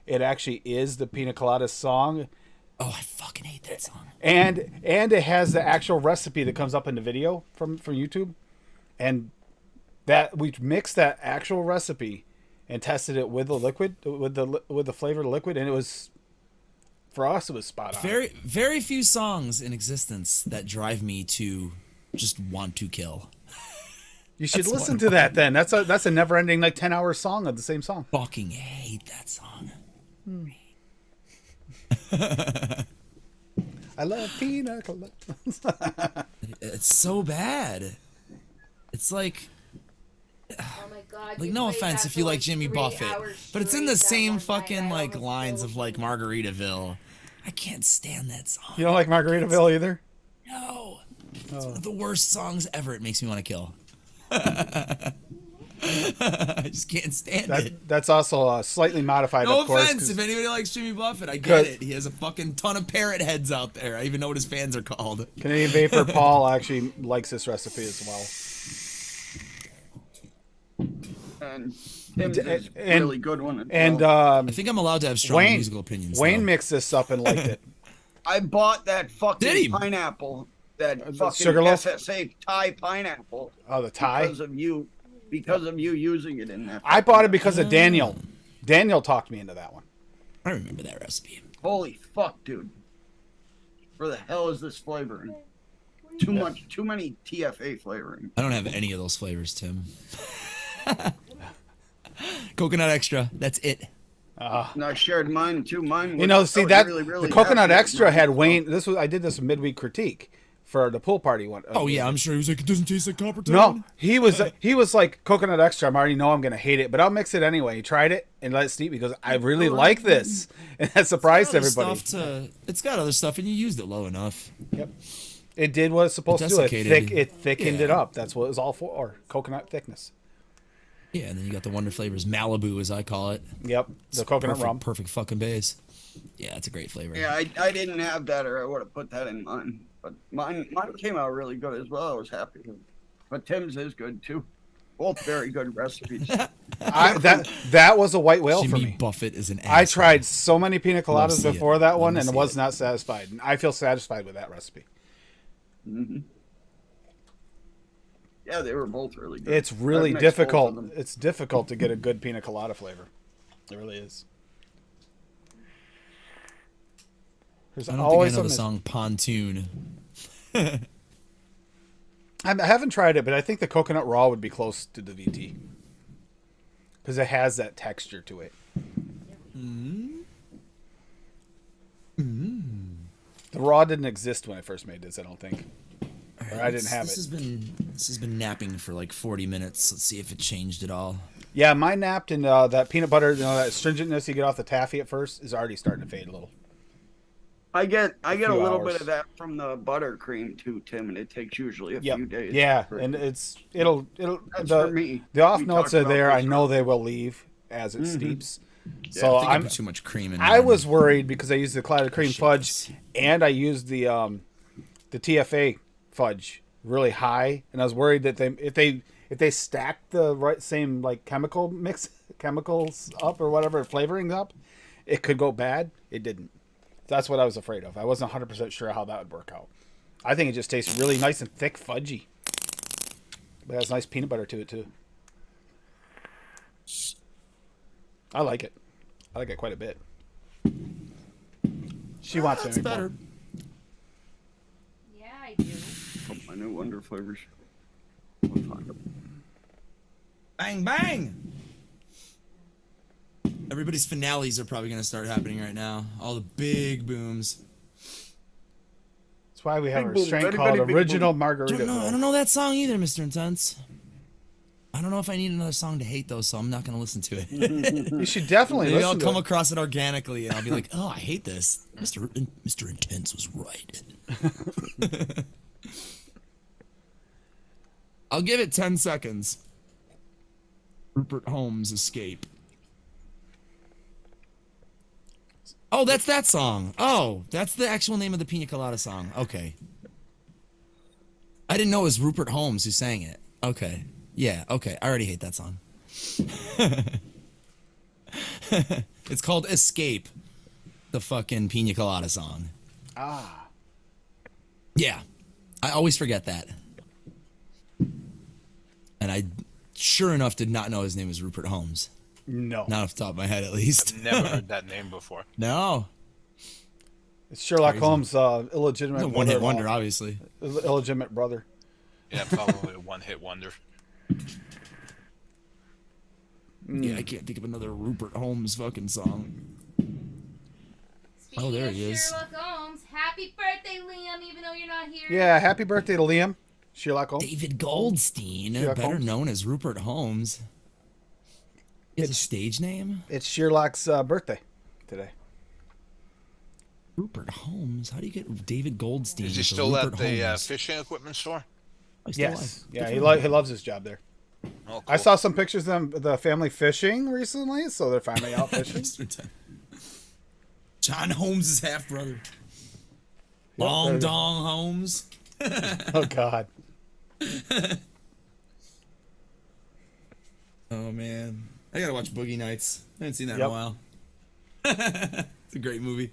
it actually is the Pina Colada song, Oh, I fucking hate that song. and it has the actual recipe that comes up in the video from YouTube, and that we mixed that actual recipe and tested it with the liquid with the flavored liquid, and it was, for us, it was spot on. Very few songs in existence that drive me to just want to kill. You should That's listen one. to that then. That's a never ending like 10-hour song of the same song. Fucking hate that song. I love pina colada. It's so bad. It's like, Oh my god. like you no played offense that if for, you like Jimmy 3 Buffett, hours but it's in the straight that same one night. fucking I like almost lines killed of like you. Margaritaville. I can't stand that song. You don't like Margaritaville either? No. It's one of the worst songs ever. It makes me want to kill. I just can't stand it. That's also slightly modified, No of course. offense 'cause- if anybody likes Jimmy Buffett. I Good. get it. He has a fucking ton of parrot heads out there. I even know what his fans are called. Canadian Vapor Paul actually likes this recipe as well. And Tim's is and- really good one. as And well. I think I'm allowed to have strong Wayne musical opinions. Wayne though. mixed this up and liked it. I bought that Did he? fucking pineapple, that the fucking Sugarloaf? SSA Thai pineapple. Oh, the Thai. Because of you using it in that. I bought it because of Daniel. Daniel talked me into that one. I remember that recipe. Holy fuck, dude! Where the hell is this flavoring? Too many TFA flavoring. I don't have any of those flavors, Tim. Coconut extra. That's it. And I shared mine too. Mine. You know, was- see I was that really, really the coconut happy with extra mine. had Wayne. I did this midweek critique for the pool party one. Oh yeah, I'm sure he was like, it doesn't taste like Coppertown. No, he was like coconut extra. I already know I'm gonna hate it, but I'll mix it anyway. He tried it and let it steep. He goes, I really like this, and that surprised everybody. It's got other stuff, and you used it low enough. Yep, it did what it's supposed to do. Desiccated. It thickened it Yeah. up. That's what it was all for. Or coconut thickness. Yeah, and then you got the wonder flavors, Malibu as I call it. Yep, the coconut perfect, rum. Perfect fucking base. Yeah, it's a great flavor. Yeah, I didn't have that, or I would have put that in mine. But mine came out really good as well. I was happy with it. But Tim's is good too. Both very good recipes. That was a white whale for Jimmy me. Buffett is an asshole. I tried so many pina Love to coladas see it. before that Love one to and see was it. not satisfied. And I feel satisfied with that recipe. Yeah, they were both really good. It's really I've mixed both of difficult. them. It's difficult to get a good pina colada flavor. It really is. There's I don't always think I know the something. song Pontoon. I haven't tried it, but I think the coconut raw would be close to the VT because it has that texture to it. The raw didn't exist when I first made this. I don't think, or I didn't have This it. has been napping for like 40 minutes. Let's see if it changed at all. Yeah, mine napped, and that peanut butter, that astringentness you get off the taffy at first is already starting to fade a little. I get a few little hours. bit of that from the buttercream too, Tim, and it takes usually a few days. Yeah, for- and it'll That's for me. the off We notes talked are about there. I this know they will leave as it steeps. So I think I I'm put too much cream in. I mine. was worried because I used the clouded cream Shit, fudge this. and I used the TFA fudge really high, and I was worried that if they stacked the right same like chemicals up or whatever flavoring up, it could go bad. It didn't. That's what I was afraid of. I wasn't 100% sure how that would work out. I think it just tastes really nice and thick fudgy. But it has nice peanut butter to it too. I like it. I like it quite a bit. She wants That's to make better. more. Yeah, I do. Oh, my new Wonder flavors. We'll find them. Bang bang. Everybody's finales are probably gonna start happening right now. All the big booms. That's why we have Big our boom, strain very, called very big Original boom. Margarita. I don't know that song either, Mr. Intense. I don't know if I need another song to hate though, so I'm not gonna listen to it. You should definitely Maybe I'll listen to come it. across it organically and I'll be like, oh, I hate this. Mr. Intense was right. I'll give it 10 seconds. Rupert Holmes Escape. Oh, that's that song. Oh, that's the actual name of the Pina Colada song. Okay. I didn't know it was Rupert Holmes who sang it. Okay. Yeah, okay. I already hate that song. It's called Escape, the fucking Pina Colada song. Ah. Yeah. I always forget that. And I sure enough did not know his name was Rupert Holmes. No. Not off the top of my head, at least. Never heard that name before. No. It's Sherlock Crazy. Holmes' illegitimate It's a one-hit brother-in-law. wonder, obviously. Illegitimate brother. Yeah, probably a one-hit wonder. Yeah, I can't think of another Rupert Holmes fucking song. Speaking there of he is. Sherlock Holmes, happy birthday, Liam, even though you're not here. Yeah, happy birthday to Liam. Sherlock Holmes. David Goldstein, Sherlock better Holmes? known as Rupert Holmes. He has a stage name? It's Sherlock's birthday today. Rupert Holmes? How do you get David Goldstein? Is he to still Rupert at the Holmes? fishing equipment store? Oh, he's still Yes. alive. Yeah, Good he for loves his job there. Oh, cool. I saw some pictures of them, the family fishing recently, so they're finally out him. fishing. Mr. Ten. John Holmes' half brother. Long there- Dong Holmes. Oh God. Oh man, I gotta watch Boogie Nights. I haven't seen that in Yep. a while. It's a great movie.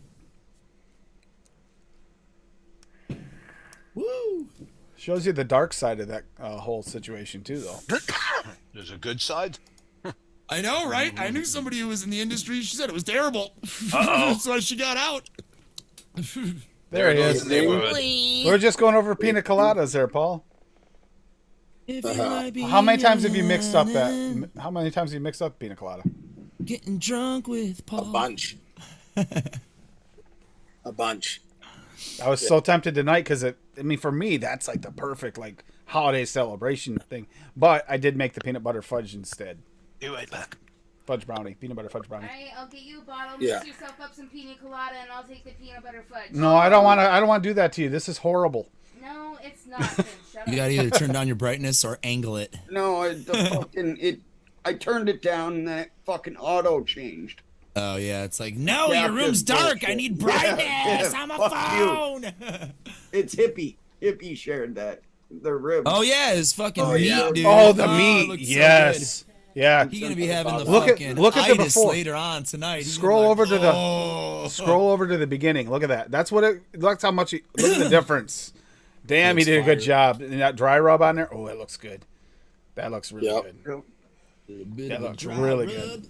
Woo! Shows you the dark side of that whole situation too, though. There's a good side. I know, right? I knew somebody who was in the industry. She said it was terrible. Uh-oh. That's why she got out. There he goes is. the neighborhood. We're just going over pina coladas there, Paul. If you might be How many times have you mixed up that? How many times have you mixed up pina colada? Getting drunk with A Paul. bunch. A bunch. I was so tempted tonight because I mean, for me, that's like the perfect like holiday celebration thing. But I did make the peanut butter fudge instead. Be right back. Fudge brownie, peanut butter fudge brownie. Alright, I'll get you a bottle, Yeah. mix yourself up some pina colada, and I'll take the peanut butter fudge. No, I don't want to. I don't want to do that to you. This is horrible. No, it's not. Then shut You up. gotta either turn down your brightness or angle it. No, I turned it down and that fucking auto changed. Oh yeah, it's like, no, Yeah, your room's this dark. I bullshit. need Yeah, brightness. yeah, I'm a fuck you. phone. It's Hippie. Hippie shared that. The ribs. Oh yeah, his fucking Oh, meat, yeah. dude. Oh, the it meat. looks so Yes. Yeah. good. He's gonna be having the Look at- fucking look at the itis before. later on tonight. He's Scroll gonna be over to the- oh. Scroll over to the beginning. Look at that. That's what it. Look how much. Look at the difference. Damn, he Looks did a good fire. job. And that dry rub on there. Oh, it looks good. That looks really Yep. good. A bit That of a looks dry really rub. good.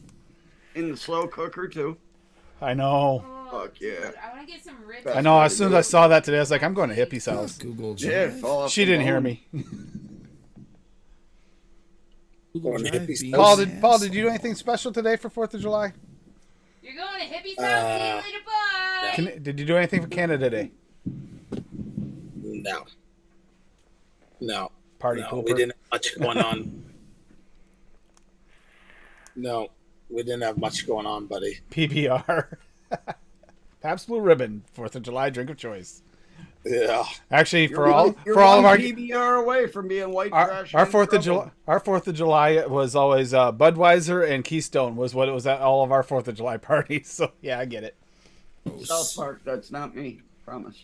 In the slow cooker too. I know. Oh, Fuck yeah. dude, I want to get some ribs. I know. As soon as I saw that today, I was like, I'm going to Hippie's house. Google Yeah, Drive. fall off She the didn't hear bone. me. Google Going to Drive Hippie's beans. house. Paul, did you do anything special today for 4th of July? You're going to Hippie's house. See you later. Bye. Did you do anything for Canada Day? No. No. Party No, pooper. we didn't have much going on. No, we didn't have much going on, buddy. PBR. Pabst Blue Ribbon, 4th of July drink of choice. Yeah. Actually, You're for all one- you're for all of one our PBR away from being white our trash. our and 4th of trouble. July, our 4th of July was always Budweiser and Keystone was what it was at all of our 4th of July parties. So yeah, I get it. South Park. That's not me. Promise.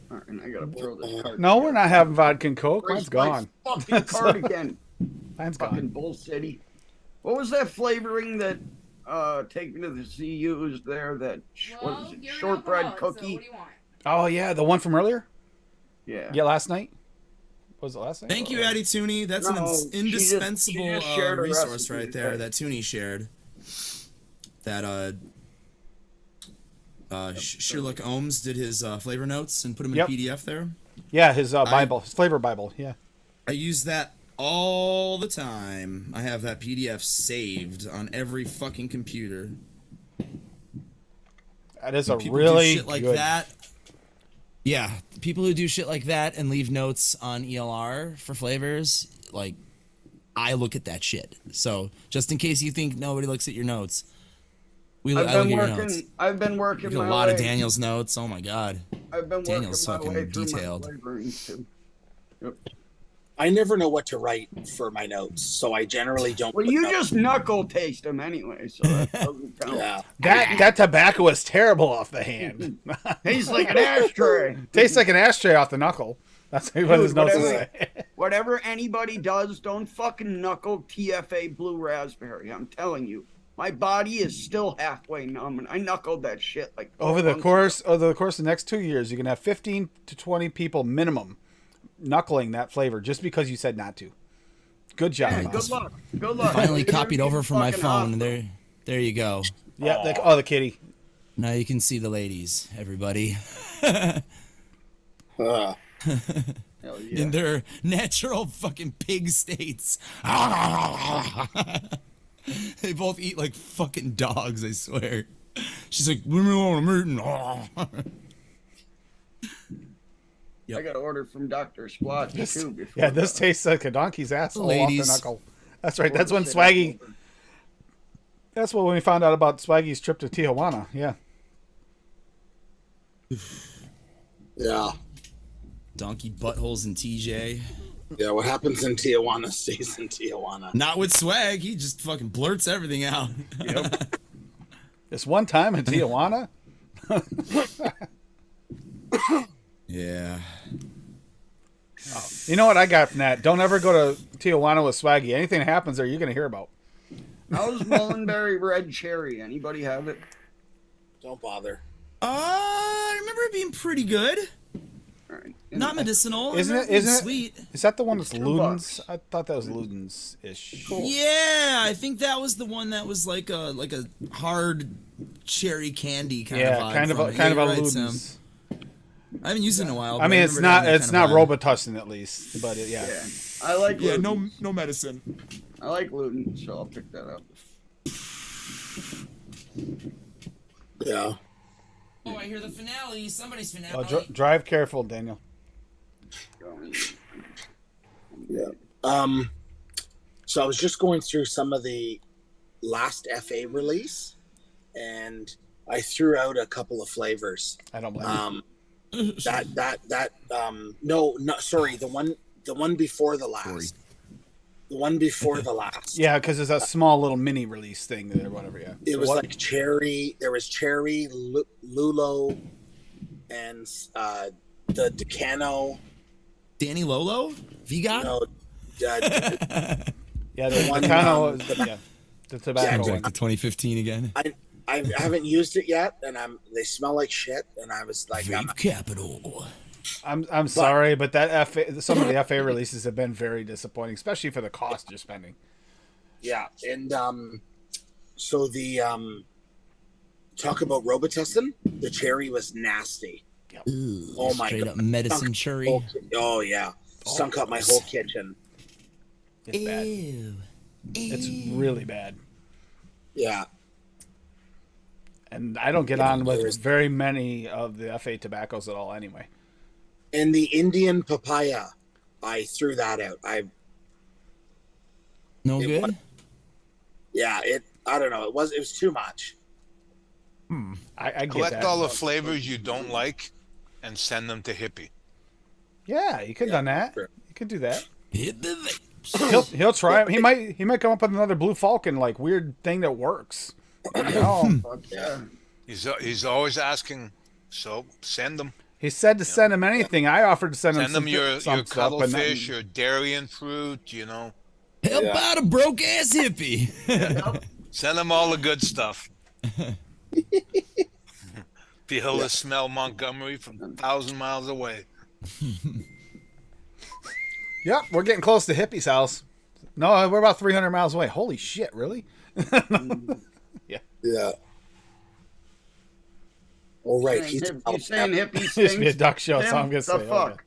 All right, and I gotta throw this card. No, we're not having vodka and Coke. Where's Mine's my gone. Fucking card again. Mine's Fucking gone. Bull City. What was that flavoring that Take Me to the Sea used there? That Well, what is it? you're an Shortbread alcoholic, so cookie. what do you want? Oh yeah, the one from earlier. Yeah. Yeah, last night. Was it last night? Thank you, Addy Tooney. That's No, an she just indispensable shared a resource recipe right there today. that Tooney shared. That Sherlock Ohms did his flavor notes and put them in Yep. a PDF there. Yeah, his Bible, his flavor Bible. Yeah. I use that all the time. I have that PDF saved on every fucking computer. That is a People really do shit like good. that. Yeah, people who do shit like that and leave notes on ELR for flavors, like, I look at that shit. So just in case you think nobody looks at your notes, I look at your notes. I've been working Look at my a lot way. of Daniel's notes. Oh my god. I've been Daniel's working my way fucking through detailed. my flavorings too. Yep. I never know what to write for my notes, so I generally don't. Well, put you notes. just knuckle taste them anyway, so that doesn't count. Yeah. That tobacco is terrible off the hand. Tastes like an ashtray. Tastes like an ashtray off the knuckle. That's what his notes whatever. say. Whatever anybody does, don't fucking knuckle TFA blue raspberry. I'm telling you, my body is still halfway numb, and I knuckled that shit like Over the course of the next 2 years, you can have 15 to 20 people minimum knuckling that flavor just because you said not to. Good job. Yeah, Boss. good luck. Good luck. Finally You're copied gonna over be from my fucking phone. And hospital. there you go. Yeah. The kitty. Now you can see the ladies, everybody, Uh, Hell yeah. in their natural fucking pig states. They both eat like fucking dogs, I swear. She's like, leave me alone, I'm eating. I got to order from Dr. Squatch too. Before Yeah, this tastes like a donkey's asshole off Ladies. the knuckle. That's right. before That's the when shit Swaggy. is over. That's when we found out about Swaggy's trip to Tijuana. Yeah. yeah. Donkey buttholes and TJ. Yeah. What happens in Tijuana stays in Tijuana. Not with Swag. He just fucking blurts everything out. This one time in Tijuana. Yeah. You know what I got from that? Don't ever go to Tijuana with Swaggy. Anything that happens there, you're gonna hear about. How's Mullenberry Red Cherry? Anybody have it? Don't bother. I remember it being pretty good. All right. Not medicinal. I Isn't remember it? it being Isn't it? sweet? Is that the one that's $2. Ludens? I thought that was Ludens ish. Yeah, I think that was the one that was like a hard cherry candy kind of Yeah, vibe. kind of from a it. kind Yeah, of a you're right, Sam. Ludens. I haven't used it in a while. I but mean, it's remember not having that it's kind not of vibe. Robitussin at least, but yeah. Yeah, I like. Yeah, Luden. no medicine. I like Luden, so I'll pick that up. Yeah. Oh, I hear the finale. Somebody's finale. Oh, drive careful, Daniel. Yeah. So I was just going through some of the last FA release, and I threw out a couple of flavors. I don't blame you. Sorry, the one before the last. The one before the last. Yeah, because it's a small little mini release thing or whatever. Yeah. It was What- like cherry. There was cherry, lulo, and the Decano. Danny Lolo? Vigot? No, yeah, the one, kind of the- yeah, the tobacco Yeah, one. Back to 2015 again. I haven't used it yet, and they smell like shit. And I was like, Vape Capital. I'm sorry, but that some of the FA releases have been very disappointing, especially for the cost you're spending. yeah, and so the talk about Robitussin, the cherry was nasty. Ooh, Oh my straight God. up medicine cherry. Oh yeah, sunk up my whole kitchen. It's bad. Ew. It's really bad, Yeah, and I don't get on with very many of the FA tobaccos at all. Anyway, and the Indian papaya, I threw that out. No It good? I don't know. It was too much. I get Collect that. all the flavors you don't like and send them to Hippie. Yeah, you could have done that. sure. You could do that. Hit the vape. He'll try. He might come up with another Blue Falcon like weird thing that works. No, Fuck yeah. He's always asking, so send them. he said to send him anything. I offered to send him Send them your some stuff, but not- cuttlefish, your dairy and fruit, Help Yeah. out a broke ass hippie. Send them all the good stuff. Be able to smell Montgomery from 1,000 miles away. Yep, we're getting close to Hippie's house. No, we're about 300 miles away. Holy shit, really? Yeah. All right. He's You saying hippies It's used to be a stinks? duck show, so Tim? I'm gonna The say. fuck? Okay.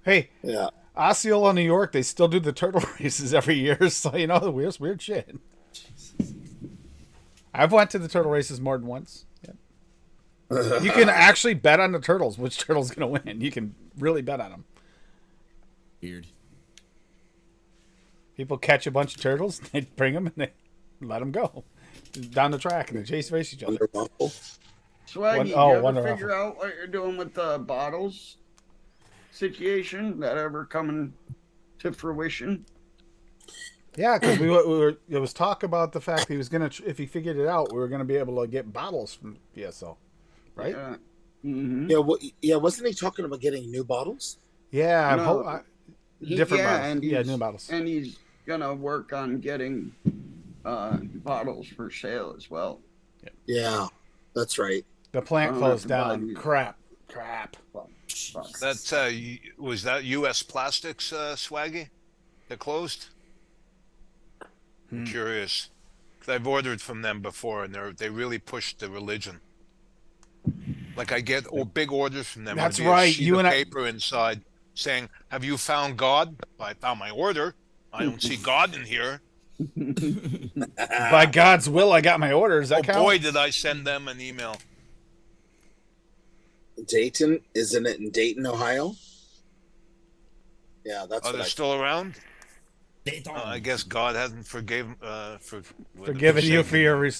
Hey, yeah. Osceola, New York, they still do the turtle races every year, so you know the weird shit. I've went to the turtle races more than once. Yep. You can actually bet on the turtles, which turtle's gonna win. You can really bet on them. Weird. People catch a bunch of turtles, they bring them and they let them go down the track, and they race each other. Wonder Waffle. Swaggy, you oh, ever Wonder figure out what you're doing with the bottles situation? That ever coming to fruition? Yeah, because we were. There was talk about the fact that he was gonna, if he figured it out, we were gonna be able to get bottles from VSO, right? Yeah. Mm-hmm. Yeah. Wasn't he talking about getting new bottles? Yeah, No. different yeah, bottles. and Yeah, he's- new bottles. And he's gonna work on getting bottles for sale as well. Yeah, that's right. The plant I don't closed have to buy down. these. Crap. Fuck. That's was that U.S. Plastics, Swaggy, that closed? I'm curious, 'cause I've ordered from them before, and they really pushed the religion. Like I get big orders from them. That's There'd be a right, sheet you of and I- paper inside saying, "Have you found God?" I found my order. I don't see God in here. By God's will, I got my orders. That Oh count? boy, did I send them an email. Dayton, isn't it in Dayton, Ohio? Yeah, that's Are what they I. still around? They don't. I guess God hasn't Forgiven forsaken- you for your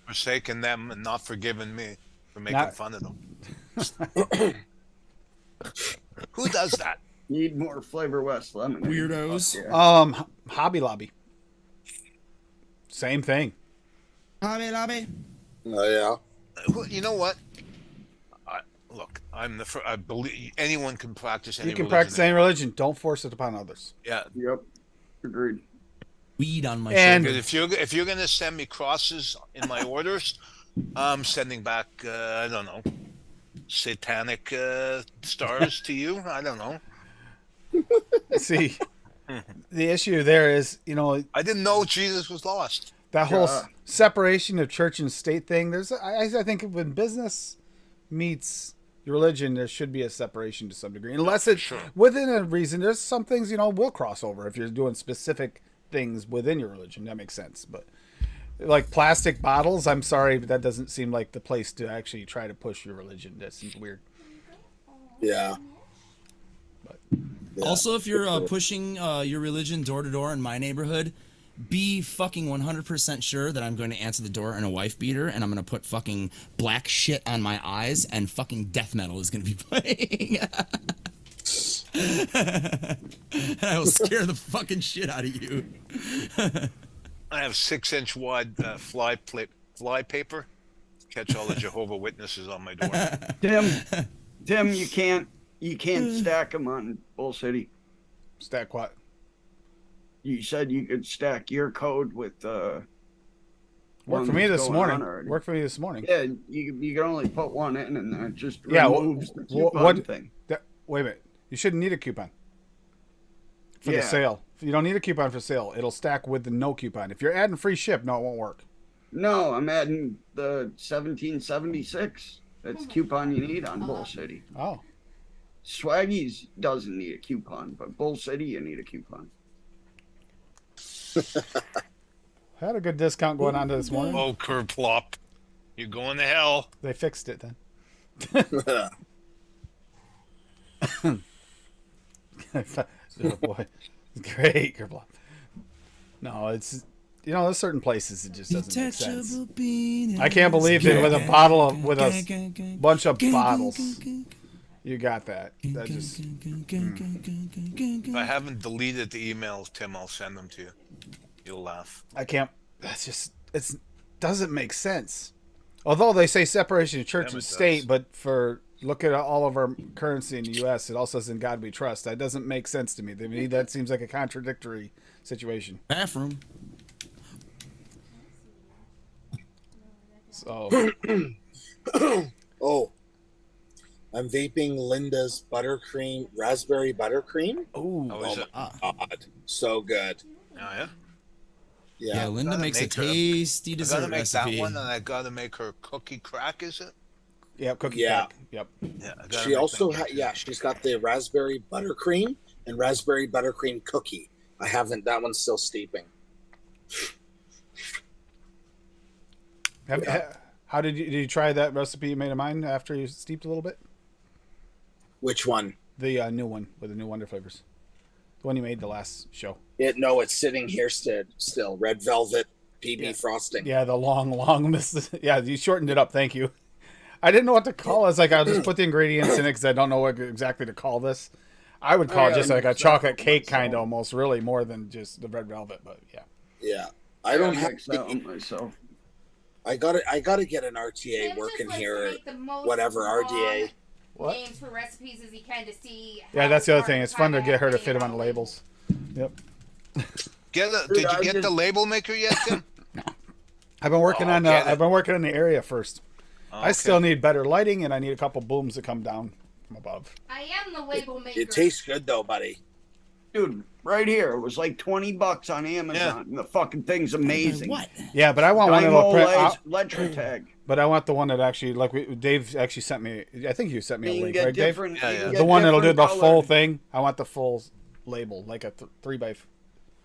forsaken them and not forgiven me for making Not- fun of them. Who does that? Need more Flavor West lemonade. Weirdos. Fuck yeah. Hobby Lobby. Same thing. Lobby, lobby. Oh yeah. You know what? Look, I believe anyone can practice any You can religion practice they any want. religion. Don't force it upon others. Yeah. Yep. Agreed. Weed on my And- shoulder. Because if you're gonna send me crosses in my orders, I'm sending back I don't know, satanic stars to you. I don't know. See, the issue there is, I didn't know Jesus was lost. that whole Yeah. separation of church and state thing. I think when business meets your religion, there should be a separation to some degree, unless it's Sure. within a reason. There's some things will cross over if you're doing specific things within your religion. That makes sense, but like plastic bottles, I'm sorry, but that doesn't seem like the place to actually try to push your religion. That seems weird. Yeah. Yeah. Also, if you're pushing your religion door to door in my neighborhood, be fucking 100% sure that I'm going to answer the door in a wife beater, and I'm going to put fucking black shit on my eyes, and fucking death metal is going to be playing. And I will scare the fucking shit out of you. I have 6-inch wide fly paper. Catch all the Jehovah Witnesses on my door. Tim, you can't stack them on Bull City. Stack what? You said you could stack your code with Worked one for me that's this going on morning. already. Worked for me this morning. Yeah, you can only put one in, and then it just Yeah, removes the coupon what- thing. Wait a minute. You shouldn't need a coupon for the Yeah. sale. You don't need a coupon for sale. It'll stack with the no coupon. If you're adding free ship, no, it won't work. No, I'm adding the 1776. That's the coupon you need on Bull City. Oh. Swaggy's doesn't need a coupon, but Bull City you need a coupon. Had a good discount going on to this morning. Oh, kerplop. You're going to hell. They fixed it then. Oh boy. Great, Kerplop. No, it's there's certain places it just doesn't make sense. I can't believe that with a bottle of with a bunch of bottles. You got that. That just If I haven't deleted the emails, Tim, I'll send them to you. You'll laugh. I can't. That's just it's doesn't make sense. Although they say separation of church Damn, and it state, does. but look at all of our currency in the U.S., it also says "In God We Trust." That doesn't make sense to me. To me, that seems like a contradictory situation. Bathroom. So Oh, I'm vaping Linda's buttercream, raspberry buttercream. Ooh. Oh, is it? God, so good. Oh, yeah. Yeah, Linda Gotta makes a make her- tasty I dessert gotta make recipe. that one, and I gotta make her cookie crack. Is it? Yep, cookie Yeah. crack. Yep. Yeah. I gotta She make also, that too. she's got the raspberry buttercream and raspberry buttercream cookie. I haven't. That one's still steeping. How did you try that recipe you made of mine after you steeped a little bit? Which one? The new one with the new Wonder flavors. The one you made the last show. It's sitting here still. Red velvet PB Yeah. frosting. Yeah, the long yeah, you shortened it up. Thank you. I didn't know what to call it. It's like I'll just put the ingredients in it because I don't know what exactly to call this. I would call it just like a chocolate cake kind of almost, really, more than just the red velvet. But yeah. Yeah. I don't have. mix that one myself. I gotta get an RTA Tim just working likes to here. make the most Whatever long RDA. What? names for recipes as he can to see. Yeah, how that's the other far thing. It's fun to kinda get her to everything fit them on out. the labels. Yep. Dude, Did I you get just- the label maker yet, Tim? I've been working Oh, on. get it. I've been working in the area first. I Okay. still need better lighting, and I need a couple booms to come down from above. I am the label maker. It tastes good though, buddy. Dude, right here. It was like $20 on Amazon. And the fucking thing's amazing. What? Yeah, but I want one that'll print. Letra tag. But I want the one that actually, like Dave actually sent me. I think you sent me a You can link, get right, Dave? different. Yeah, you can yeah. get The one that'll do different the full colored- thing. I want the full label, like a 3x.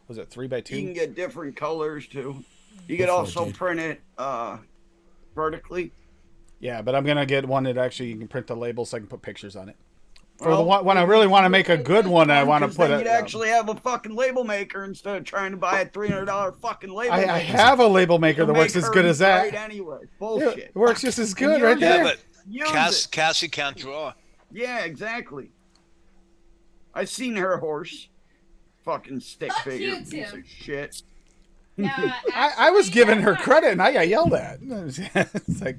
Was it 3x2? You can get different colors too. You can Go for it, also dude. print it vertically. Yeah, but I'm gonna get one that actually you can print the label so I can put pictures on it. For Well, the one when I really want to make a good one, I want to 'Cause put then it. you'd actually have a fucking label maker instead of trying to buy a $300 fucking label I maker. have a label maker It'll that works make as her good as right that. anyway. Yeah, Bullshit. it works just as good, And right yours- there. Yeah, but Use it. Cassie can't draw. Yeah, exactly. I seen her horse. Fucking stick Fuck figure you, piece Tim. of shit. I was giving her credit and I got yelled at. It's like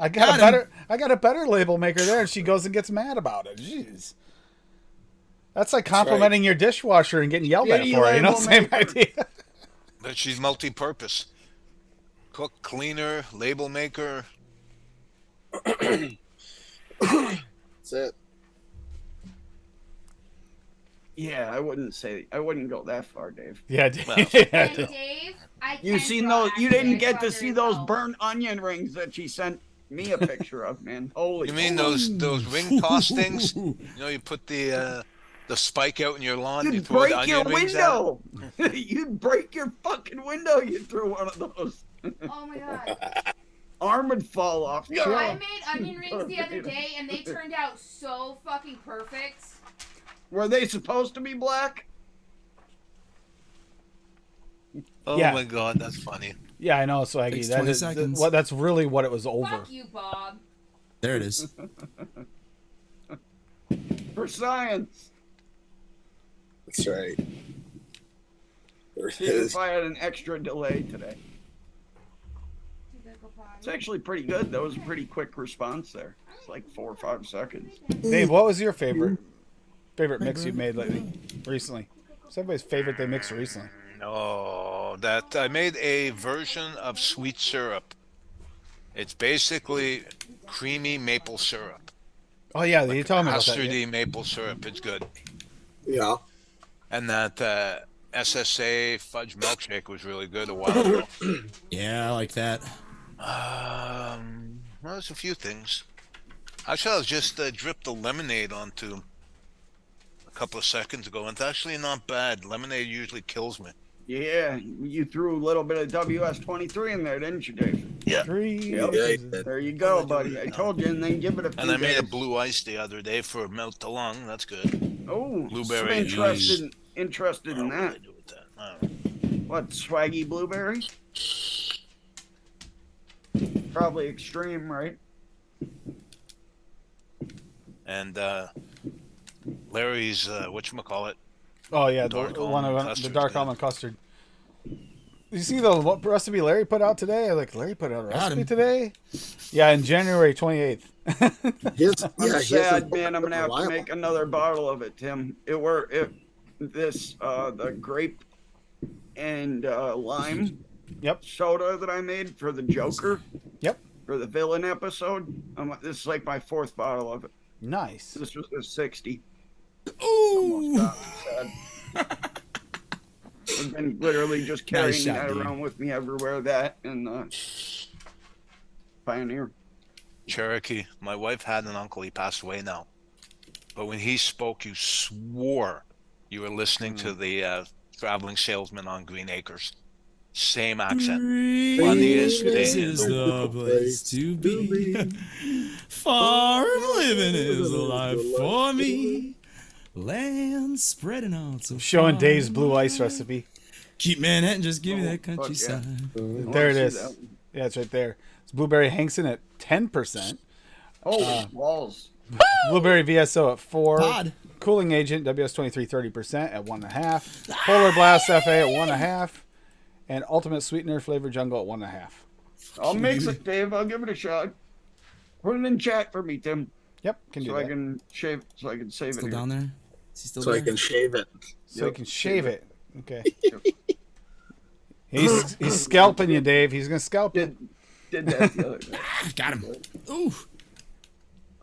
I got a better label maker there, and she goes and gets mad about it. Jeez. That's like complimenting your dishwasher and getting yelled at Shitty for it. You know, label same maker. idea. But she's multi-purpose. Cook, cleaner, label maker. That's it. Yeah, I wouldn't go that far, Dave. Yeah, Well. And yeah. Dave, I You can seen draw those? You actually. didn't I get draw to very see those well. burnt onion rings that she sent me a picture of, man. Holy. You mean those ring toss things? You know, you put the spike out in your lawn. You You'd throw the break your onion rings out. window. You'd break your fucking window. You threw one of those. Oh my god. Arm would fall off. No, I made onion rings the other day and they turned out so fucking perfect. Were they supposed to be black? Oh Yeah. my god, that's funny. Yeah, I know, Swaggy. Takes That 20 is seconds. that's really what it was over. Fuck you, Bob. There it is. For science. That's right. There it See if is. I had an extra delay today. It's actually pretty good. That was a pretty quick response there. It's like 4 or 5 seconds. Dave, what was your favorite mix you've made recently? What's everybody's favorite they mixed recently? No, that I made a version of sweet syrup. It's basically creamy maple syrup. Oh yeah, you told me about that. Custardy maple syrup. It's good. Yeah. And that SSA fudge milkshake was really good a while ago. Yeah, I like that. Well, there's a few things. Actually, I was just dripped the lemonade onto a couple of seconds ago, and it's actually not bad. Lemonade usually kills me. Yeah, you threw a little bit of WS-23 in there, didn't you, Dave? Yeah. Three. Yep. Yeah, you did. There you go, buddy. I told you, and then give it a few And I made a days. blue ice the other day for melt the lung. That's good. Oh, blueberry interested in I don't know what that. I do with that. I don't know. What, swaggy blueberry? Probably extreme, right? And Larry's whatchamacallit. Oh yeah, Dark the one almond of the custard, dark yeah. almond custard. You see the what recipe Larry put out today? Like Larry put out a Got recipe him. today. Yeah, in January 28th. I'm sad, man. I'm gonna have to make another bottle of it, Tim. The grape and lime Yep. soda that I made for the Joker Yep. for the villain episode. This is like my 4th bottle of it. Nice. This was a 60. Ooh. Sad. I've been literally just carrying Nice shot, that dude. around with me everywhere. That and Pioneer. Cherokee. My wife had an uncle. He passed away now. But when he spoke, you swore you were listening to the traveling salesman on Green Acres. Same accent. Funniest thing This in is the the place to be. Farm living is the life for me. Land spreading out so Showing far. Dave's blue ice recipe. Keep Manhattan, just give me Oh, that fuck countryside. There it is. Yeah, it's right there. It's Blueberry Hankson at 10%. Oh, walls. Blueberry VSO at 4. Pod. Cooling Agent WS23 30% at 1.5. Polar Blast FA at 1.5. And Ultimate Sweetener Flavor Jungle at 1.5. I'll mix it, Dave. I'll give it a shot. Put it in chat for me, Tim, Yep, can do so I that. can save. So I can save Still it. down there? Is he still So there? I can shave it. So you Yep. can shave it. Okay. He's scalping you, Dave. He's gonna scalp you. Did that the other day. Got him. Ooh.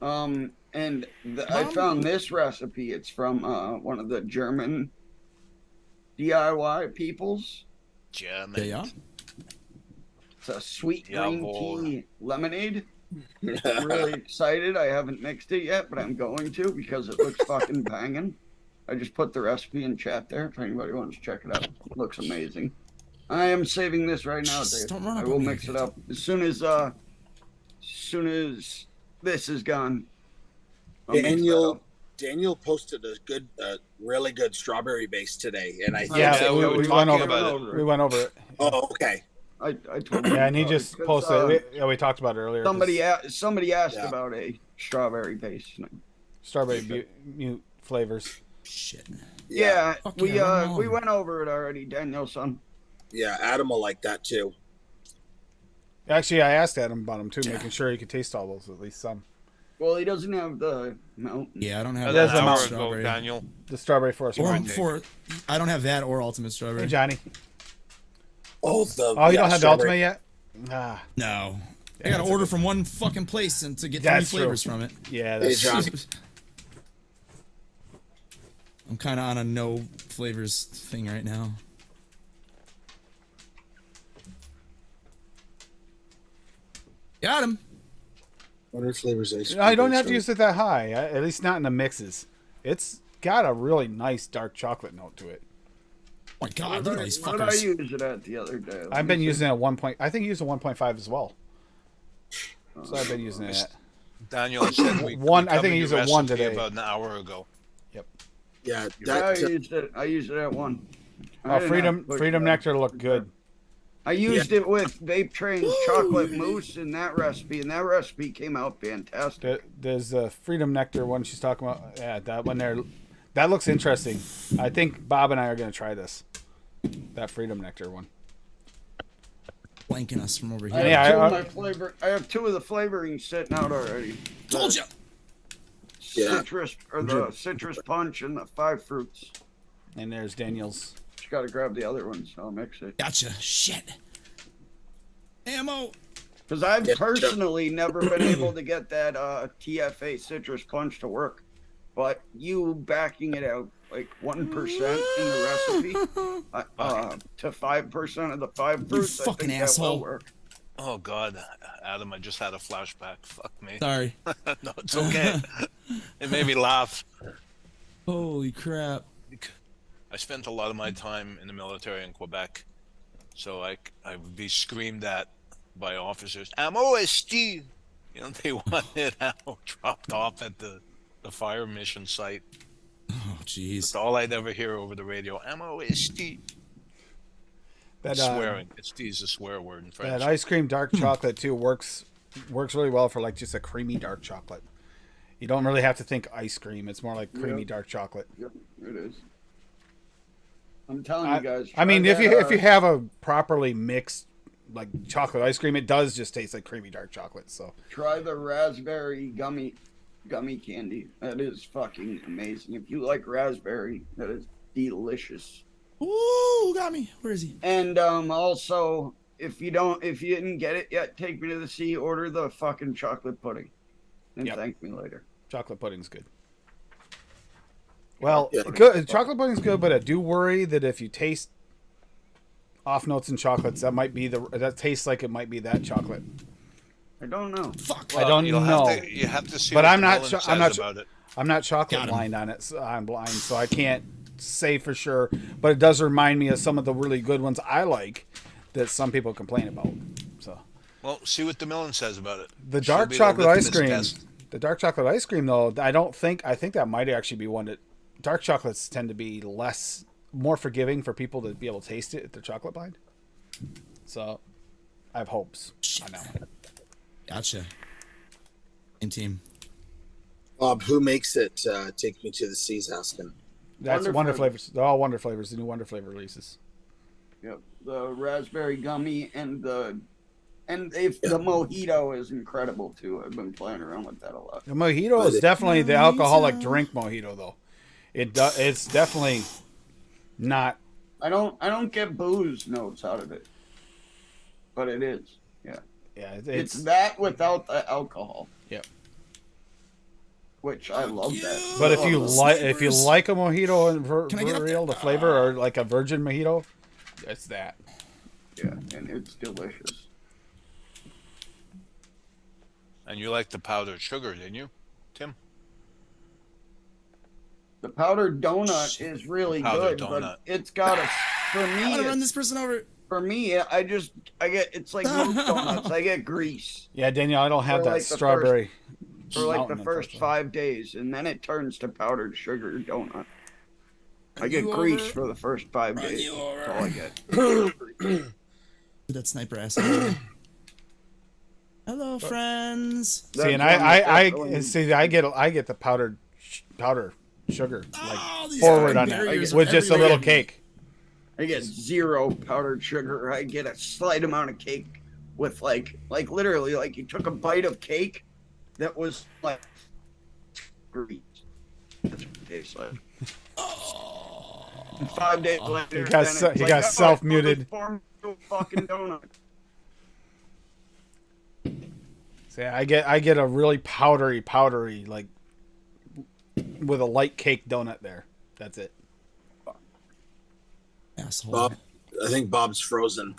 And I found this recipe. It's from one of the German DIY peoples. German. There you are. It's a sweet green Jawohl. tea lemonade. I'm really excited. I haven't mixed it yet, but I'm going to because it looks fucking banging. I just put the recipe in chat there if anybody wants to check it out. It looks amazing. I am saving this right now, Just Dave. don't run I up will on me. mix it up as soon as this is gone. I'll mix that up. Daniel posted a good, really good strawberry base today, and I think Yeah, Yeah, we, we were we went talking over about it. We went over it. Oh, okay. I told Yeah, and he about it just because, posted. We talked about it earlier. 'cause somebody asked Yeah. about a strawberry base. strawberry mute flavors. Shit. Yeah, Fuck we yeah, run 'em we all. went over it already, Daniel-san. Yeah, Adam will like that too. Actually, I asked Adam about them too, making sure he could taste all those, at least some. Well, he doesn't have the mountain. Yeah, I don't have An There's a ultimate mountain hour ago, strawberry. Daniel. The strawberry forest. Or Mountain. for I don't have that or ultimate Hey, strawberry. Johnny. Oh, Oh, you don't have the strawberry. ultimate yet? Ah, No. I Yeah, gotta that's order okay. from one fucking place and to get That's 3 true. flavors from it. yeah. Hey, That's, Johnny. I'm kind of on a no flavors thing right now. Got him. What are flavors ice cream? no, you don't have to based use it that high. At least not in the mixes. It's got a really nice dark chocolate note to it. Oh my god, look at all these What did I fuckers. use it at the other day? I've been using it at 1 point. I think you used a 1.5 as well. So I've been using it. At, Daniel said we One- we I think I covered used the it one recipe today. about an hour ago. Yeah, I that, used it at one. I oh, didn't Freedom have to put Freedom it Nectar looked good. I used it with Vape Train's chocolate mousse in that recipe, and that recipe came out fantastic. There's a Freedom Nectar one she's talking about. Yeah, that one there. That looks interesting. I think Bob and I are going to try this. That Freedom Nectar one. Flanking us from over I here. Yeah, have two of the flavorings sitting out already. Told you. Yeah. Citrus or the citrus punch and the 5 fruits. And there's Daniel's. Just gotta grab the other ones. I'll mix it. Gotcha. Shit. Ammo. Because I've Yeah, personally never been able to get that TFA citrus punch to work. But you backing it out like 1% in the recipe to 5% of the 5 fruits, I fucking think that asshole. will work. Oh God, Adam, I just had a flashback. Fuck me. Sorry. No, it's okay. It made me laugh. Holy crap. I spent a lot of my time in the military in Quebec, so I would be screamed at by officers. MOST, you know, they wanted ammo dropped off at the fire mission site. Oh jeez. That's all I'd ever hear over the radio. MOST. That Swearing. It's a swear word in French. that ice cream dark chocolate too works really well for like just a creamy dark chocolate. You don't really have to think ice cream. It's more like creamy Yep. dark chocolate. Yep, it is. I'm telling you guys. I mean, try if that, you have a properly mixed like chocolate ice cream, it does just taste like creamy dark chocolate. So try the raspberry gummy candy. That is fucking amazing. If you like raspberry, that is delicious. Ooh, got me. Where is he? And also, if you didn't get it yet, take me to the sea. Order the fucking chocolate pudding, and Yep. thank me later. chocolate pudding's good. Well, Yeah. good. Chocolate pudding's good, but I do worry that if you taste off notes in chocolates, that tastes like it might be that chocolate. I don't know. Fuck. I don't know. You have to see But what I'm the not Millen sure- says I'm not sure- about it. I'm not chocolate Got him. blind on it. So I'm blind, so I can't say for sure. But it does remind me of some of the really good ones I like that some people complain about. So Well, see what the Millen says about it. the She'll dark be the chocolate ice litmus cream, test. the dark chocolate ice cream though, I think that might actually be one that dark chocolates tend to be more forgiving for people to be able to taste it if they're chocolate blind. So I have hopes on that one. Gotcha. Same team. Bob, who makes it? Take me to the seas, asking. That's Wonder Wonder Flavor. Flavors. They're all Wonder Flavors. The new Wonder Flavor releases. Yep. The raspberry gummy and the mojito is incredible too. I've been playing around with that a lot. The mojito is definitely the alcoholic drink mojito, though. It's definitely not. I don't get booze notes out of it, but it is. Yeah, Yeah, it's that without the alcohol. Yep. Which I love that. But if you Oh, like a mojito and Can I get up real, the flavor, or like a virgin mojito, it's that. Yeah, and it's delicious. And you like the powdered sugar, didn't you, Tim? The powdered donut is really Powdered good, donut. but it's got a. For I want to run me, this person over. for me, I get it's like most donuts. I get grease Yeah, Danielle, I don't have Or that like the strawberry. for like mountain, the first unfortunately. 5 days, and then it turns to powdered sugar donut. I get you grease over? for the first 5 days. you over? That's all I get. That sniper ass. Hello, friends. See, and That's I one- see. I get the powder sugar like Oh, these forward fucking on that barriers with are just a little everywhere. cake. I get 0 powdered sugar. I get a slight amount of cake with like literally like you took a bite of cake that was like grease. That's what it tastes like. And 5 days later, He got then se- it's he like, got "Oh, self-muted." it's formed into a fucking donut. See, I get a really powdery like with a light cake donut there. That's it. Asshole. Bob, I think Bob's frozen.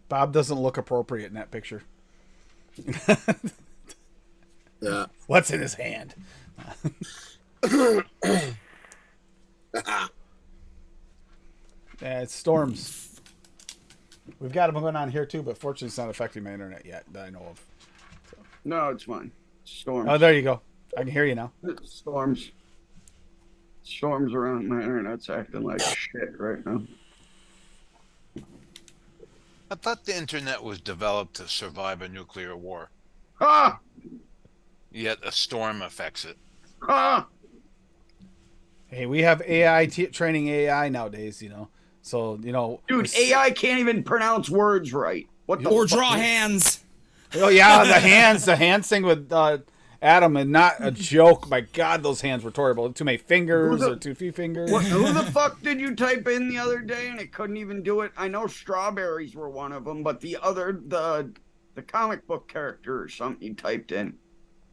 Bob doesn't look appropriate in that picture. Yeah. What's in his hand? Yeah, it's storms. We've got them going on here too, but fortunately, it's not affecting my internet yet that I know of. No, it's fine. Storms. Oh, there you go. I can hear you now. Storms. Storms around my internet's acting like shit right now. I thought the internet was developed to survive a nuclear war, Ah! yet a storm affects it. Ah! Hey, we have AI training AI nowadays, So Dude, it's- AI can't even pronounce words right. What the Or fuck? draw hands. Oh yeah, the hands thing with Adam, and not a joke. My God, those hands were horrible. Too many fingers or too few fingers. What, who the fuck did you type in the other day and it couldn't even do it? I know strawberries were one of them, but the comic book character or something you typed in,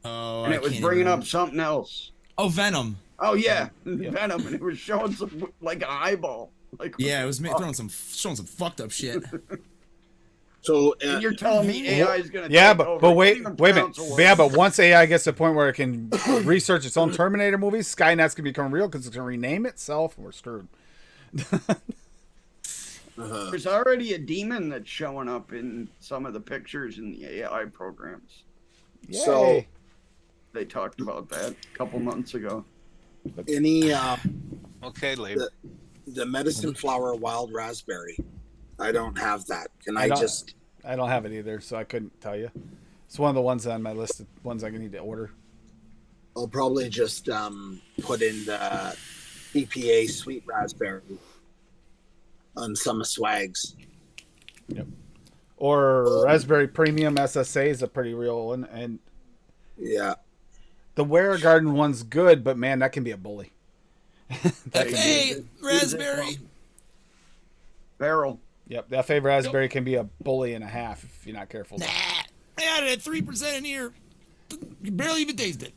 Oh, and I it was can't bringing even- up something else. Oh, Venom. Oh yeah, Venom, and it was showing some like an eyeball. Like Yeah, it was showing some fucked up shit. So And you're telling me AI is gonna Yeah, take but over. but It wait can't even wait a minute. pronounce a word. Yeah, but once AI gets to the point where it can research its own Terminator movies, Skynet's gonna become real because it's gonna rename itself, and we're screwed. There's already a demon that's showing up in some of the pictures in the AI programs. So- Yay. They talked about that a couple months ago. any Okay, Lee. the medicine flower wild raspberry. I don't have that. Can I don't- just? I don't have it either, so I couldn't tell you. It's one of the ones on my list of ones I need to order. I'll probably just put in the EPA sweet raspberry on some swags. Or Raspberry Premium SSA is a pretty real one, and Yeah. the Ware Garden one's good, but man, that can be a bully. Hey, raspberry. Barrel. Yep, that favorite raspberry can be a bully and a half if you're not careful. Nah, I added 3% in here. You barely even taste it.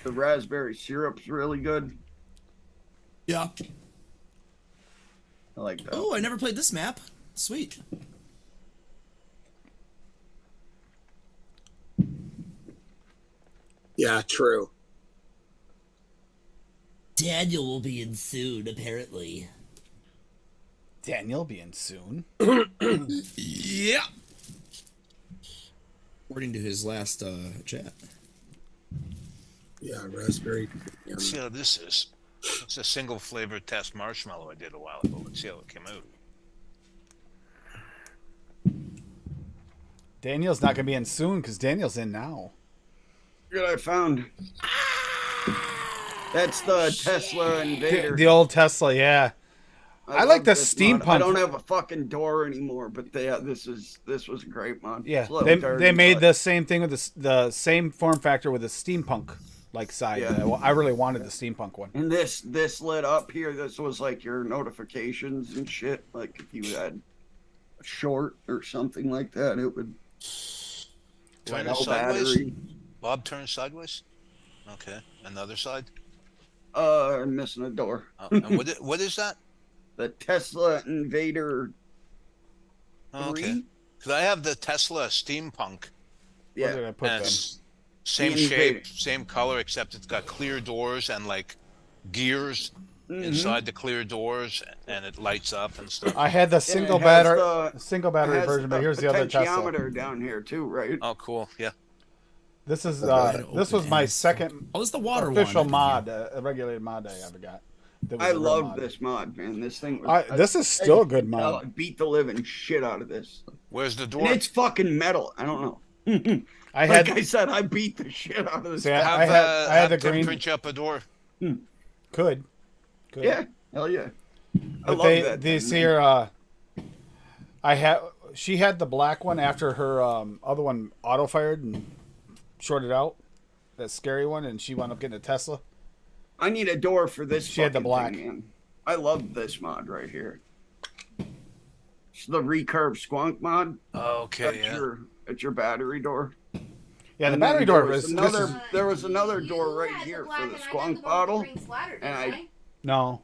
The raspberry syrup's really good. Yeah. I like that. Oh, I never played this map. Sweet. Yeah, true. Daniel will be in soon, apparently. Daniel being soon. Yeah. According to his last chat. Yeah, raspberry. Let's see how this is. It's a single flavor test marshmallow I did a while ago. Let's see how it came out. Daniel's not gonna be in soon because Daniel's in now. Look what I found. That's the Tesla Invader. The old Tesla, yeah. I like love the this mod. steampunk. I don't have a fucking door anymore, but this was a great mod. Yeah, It's a little dirty, they made but- the same thing with the same form factor with the steampunk like side. Yeah. Well, I really wanted the steampunk one. And this lit up here. This was like your notifications and shit. Like if you had a short or something like that, it would Turn light it up sideways. battery. Bob, turn sideways. Okay, another side. I'm missing a door. And what is that? The Tesla Invader. Oh, okay. 3? Because I have the Tesla Steampunk. Where did Yeah. I put And them? it's same The shape, Invader. same color, except it's got clear doors and like gears Mhm. inside the clear doors, and it lights up and stuff. I had the And single it has battery single It battery has version, but here's the other Tesla. potentiometer down here too, right? Oh, cool. Yeah. This is Wide this was open my and- second Oh, it's the water official one. mod, a regulated mod I ever got. That was I a real love mod. this mod, man. This thing was. This is still a good I mod. beat the living shit out of this. Where's the And door? it's fucking metal. I don't know. I Like had I said, I beat the shit out of this. See, Have, I had the Tim green. print you up a door. Could. Yeah, hell yeah. I But love that. these thing, here, she had the black one after her other one auto fired and shorted out. That scary one, and she wound up getting a Tesla. I need a door for this. She had the fucking black. thing, man. I love this mod right here. It's the recurve squonk mod. Okay. Yeah. That's your battery door. Yeah, the And battery then there door was is another. this is, There was another door right had here black for the and I had squonk one with bottle. green splatter, and didn't I- I? no,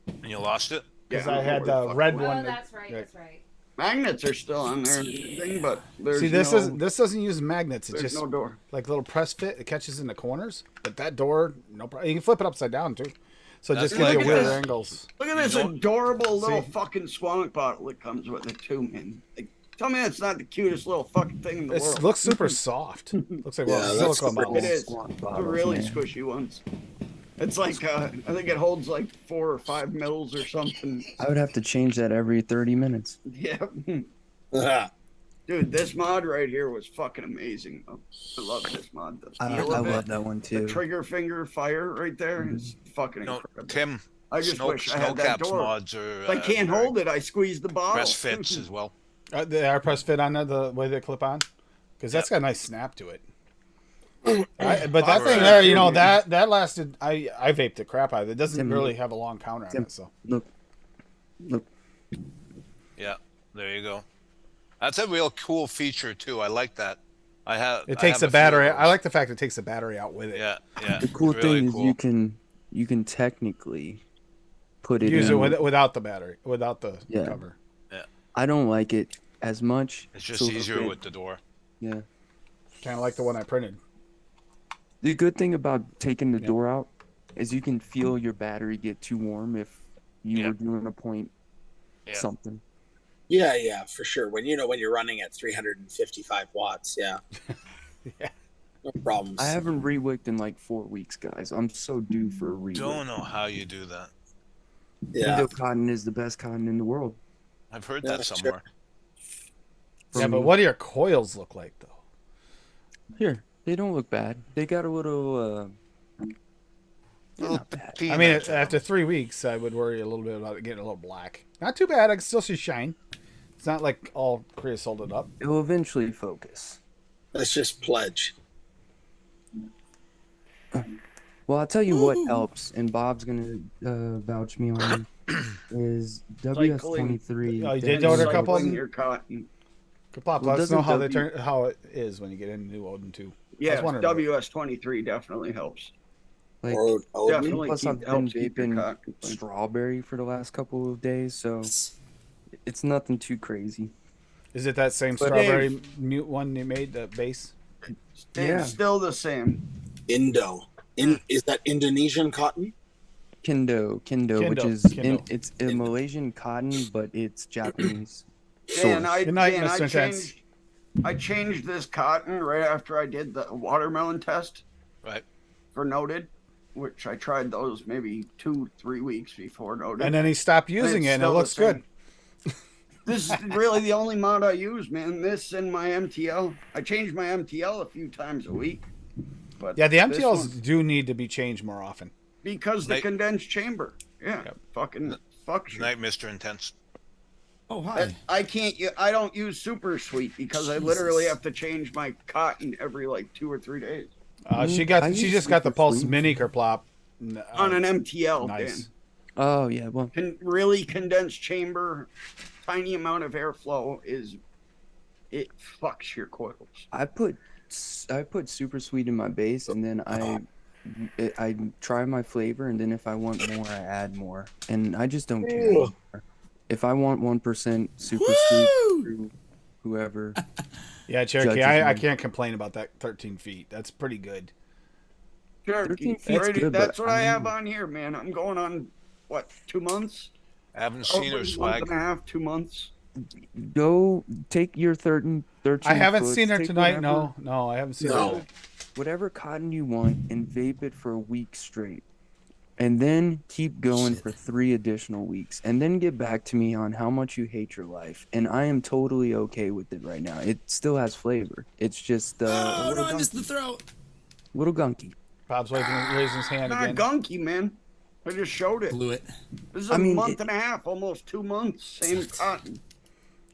And you lost it. because Yeah, I don't know had where the fuck red it Oh, went. one. that's right. That's right. Magnets are still on there and everything, but there's See, this no, is this doesn't use magnets. It's there's just no door. like little press fit. It catches in the corners. But that door, no problem. You can flip it upside down too. So it That's just gives you like weird this. angles. Look at this know- adorable little See? fucking squonk bottle that comes with it too, man. Like, tell me that's not the cutest little fucking thing in the It world. looks super soft. Looks like Yeah, one of those that's silicone pretty It bottles. is. The really squishy ones. It's like I think it holds like 4 or 5 mils or something. I would have to change that every 30 minutes. Yeah, Yeah. dude, this mod right here was fucking amazing. Though. I love this mod. The I feel of it, love that one the too. trigger finger fire right there is fucking No, incredible. Tim. I just wish I had that Snowcaps door. mods are. If I can't hold it, I squeeze the bottle. Press fits as well. The air press fit on there, the way they clip on, because that's got a nice snap to it. But that thing there, you know, that lasted. I vaped the crap out of it. It doesn't Tim, really have a long counter on Tim. it, so Look, Yeah, there you go. That's a real cool feature too. I like that. it takes the battery. I like the fact it takes the battery out with it. Yeah, yeah. the cool really thing is cool. you can technically put it Use in. it without the battery, without the Yeah. cover. I don't like it as much. It's just so easier it- with the door. Yeah. Kind of like the one I printed. The good thing about taking the Yeah. door out is you can feel your battery get too warm if you Yeah. were doing a point Yeah. something. Yeah, for sure. When you're running at 355 watts, yeah. Yeah. No problems. I haven't rewicked in like 4 weeks, guys. I'm so due for a rewick. Don't know how you do that. Yeah. Indo cotton is the best cotton in the world. I've heard Yeah, that sure. somewhere. For Yeah, but me. what do your coils look like though? Here, they don't look bad. They got a little. They're not bad. I mean, after 3 weeks, I would worry a little bit about it getting a little black. Not too bad. I can still see shine. It's not like all creosoted up. It will eventually focus. Let's just pledge. Well, I'll tell you what helps, and Bob's gonna vouch me on is WS23. Oh, you did order a couple of Recycling them? your cotton. Pop, Well, let us know how doesn't they turn how it is when you get into new Odin 2. Yeah, wondering. WS-23 definitely helps. Like, Or Odin. Definitely plus I've been helps keep your vaping cotton clean. strawberry for the last couple of days, so it's nothing too crazy. Is it that same But strawberry mute one you made, the base? It's still the same. Is that Indonesian cotton? Kendo, which Kendo, is Kendo. it's a Malaysian cotton, but it's Japanese. Dan, source. Good night, Mr. Intense. I changed this cotton right after I did the watermelon test Right. for Noted, which I tried those maybe 2-3 weeks before Noted. And then he stopped using it, and it still the looks good. same. This is really the only mod I use, man. This and my MTL. I change my MTL a few times a week. But Yeah, the this MTLs one- do need to be changed more often. because the Night- condensed chamber. Yeah, Yep. fucking fuck shit. Night, Mr. Intense. Oh, hi. I can't. I don't use Super Sweet because I literally have to change my cotton every like 2 or 3 days I She use just got the Super Pulse Sweet. Mini Kerplop. on an MTL. nice. Dan. Oh yeah, well, Really condensed chamber, tiny amount of airflow it fucks your coils. I put super sweet in my base, and then I try my flavor, and then if I want more, I add more, and I just don't care. anymore. If I want 1% super sweet, through whoever. Yeah, Cherokee, Judges I me. can't complain about that 13 feet. That's pretty good. Sure, 13 feet's already- good, but that's what I I have mean- on here, man. I'm going on what 2 months? I haven't seen her Month swag. and a half, 2 months. Go take your 13. I haven't foots, seen her take tonight. whatever- No, I haven't seen No. her. Whatever cotton you want, and vape it for a week straight. And then keep going for 3 additional weeks. And then get back to me on how much you hate your life. And I am totally okay with it right now. It still has flavor. It's just Oh a no, I missed the throw. little gunky. Bob's raising his hand Not again. gunky, man. I just showed it. Blew it. This is a I mean, month and a half, almost 2 months. Same cotton.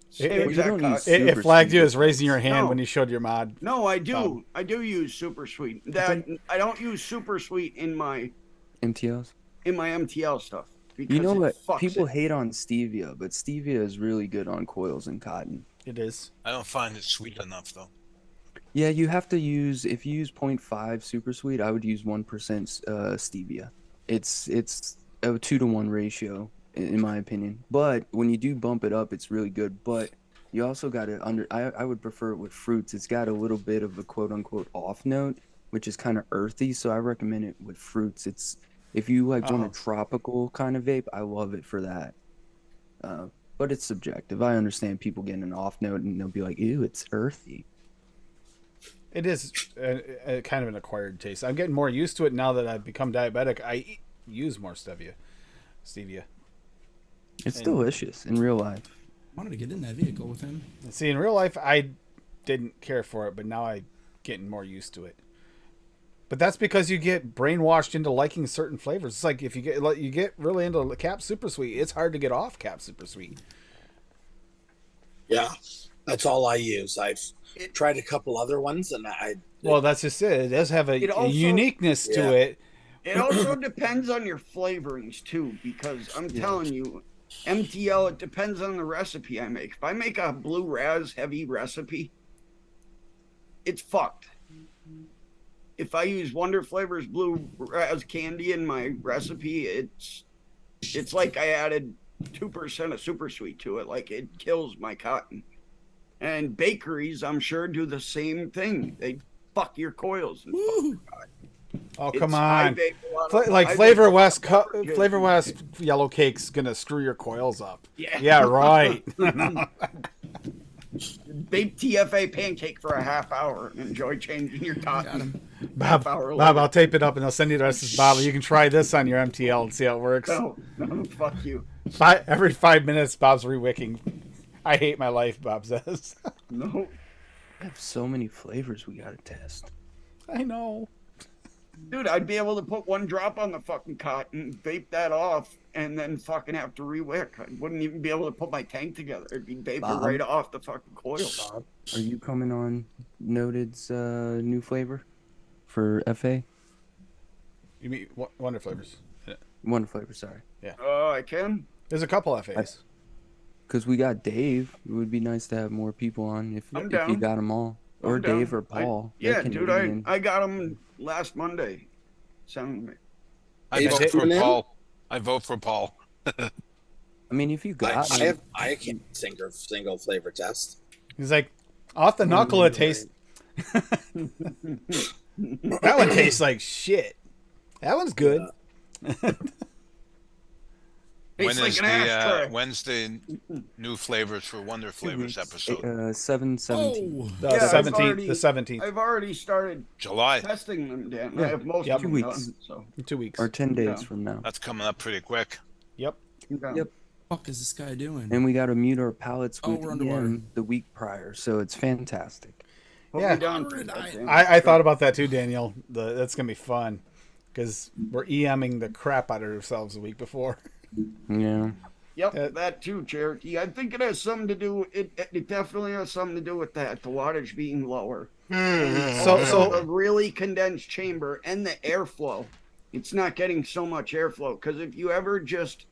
Same It- exact don't cotton. use It Super flagged sweet. you as raising your hand No. when you showed your mod. No, I do. Bob. I do use Super Sweet. That I don't use Super Sweet in my MTLs. MTL stuff because You know it what? fucks People it. hate on stevia, but stevia is really good on coils and cotton. It is. I don't find it sweet enough though. Yeah, you have to use, if you use 0.5 super sweet, I would use 1% stevia. It's a 2-to-1 ratio in my opinion. But when you do bump it up, it's really good. But you also got to I would prefer it with fruits. It's got a little bit of a quote unquote off note, which is kind of earthy. So I recommend it with fruits. It's if you like want a tropical kind of vape, I love it for that. But it's subjective. I understand people getting an off note and they'll be like, "Ew, it's earthy." It is a kind of an acquired taste. I'm getting more used to it now that I've become diabetic. I use more stevia. It's delicious in real life. I wanted to get in that vehicle with him. See, in real life, I didn't care for it, but now I'm getting more used to it. But that's because you get brainwashed into liking certain flavors. It's like if you get really into Cap Super Sweet, it's hard to get off Cap Super Sweet. Yeah, that's all I use. I've tried a couple other ones, and Well, that's just it. It does have It a also- uniqueness Yeah. to it. It also depends on your flavorings too, because I'm telling you, MTL, it depends on the recipe I make. If I make a blue raz heavy recipe, it's fucked. If I use Wonder Flavors blue raz candy in my recipe, it's like I added 2% of super sweet to it. Like it kills my cotton. And bakeries, I'm sure, do the same thing. They fuck your coils. And fuck your cotton. Oh, It's- come I on. bake a lot of- Like I Flavor bake- West, Flavor West yellow cake's gonna screw your coils up. Yeah. Yeah, right. Bake TFA pancake for a half hour and enjoy changing your cotton. Bob, hour Bob, later. I'll tape it up and I'll send you the rest of this bottle. You can try this on your MTL and see how it works. No, fuck you. Every 5 minutes, Bob's rewicking. I hate my life, Bob says. No. I have so many flavors we gotta test. I know. Dude, I'd be able to put 1 drop on the fucking cotton, vape that off, and then fucking have to rewick. I wouldn't even be able to put my tank together. It'd be vapor Bob? right off the fucking coil. Are you coming on Noted's new flavor for FA? You mean Wonder Flavors? One flavor, sorry. I can. There's a couple FAs. Because we got Dave. It would be nice to have more people on if I'm you down. got them all. Or I'm down. Dave or Paul. They're Yeah, dude, Canadian. I got them last Monday. Sound me. I Is vote it for Eminem? Paul. I vote for Paul. I mean, if you got them. I can't single flavor test. He's like, off the knuckle, it tastes. That one tastes like shit. That one's good. Tastes like an ashtray. When's the new flavors for Wonder Flavors episode? 7/17. The Yeah, I've 17th. already- The 17th. I've already started July. testing them, Dan. Yeah. I have most Yep. of them 2 weeks. done. So 2 weeks. Or 10 days Yeah. from now. That's coming up pretty quick. Yep. yeah. Yep. Fuck is this guy doing? And we got to mute our palettes Oh, with we're underwater. EM the week prior. So it's fantastic. Put Yeah. me down for that, Dan. I thought about that too, Daniel. That's gonna be fun because we're EMing the crap out of ourselves the week before. Yeah. Yep, that too, Cherokee. I think it has something to do. It definitely has something to do with that. The wattage being lower. So The really condensed chamber and the airflow. It's not getting so much airflow because if you ever just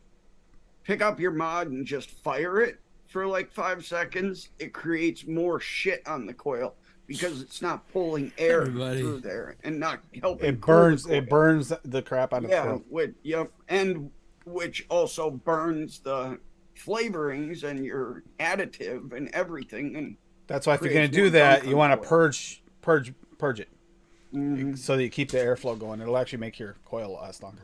pick up your mod and just fire it for like 5 seconds, it creates more shit on the coil because it's not pulling air Everybody. through there and not helping. it cool burns. the It coil. burns the crap out of Yeah, the and which also burns the flavorings and your additive and everything. And That's why if you're gonna creates do more that, gunk you on want the to coil. purge it so that you keep the airflow going. It'll actually make your coil last longer.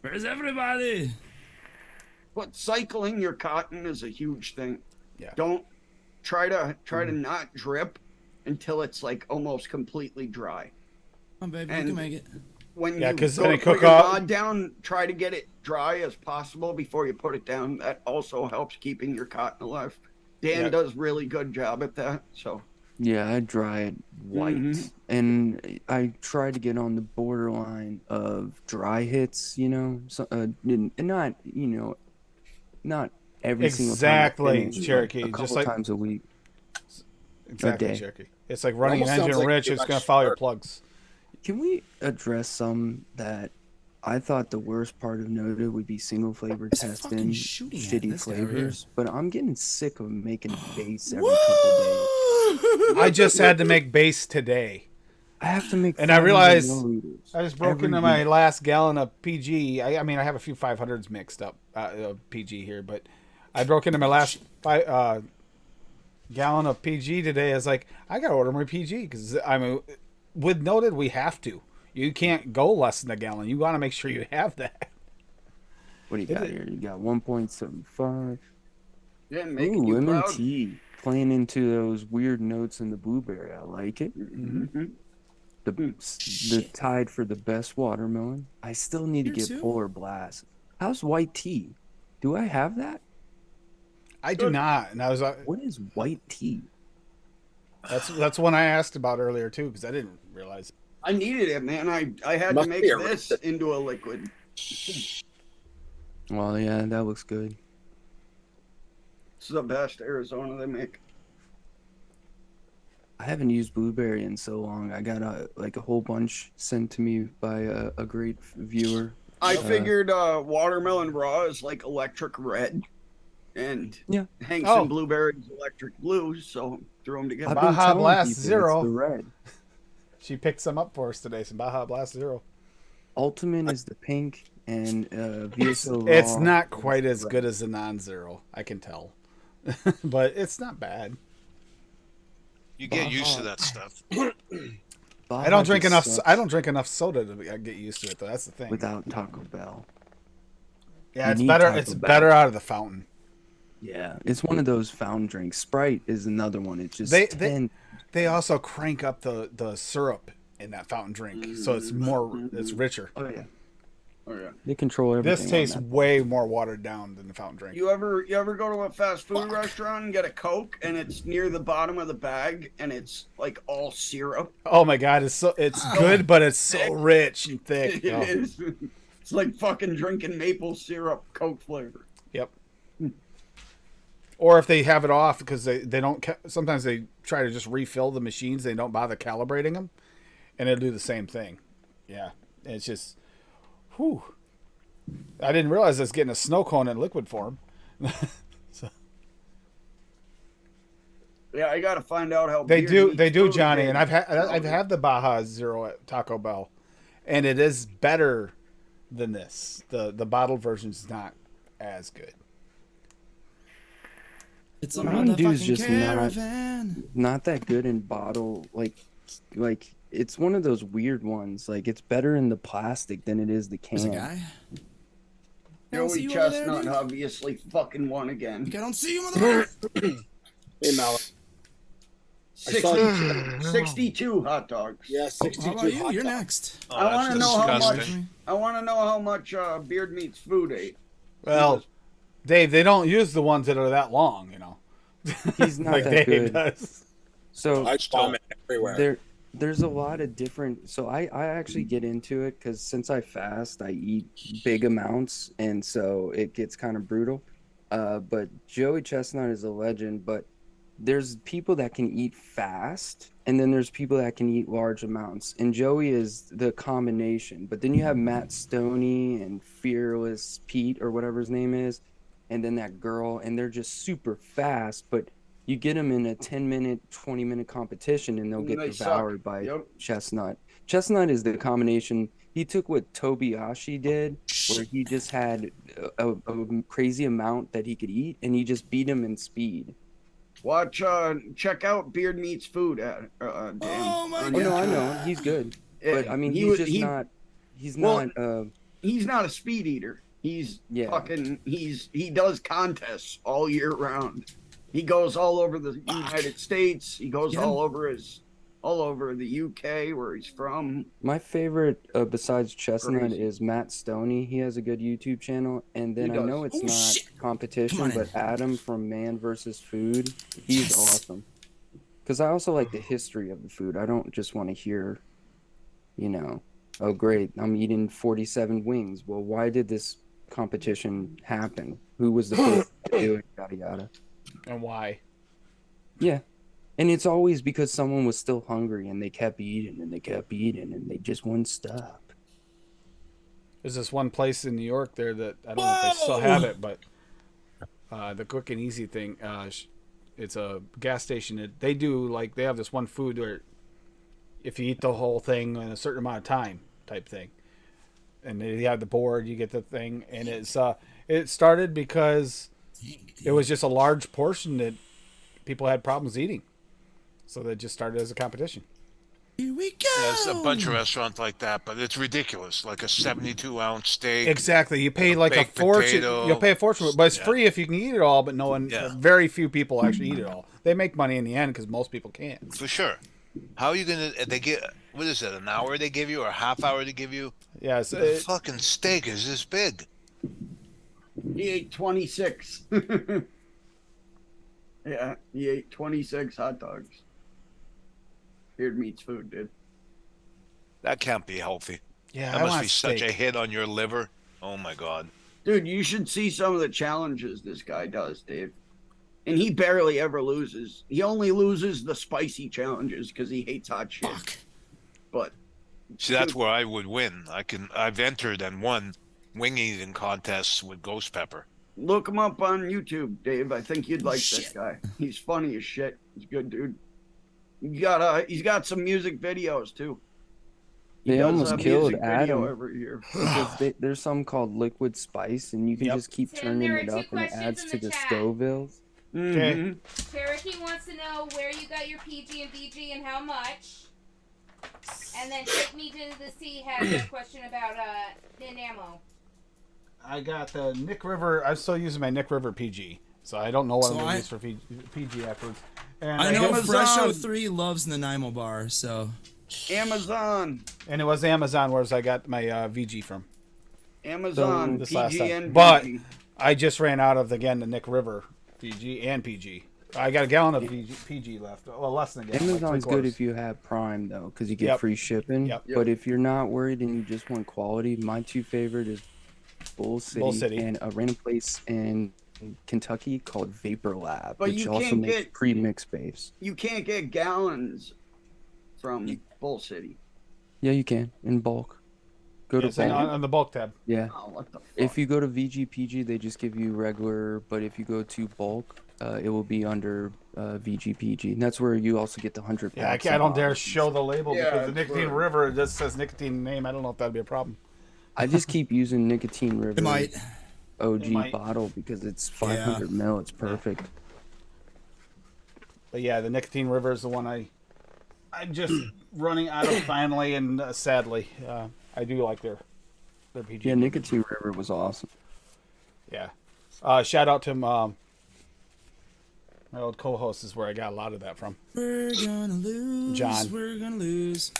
Where's everybody? But cycling your cotton is a huge thing. Yeah. Don't try to not drip until it's like almost completely dry. Come on, baby, you And- can make it. When Yeah, you 'cause go then to it put cook your off- mod down, try to get it dry as possible before you put it down. That also helps keeping your cotton alive. Dan Yeah. does really good job at that. So Yeah, I dry it white. Mhm. And I try to get on the borderline of dry hits, so, not, not every single time. I Exactly, finish, but Cherokee, A couple just like- times a week. Exactly, day. Cherokee. It's like running an almost engine sounds like rich. too It's much gonna follow your work. plugs. Can we address some that I thought the worst part of Noda would be single flavor It's testing fucking shooting at shitty this guy right flavors, but I'm getting sick of making base every couple days. I just had to make base today. I have to make. And I 500 realized milliliters I just broke every into my week. last gallon of PG. I mean, I have a few 500s mixed up of PG here, but I broke into my last gallon of PG today. I was like, I gotta order more PG because I mean, with Noted, we have to. You can't go less than a gallon. You want to make sure you have that. What do you got here? You got 1.75. yeah, making Ooh, you lemon proud. tea. Playing into those weird notes in the blueberry. I like it. Mhm. The tied for the best watermelon. I still need to Here get too? Polar Blast. How's white tea? Do I have that? I do not, and I was What is white tea? that's one I asked about earlier too because I didn't realize. I needed it, man. I had to Must make be a this recipe. into a liquid. Well, yeah, that looks good. It's the best Arizona they make. I haven't used blueberry in so long. I got a whole bunch sent to me by a great viewer. I Uh, figured watermelon raw is like electric red, and Yeah. Hanks Oh. and blueberry is electric blue. So threw them together. I've been Baja telling Blast people it's Zero. the red. She picked some up for us today. Some Baja Blast Zero. Ultimate is the pink, and VSO It's Raw not is quite the as red. good as the non-zero. I can tell, but it's not bad. You get used to that stuff. Baja I don't drink just enough. sucks I don't drink enough soda to get used to it. Though that's the thing. without Taco Bell. Yeah, you it's need better. Taco It's Bell. better out of the fountain. Yeah, it's one of those fountain drinks. Sprite is another one. It's just They- 10. They also crank up the syrup in that fountain drink, so it's more. It's richer. Oh yeah, Oh yeah. they control everything. This on tastes that. way more watered down than the fountain drink. You ever go to a fast food restaurant and get a Coke and it's near the bottom of the bag and it's like all syrup? Oh my god, it's good, but it's so rich and thick. It Oh, is. It's like fucking drinking maple syrup Coke flavor. Yep. Or if they have it off because they don't. Sometimes they try to just refill the machines. They don't bother calibrating them, and it'll do the same thing. Yeah, it's just, whew. I didn't realize I was getting a snow cone in liquid form. Yeah, I gotta find out how They beer do, meets they do, food, Johnny, Dave. and I've had the Baja Zero at Taco Bell, and it is better than this. The bottled version is not as good. It's a Mountain Dew's motherfucking just caravan. not that good in bottle. Like it's one of those weird ones. Like it's better in the plastic than it is the There's a can. guy. I don't see Joey you over there, Chestnut dude. obviously fucking won again. I don't see you, motherfucker. Hey, Mal. 62 hot dogs. Yeah, How 62 about you? hot You're dogs. next. Oh, I that's want to know how much. disgusting. I want to know how much Beard Meats Food ate. Well, Dave, they don't use the ones that are that long, you know. He's not like that Dave good. does. So I vomit everywhere. there's a lot of different. So I actually get into it because since I fast, I eat big amounts, and so it gets kind of brutal. But Joey Chestnut is a legend. But there's people that can eat fast, and then there's people that can eat large amounts. And Joey is the combination. But then you have Matt Stoney and Fearless Pete or whatever his name is, and then that girl, and they're just super fast. But you get them in a 10-minute, 20-minute competition, and they'll get They suck. devoured by Yep. Chestnut. Chestnut is the combination. He took what Tobiashi did, where he just had a crazy amount that he could eat, and he just beat him in speed. Watch, check out Beard Meats Food at Dan. Oh my on Oh no, I YouTube. know he's good, but I mean He he's was- just he- not. He's well, not. He's not a speed eater. He's Yeah. fucking. He does contests all year round. He goes all over the United States. He goes Yeah. all over the UK where he's from. My favorite besides Chestnut Crazy. is Matt Stoney. He has a good YouTube channel, and then He I does. know it's Oh, not shit. competition, Come on but in. Adam from Man vs. Food, he's Yes. awesome. Because I also like the history of the food. I don't just want to hear, oh great, I'm eating 47 wings. Well, why did this competition happen? Who was the first to do it? Yada yada. And why? Yeah. And it's always because someone was still hungry and they kept eating and they kept eating and they just wouldn't stop. There's this one place in New York there that I don't know if they still have it, but the Quick and Easy thing. It's a gas station. They have this one food where if you eat the whole thing in a certain amount of time, type thing, and they have the board, you get the thing, and it started because it was just a large portion that people had problems eating, so they just started as a competition. Here we go. There's a bunch of restaurants like that, but it's ridiculous. Like a 72-ounce steak. Exactly. You pay like a baked fortune. potato. You'll pay a fortune, but it's Yeah. free if you can eat it all. But no one, Yeah. very few people actually eat it all. They make money in the end because most people can't. For sure. How are you gonna? They get what is it? An hour they give you, or a half hour they give you? Yeah, so The fucking steak is this big. He ate 26. Yeah, he ate 26 hot dogs. Beard Meats Food, dude. That can't be healthy. yeah, That I must want be steak. such a hit on your liver. Oh my god. Dude, you should see some of the challenges this guy does, Dave. And he barely ever loses. He only loses the spicy challenges because he hates hot shit. Fuck. But See, that's where I would win. I've entered and won wing eating contests with Ghost Pepper. look him up on YouTube, Dave. I think you'd like this Shit. guy. He's funny as shit. He's a good dude. He's got some music videos too. He They does almost a killed music video Adam. every year. Because there's some called Liquid Spice, and you can Yep. just keep Tim, turning there are it two up, and it questions adds in to the the chat. Stovevilles. Mhm. Cherokee wants to know where you got your PG and VG and how much. And then Take Me to the Sea has a question about thin ammo. I got the Nick River. I'm still using my Nick River PG, so I don't know what So I'm going I- to use for PG afterwards. And I know Amazon. Fresho 3 loves Nanaimo bar, so Amazon. and it was Amazon where I got my VG from. Amazon. This last PG time. and But VG. I just ran out of the Nick River VG and PG. I got a gallon of PG left. Well, less than a gallon. Amazon's good if you have Prime though, because you get Yep. free shipping. Yep. But if you're not worried and you just want quality, my two favorite is Bull City, and a random place in Kentucky called Vapor Lab, But which you also can't makes get- pre-mix base. You can't get gallons from Bull City. Yeah, you can in bulk. Go to Yes, and bulk. on the bulk tab. Yeah. Oh, what the fuck? If you go to VGPG, they just give you regular, but if you go to bulk, it will be under VGPG, and that's where you also get the 100. Yeah, I packs don't and dare bottles. show the label Yeah, because the it's Nicotine for- River it just says Nicotine name. I don't know if that'd be a problem. I just keep using Nicotine River It might. OG It might. bottle because it's 500 mil. It's perfect. But yeah, the Nicotine River is the one I'm just running out of finally, and sadly, I do like their PG. Yeah, Nicotine River was awesome. Yeah. Shout out to my old co-host is where I got a lot of that from. We're gonna lose. John. We're gonna lose.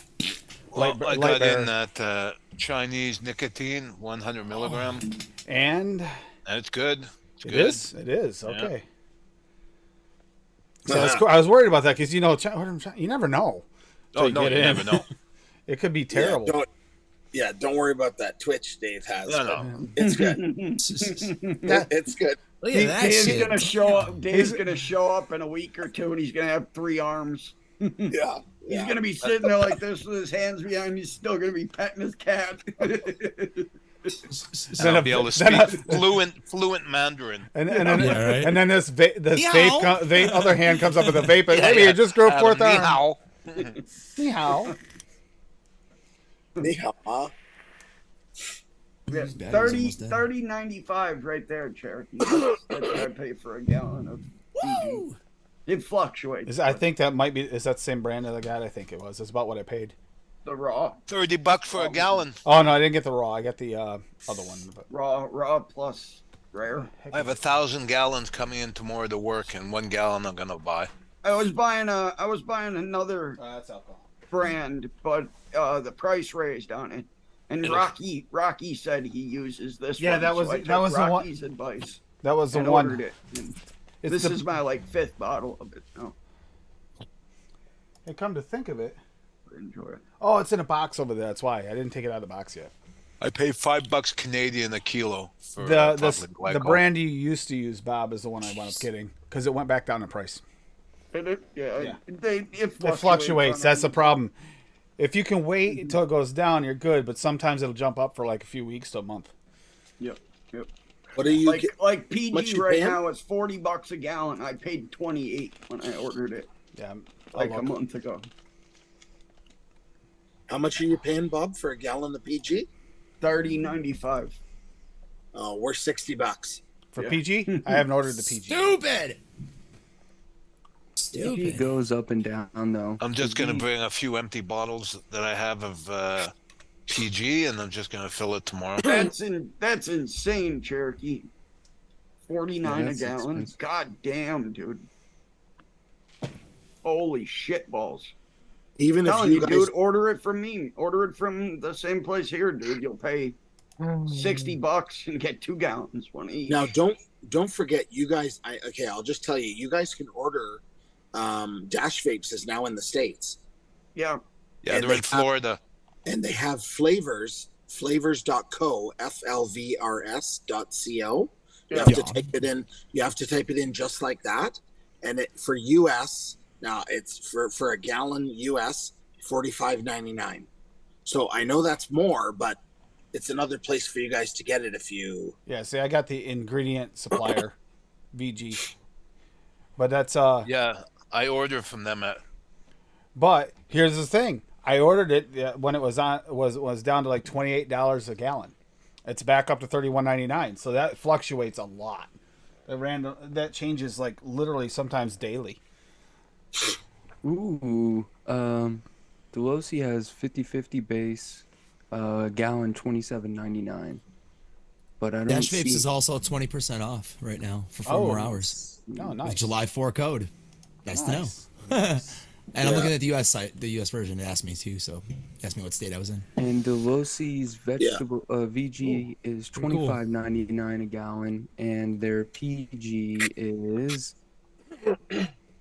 Well, Light- I light got in bearer. that Chinese nicotine, 100 milligram, And and it's good. It's it good. is. It is. Yeah. Okay. So it's cool. I was worried about that because, you know, you never know. Oh, till no, get you in. never know. It could be terrible. Don't worry about that Twitch Dave has. No, but no. It's good. Yeah. It's good. Look at that Dave's shit. gonna show up. Dave's He's- gonna show up in a week or two, and he's gonna have 3 arms. Yeah. He's gonna be sitting there like this with his hands behind. He's still gonna be petting his cat. And I'll be able to then speak fluent Mandarin. And then, Yeah, right. and then this Meow. vape other hand comes up with a vape, and maybe it just grew a fourth arm. Meow. Ni hao. Ni hao, huh? Yeah, His battery's 30, almost dead. 30.95 right there, Cherokee. That's what I pay for a gallon of PG. Woo! It fluctuates. I but think that might be. Is that the same brand that I got? I think it was. It's about what I paid. the raw, $30 for a gallon. Oh no, I didn't get the raw. I got the other one. But raw plus rare. I have 1,000 gallons coming in tomorrow to work, and 1 gallon I'm gonna buy. I was buying another that's alcohol. brand, but the price raised on it. And It'll- Rocky said he uses this. Yeah, one, that was- so I that took was the one- Rocky's advice That was the and one. ordered it. And It's this the, is my like 5th bottle of it. Oh, and come to think of it, enjoy it. oh, it's in a box over there. That's why I didn't take it out of the box yet. I pay $5 Canadian a kilo for The propylene the glycol. brand you used to use, Bob, is the one I wound up getting because it went back down in price. Yeah. Yeah. It It fluctuates. That's the problem. If you can wait until it goes down, you're good. But sometimes it'll jump up for like a few weeks to a month. Yep. Yep. What do you Like get? like much PG you right paying? now is $40 a gallon. I paid 28 when I ordered it Yeah, like I'll a look. month ago. How much are you paying, Bob, for a gallon of PG? 30.95. Oh, we're $60. For Yeah. PG. I haven't ordered the PG. Stupid. It Stupid. goes up and down though. I'm just gonna bring a few empty bottles that I have of PG, and I'm just gonna fill it tomorrow. That's insane, Cherokee. 49 Yeah, a that's gallon. expensive. God damn, dude. Holy shit balls. Even if Telling you you, guys, dude, order it from me. Order it from the same place here, dude. You'll pay $60 and get 2 gallons, one each. now don't forget, you guys. I'll just tell you, you guys can order. Dash Vapes is now in the States, Yeah. Yeah, And they're they in have- Florida. and they have flavors. Flavors.co, FLVRS.co. You have to Yeah. type it in. You have to type it in just like that, and it for US. Now it's for a gallon US $45.99. So I know that's more, but it's another place for you guys to get it if you. Yeah, see, I got the ingredient supplier, VG. But that's Yeah, I ordered from them at. But here's the thing: I ordered it when it was down to like $28 a gallon. It's back up to $31.99, so that fluctuates a lot. That changes like literally sometimes daily. Ooh, Delosi has 50/50 base, gallon 27.99. But I don't Dash see. Vapes is also 20% off right now for 4 more hours. Oh, With nice. July 4 code. Nice to know. Nice. And I'm looking at the US site, the US version. It asked me too, so it asked me what state I was in. And Delosi's vegetable VG is Pretty cool. $25.99 a gallon, and their PG is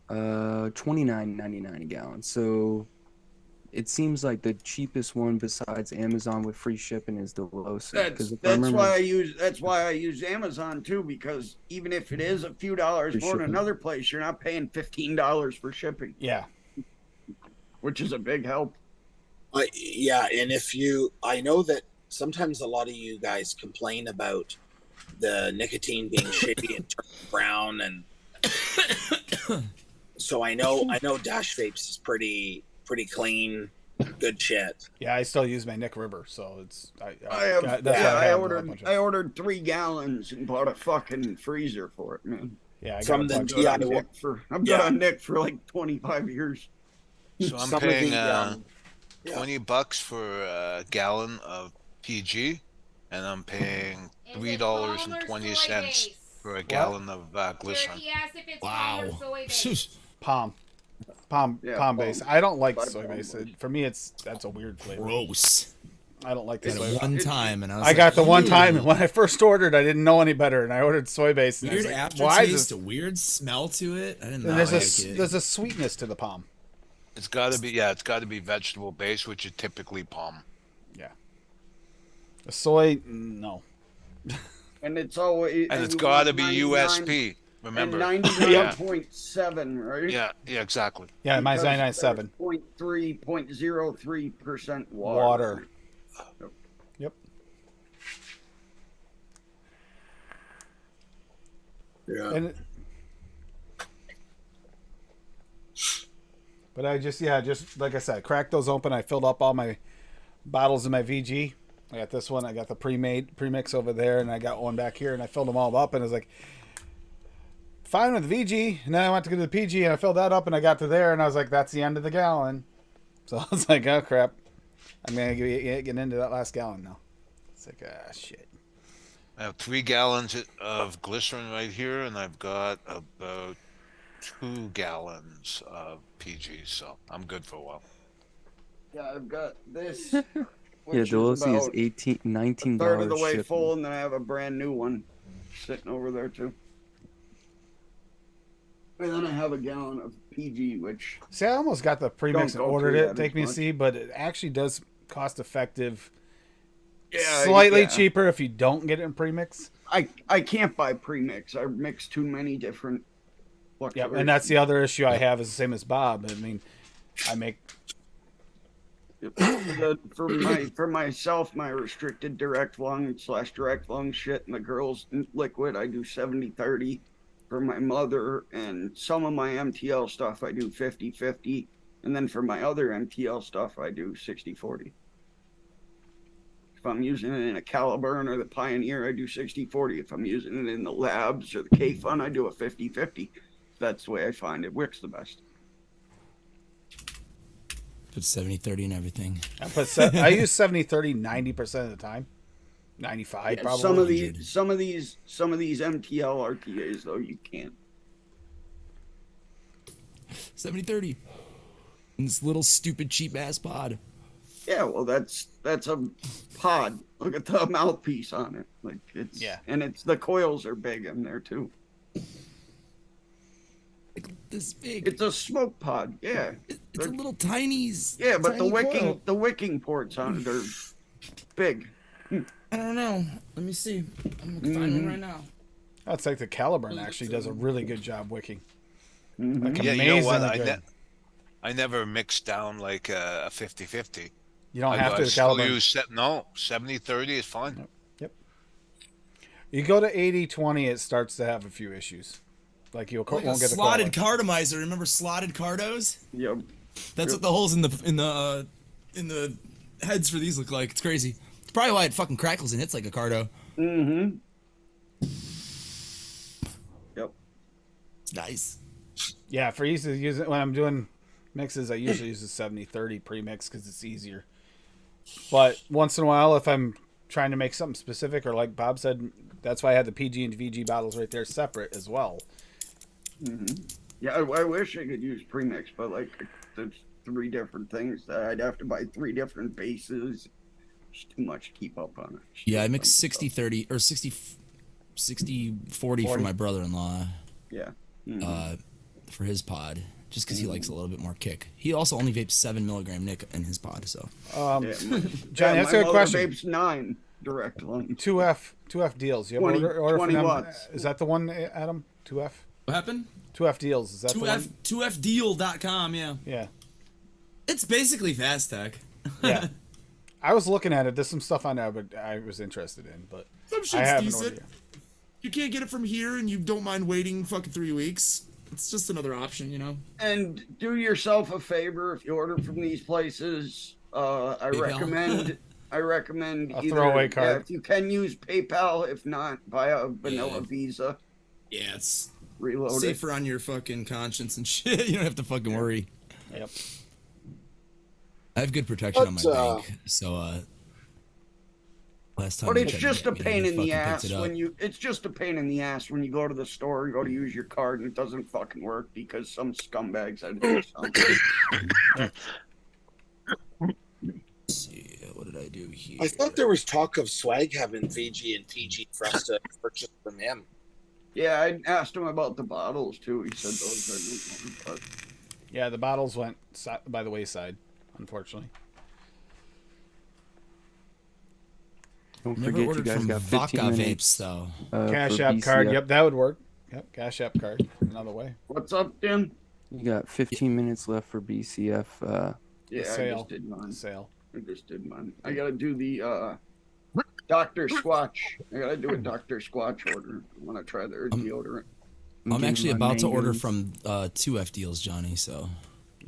$29.99 a gallon. So it seems like the cheapest one besides Amazon with free shipping is Delosi. That's why I use Amazon too, because even if it is a few dollars For more than shipping. another place, you're not paying $15 for shipping, Yeah. which is a big help. Yeah, and I know that sometimes a lot of you guys complain about the nicotine being shitty and turning brown, and So I know Dash Vapes is pretty clean, good shit. Yeah, I still use my Nick River, so it's I ordered 3 gallons and bought a fucking freezer for it, man. Yeah, I From got the a bunch. I've got a Nick for like 25 years. So I'm Some of paying the, yeah. $20 for a gallon of PG, and I'm paying $3.20 for a gallon of glycerin. He asked if it's Wow. palm or soy based. Palm Yeah, palm base. I don't like By soy palm base. base. For me, that's a weird flavor. Gross. I don't like the Got soy. it one time, and I was I got the one "Ew." time, and when I first ordered, I didn't know any better, and I ordered soy base. And I was Weird like, why is aftertaste, this? a weird smell to it. I didn't And like there's it. there's a sweetness to the palm. It's got to be vegetable based, which is typically palm. Yeah. The soy, no. And it's always And it's you got to want be 99 USP. Remember? And 99.7, right? Yeah, exactly. Yeah, mine's Because 99.7. 0.03% water. Water. Yep. Yeah. And but I just like I said, cracked those open. I filled up all my bottles of my VG. I got this one. I got the premix over there, and I got one back here, and I filled them all up. And I was like, fine with the VG. And then I went to go to the PG, and I filled that up, and I got to there, and I was like, that's the end of the gallon. So I was like, oh crap, I'm gonna get into that last gallon now. It's like, ah, shit. I have 3 gallons of glycerin right here, and I've got about 2 gallons of PG, so I'm good for a while. Yeah, I've got this. Yeah, which Dolosi is about $19 a third of the way shipping. full, and then I have a brand new one sitting over there too. And then I have a gallon of PG, which See, I almost got the premix and Don't go ordered through it. that Take as me to much. see, but it actually does cost effective. Yeah, Slightly yeah. cheaper if you don't get it in premix. I can't buy premix. I mix too many different. Yeah, and that's the other issue I have is the same as Bob. I mean, I make For myself, my restricted direct lung / direct lung shit and the girls liquid, I do 70-30. For my mother and some of my MTL stuff, I do 50-50. And then for my other MTL stuff, I do 60-40. If I'm using it in a Caliburn or the Pioneer, I do 60-40. If I'm using it in the Labs or the K-Fun, I do a 50-50. That's the way I find it wicks the best. Put 70-30 and everything. I use 70-30 90% of the time. 95 Yeah, probably. some of these MTL RTAs though you can't. 70-30. In this little stupid cheap ass pod. Yeah, well that's a pod. Look at the mouthpiece on it. Like it's and it's the coils are big in there too. Like this big. It's a smoke pod. Yeah. It's a little tiny. Yeah, but tiny coil. the wicking ports on it are big. I don't know. Let me see. I'm gonna find one right now. That's like the Caliburn actually does a really good job wicking. Like Yeah, you know what? amazingly good. I never mixed down like a 50-50. You don't have to. I The still Caliburn. use 70-30 is fine. Yep. You go to 80-20, it starts to have a few issues. Like you Like a won't get the slotted quality. cartomizer. Remember slotted cardos? Yep. That's what the holes in the heads for these look like. It's crazy. It's probably why it fucking crackles and hits like a cardo. Mm-hmm. Yep. It's nice. Yeah, for easy to use it when I'm doing mixes, I usually use a 70-30 premix because it's easier. But once in a while, if I'm trying to make something specific, or like Bob said, that's why I had the PG and VG bottles right there separate as well. Mm-hmm. Yeah, I wish I could use premix, but like there's 3 different things that I'd have to buy 3 different bases. It's too much to keep up on it. Yeah, I mix 60-30 or 60-40 for my brother-in-law. Yeah. Mm-hmm. For his pod, just because he likes a little bit more kick. He also only vapes 7 milligram Nick in his pod, so. Yeah, Johnny, that's a good my question. Vapes 9 direct lung. 2F deals. You ever 20 order from 20 them? watts. Is that the one, Adam? 2F? What happened? 2F deals. Is that the 2F one? 2fdeal.com, yeah. Yeah. It's basically fast tech. Yeah. I was looking at it. There's some stuff on there, but I was interested in, but Some shit's I haven't decent. ordered it. you can't get it from here and you don't mind waiting fucking 3 weeks, it's just another option, you know. And do yourself a favor if you order from these places. I recommend A either throwaway card. if you can use PayPal. If not, buy a vanilla Visa. Yeah, it's Reload it. safer on your fucking conscience and shit. You don't have to fucking worry. Yep. I have good protection on my But, bank, so last time. But I it's checked, just a he pain in the fucking ass picked it up. when you. It's just a pain in the ass when you go to the store, you go to use your card, and it doesn't fucking work because some scumbags had to do something. Let's see, what did I do here? I thought there was talk of Swag having VG and PG for us to purchase from him. Yeah, I asked him about the bottles too. He said those are. But Yeah, the bottles went by the wayside, unfortunately. Don't Never forget, you ordered guys from got Vodka 15 minutes. Vapes though. Cash for App card. BCF. Yep, that would work. Yep, Cash App card. Another way. what's up, Dan? You got 15 minutes left for BCF. Yeah, I sale. just did mine. Sale. I just did mine. I gotta do the Dr. Squatch. I gotta do a Dr. Squatch order. I wanna try their deodorant. I'm getting actually my about to order mangoes. from 2F Deals, Johnny. So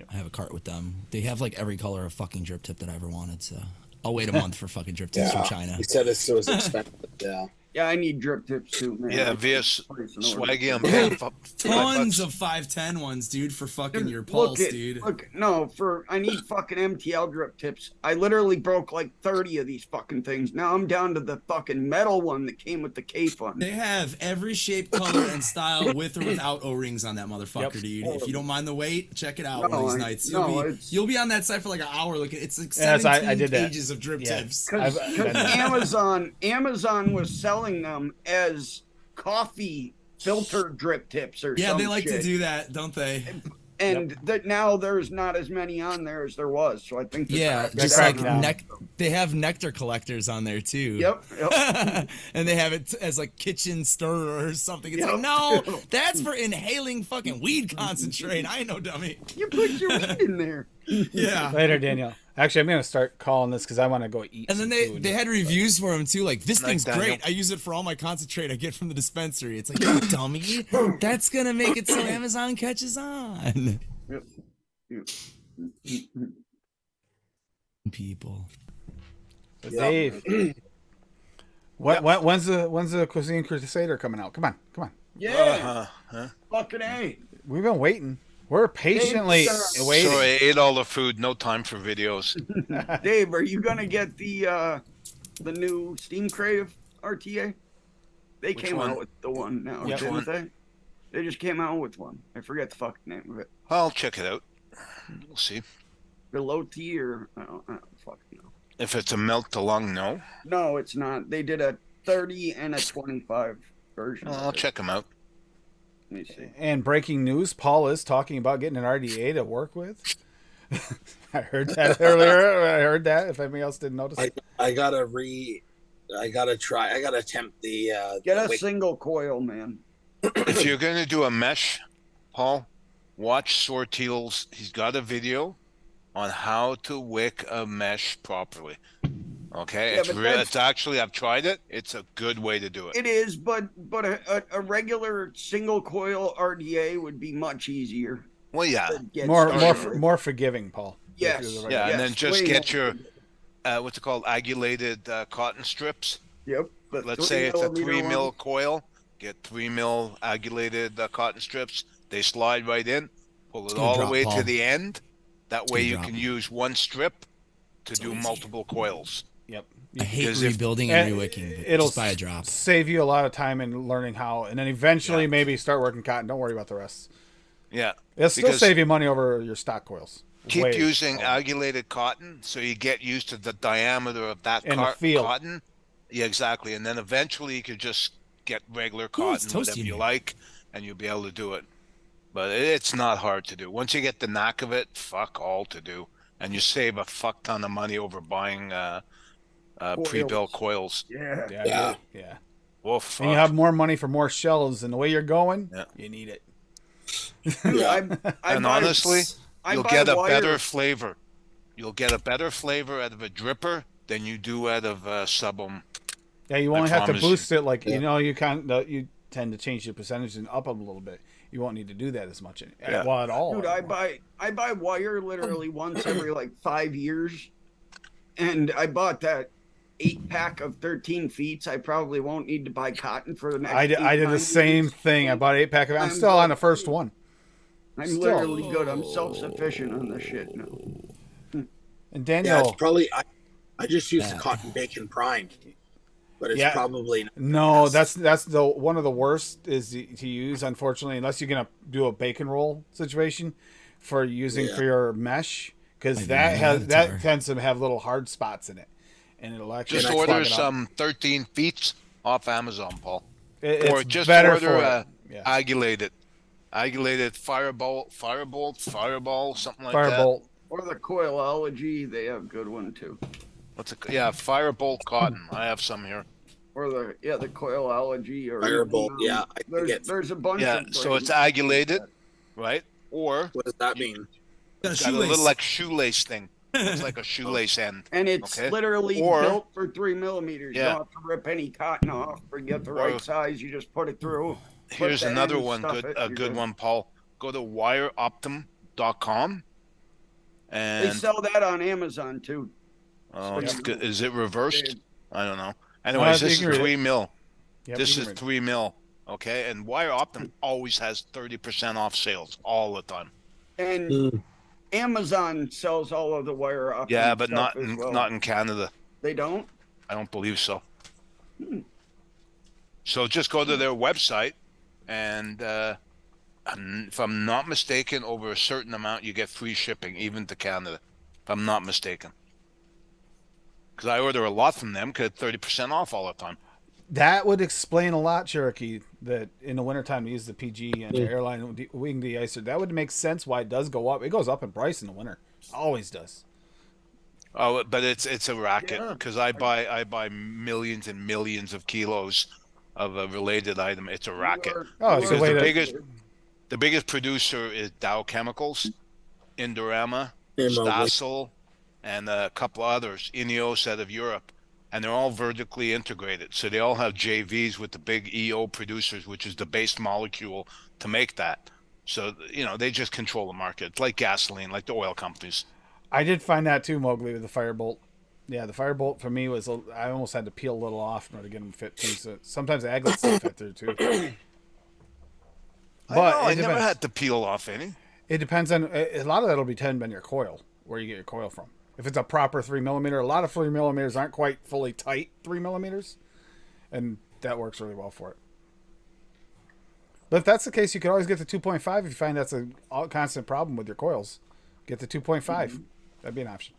I have a cart with them. They have like every color of fucking drip tip that I ever wanted. So I'll wait a month for fucking drip tips from China. He said it was expensive. Yeah. Yeah, I need drip tips too, man. Yeah, I VS can't place an order. Swaggy, I'm paying Tons $5. of 510 ones, dude, for fucking Dude, your look pulse, it- dude. Look, no, I need fucking MTL drip tips. I literally broke like 30 of these fucking things. Now I'm down to the fucking metal one that came with the K fund. They have every shape, color, and style with or without O-rings on that motherfucker, Yep. dude. If you don't mind the wait, check it out No, one of these I- nights. no, You'll be it's- you'll be on that site for like an hour looking. It's like Yes, 17 I did that. pages of drip Yeah. tips. Because I've- Amazon was selling them as coffee filter drip tips or Yeah, some they like shit. to do that, don't they? And that now there's not as many on there as there was. So I think that Yeah, that- just that- like they have nectar collectors on there too. Yep. And they have it as like kitchen stirrer or something. It's Yep. like, no, that's for inhaling fucking weed concentrate. I ain't no dummy. You put your weed in there. Yeah. Later, Danielle. Actually, I'm gonna start calling this because I want to go eat. And then some food. they had reviews for him too. Like, this Like thing's Daniel. great. I use it for all my concentrate I get from the dispensary. It's like, you dummy. That's gonna make it so Amazon catches on. Yep. Yep. People. But Dave. When's the Cuisine Crusader coming out? Come on. Yeah. Huh? Fucking A. We've been waiting. We're patiently Dave, waiting. So I ate all the food. No time for videos. Dave, are you gonna get the new Steam Crave RTA? They Which came one? out with the one now, Which didn't one? they? They just came out with one. I forget the fucking name of it. I'll check it out. We'll see. The low T or I don't fucking know. If it's a melt to lung, no. No, it's not. They did a 30 and a 25 version. Well, of I'll it. check them out. Let me see. And breaking news: Paul is talking about getting an RDA to work with. I heard that earlier. I heard that. If anybody else didn't notice, I gotta attempt the Get a wait- single coil, man. If you're going to do a mesh, Paul, watch Sortil's. He's got a video on how to wick a mesh properly. Okay, Yeah, it's but real. that's- It's actually, I've tried it. It's a good way to do it. It is, but a regular single coil RDA would be much easier. Well, yeah, to get more started. more forgiving, Paul. Yes. If you're the right yeah, guy. and then Yes, just way get more. your what's it called, agulated cotton strips. Yep. the Let's 3 say it's a millimeter 3 mil one. coil. Get 3 mil agulated cotton strips. They slide right in. Pull it good all drop, the way Paul. to the end. That way good you drop. can use one strip to do easy. multiple coils. Yep. I hate Because if- rebuilding and rewicking, but It'll just buy a drop. save you a lot of time in learning how, and then eventually Yeah. maybe start working cotton. Don't worry about the rest. Yeah. It'll still Because- save you money over your stock coils. Keep Way- using agulated cotton so you get used to the diameter of that In the field. cotton. Yeah, exactly. And then eventually you could just get regular Ooh, it's cotton, whatever toasty in you here. like, and you'll be able to do it. But it's not hard to do. Once you get the knack of it, fuck all to do. And you save a fuck ton of money over buying pre-built coils. Yeah. Yeah. Whoa, fuck. And you have more money for more shells, and the way you're going, Yeah. you need it. I And buy- honestly, I you'll buy get a wire- better flavor. You'll get a better flavor out of a dripper than you do out of a sub 'em. Yeah, you I only have to promise you. boost it like you tend to change the percentage and up a little bit. You won't need to do that as much. Yeah. Well, at all. Dude, I buy wire literally once every like 5 years, and I bought that 8-pack of 13 feet. I probably won't need to buy cotton for the next. I did 9 the same years. thing. I bought 8-pack of it. I'm I'm still on the good. first one. I'm still. literally good. I'm self-sufficient on this shit now. And Yeah, Daniel, it's probably I just use the cotton bacon prime, but it's Yeah. probably not no, the best. that's the one of the worst is to use. Unfortunately, unless you're gonna do a bacon roll situation for using Yeah. for your mesh, because Like that Minotaur. tends to have little hard spots in it, and it'll actually Just clog order it up. some 13 feet off Amazon, Paul. It's Or just better order for a it. Yeah. agulated firebolt, something like that. Firebolt. Or the Coilology, they have good one too. What's it? Yeah, firebolt cotton. I have some here. Or the Coilology or Firebolt, yeah, I think there's a bunch Yeah, of so it's brands. agulated, right? Or What does that mean? Got a it's got a shoelace. little like shoelace thing. It's like a shoelace end. And it's Okay. literally Or- built for 3 millimeters. Yeah. You don't have to rip any cotton off or get the Or- right size. You just put it through. Here's the another end, one, stuff good it, a you're good good. one, Paul. Go to wireoptim.com They and sell that on Amazon too. oh, it's Yeah. good. Is it reversed? They- I don't know. Anyways, you this can is read it. 3 mil. Yep, This you is can read it. 3 mil. Okay, and Wire Optim always has 30% off sales all the time. And Amazon sells all of the wire optic. Yeah, but stuff not as in, well. not in Canada. They don't. I don't believe so. So just go to their website, and if I'm not mistaken, over a certain amount, you get free shipping, even to Canada. If I'm not mistaken, because I order a lot from them, because 30% off all the time. That would explain a lot, Cherokee, that in the wintertime to use the PG and the airline wing deicer. That would make sense why it does go up. It goes up in price in the winter. Always does. Oh, but it's a racket Yeah. because I buy millions and millions of kilos of a related item. It's a racket. Oh, it's a Because way the biggest producer is Dow Chemicals, Indorama, MOW. Stossel, and a couple others, Ineos out of Europe, and they're all vertically integrated. So they all have JVs with the big EO producers, which is the base molecule to make that. So they just control the market. It's like gasoline, like the oil companies. I did find that too, Mowgli, with the Firebolt. Yeah, the Firebolt for me was I almost had to peel a little off in order to get them fit. Sometimes the aglets don't fit through too. I know, But I it never depends. had to peel off any. It depends on a lot of that'll depend on your coil, where you get your coil from. If it's a proper 3mm, a lot of 3mm aren't quite fully tight 3mm, and that works really well for it. But if that's the case, you can always get the 2.5 if you find that's a constant problem with your coils. Get the 2.5. That'd be an option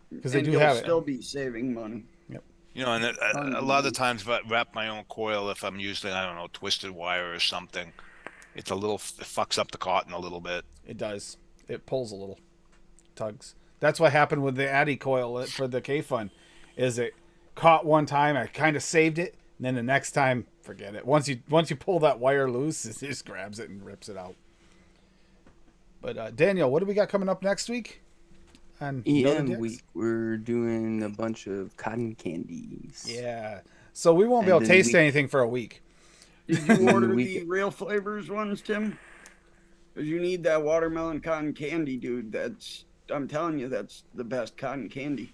because they And do you'll have it. still be saving money. And a lot of times, if I wrap my own coil, if I'm using, I don't know, twisted wire or something, it fucks up the cotton a little bit. It does. It pulls a little, tugs. That's what happened with the Addy coil for the K-Fun. Is it caught one time, I kind of saved it, and then the next time, forget it. Once you pull that wire loose, it just grabs it and rips it out. But Daniel, what do we got coming up next week? On Noted EM Dicks? week, we're doing a bunch of cotton candies. Yeah. So we won't be And able to then taste anything for a week. Did you order We the get- real flavors ones, Tim? Because you need that watermelon cotton candy, dude. I'm telling you, that's the best cotton candy.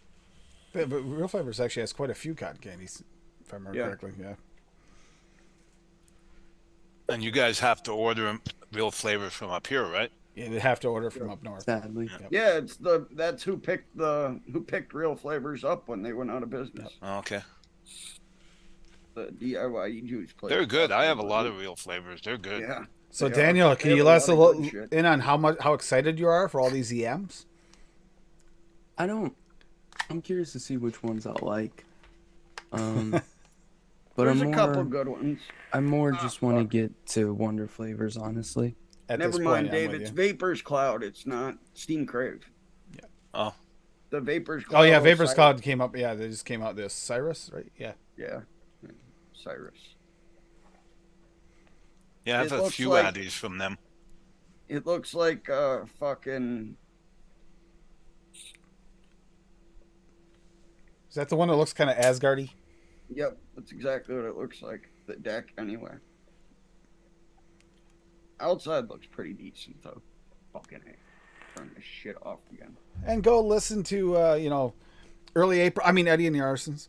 But Real Flavors actually has quite a few cotton candies, if I remember Yeah. correctly. Yeah. And you guys have to order real flavors from up here, right? Yeah, they have to order from up north. Sadly. Yeah, that's who picked real flavors up when they went out of business. Okay. The DIY juice place. They're good. I have a lot of real flavors. They're good. Yeah. So They are. Daniel, They can have you a let us lot of good shit. in on how excited you are for all these EMs? I'm curious to see which ones I'll like. But There's I'm a couple more, good ones. I more just want to get to Wonder Flavors, honestly. At Never this mind, point, Dave. I'm with It's you. Vapors Cloud. It's not Steam Crave. Oh, The Vapors Cloud. Oh yeah, Vapors Cyrus- Cloud came up. Yeah, they just came out. This Cyrus, right? Yeah. Yeah. Cyrus. yeah, I have It a looks few like- addies from them. It looks like fucking. Is that the one that looks kind of Asgardy? Yep, that's exactly what it looks like. The deck, anyway. Outside looks pretty decent, though. Fucking A. Turn this shit off again. And go listen to early April. I mean Eddie and the Arsons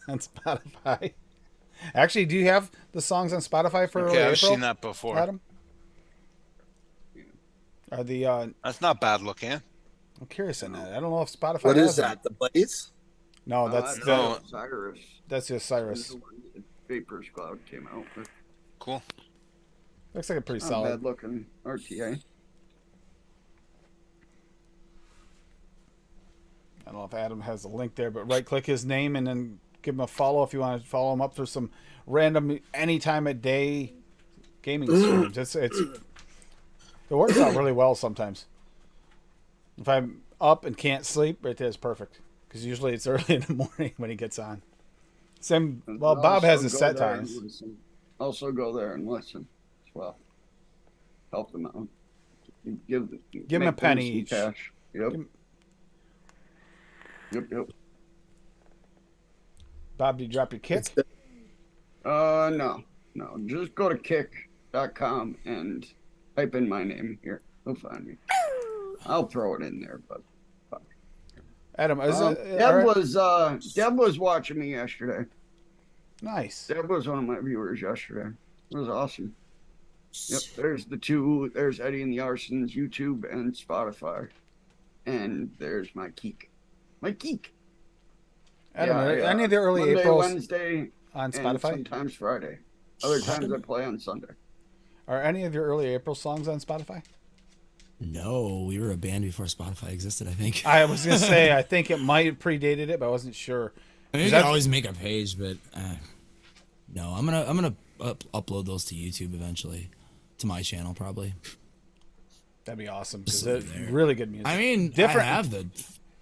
on Spotify. Actually, do you have the songs on Spotify for early Okay, I've April? seen that before. Adam? Are the That's not bad looking. I'm curious on that. I don't know if Spotify What has is them. that? The Blaze? No, that's no. Cyrus. that's just Cyrus. Vapors Cloud came out with. Cool. Looks like a pretty Not solid. bad looking RTA. I don't know if Adam has a link there, but right click his name and then give him a follow if you want to follow him up for some random any time of day gaming streams. It works out really well sometimes. If I'm up and can't sleep, right there is perfect because usually it's early in the morning when he gets on. Same. Well, Bob has his set times. Also go there and listen as well. Help them out. Give Give 'em a make them penny some each. Cash. Yep. Give 'em- Yep. Bob, do you drop your kick? No. Just go to kick.com and type in my name here. They'll find me. I'll throw it in there, but fuck. Adam, is Deb was watching me yesterday. nice. Deb was one of my viewers yesterday. It was awesome. Yep, there's the two. There's Eddie and the Arsons, YouTube and Spotify. And there's my geek. My geek. Adam, are any of the early Monday, Aprils Wednesday, on and Spotify? sometimes Friday. Other times I play on Sunday. Are any of your early April songs on Spotify? No, we were a band before Spotify existed, I think. I was gonna say I think it might have predated it, but I wasn't sure. I mean, you can always make a page, but no, I'm gonna upload those to YouTube eventually, to my channel probably. That'd be awesome because So it's there. really good music. I mean, different. I have the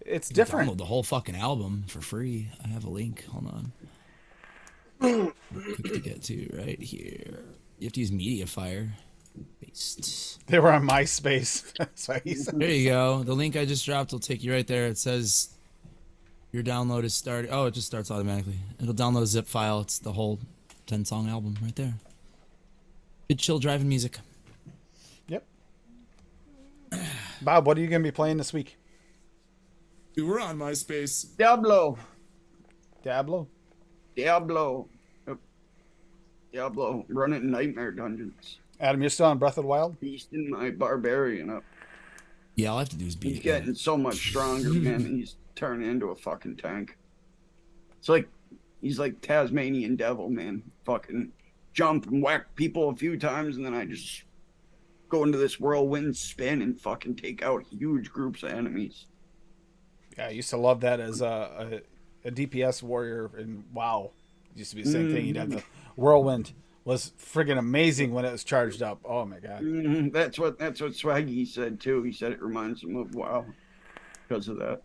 It's you can different. Download the whole fucking album for free. I have a link. Hold on. Quick to get to right here. You have to use MediaFire. Paste. They were on MySpace. So he said, There you go. The link I just dropped will take you right there. It says your download is started. Oh, it just starts automatically. It'll download a zip file. It's the whole 10-song album right there. Good chill driving music. "Yep." Bob, what are you gonna be playing this week? We were on MySpace. Diablo. Diablo. Yep. Diablo. Running Nightmare Dungeons. Adam, you're still on Breath of the Wild. Beasting my barbarian up. Yeah, all I have to do is beat He's it. yeah. getting so much stronger, man. He's turning into a fucking tank. It's like he's like Tasmanian devil, man. Fucking jump and whack people a few times, and then I just go into this whirlwind spin and fucking take out huge groups of enemies. Yeah, I used to love that as a DPS warrior in WoW. It used to be the same thing. You'd have the whirlwind was friggin' amazing when it was charged up. Oh my god. That's what Swaggy said too. He said it reminds him of WoW because of that.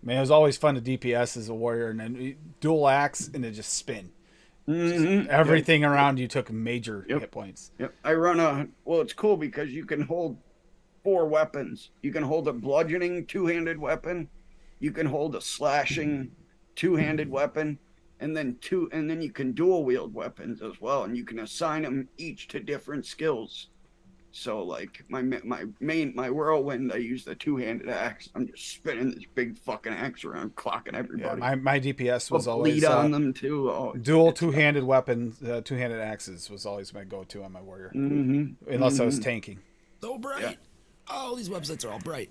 Man, it was always fun to DPS as a warrior, and then dual axe and then just spin. Just everything around you took major hit points. Yep. I run well, it's cool because you can hold 4 weapons. You can hold a bludgeoning 2-handed weapon. You can hold a slashing 2-handed weapon, and then you can dual wield weapons as well, and you can assign them each to different skills. So like my whirlwind, I use the 2-handed axe. I'm just spinning this big fucking axe around, clocking Yeah, everybody. my DPS was I'll always bleed on them too. Oh, dual 2-handed weapons, 2-handed axes was always my go-to on my warrior, unless I was tanking. So bright. Yeah. Oh, these websites are all bright.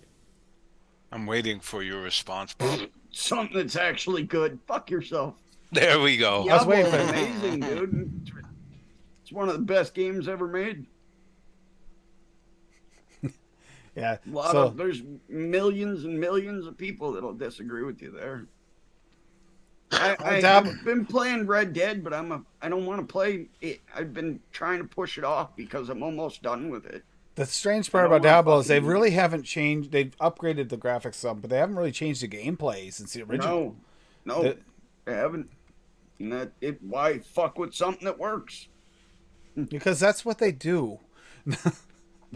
I'm waiting for your response, Bob. something that's actually good. Fuck yourself. There we go. I was waiting for Diablo's it. amazing, dude. It's one of the best games ever made. Yeah. There's millions and millions of people that'll disagree with you there. I've been playing Red Dead, but I don't want to play it. I've been trying to push it off because I'm almost done with it. The strange part about Diablo is they really haven't changed. They've upgraded the graphics some, but they haven't really changed the gameplay since the original. No, they haven't. And why fuck with something that works? Because that's what they do.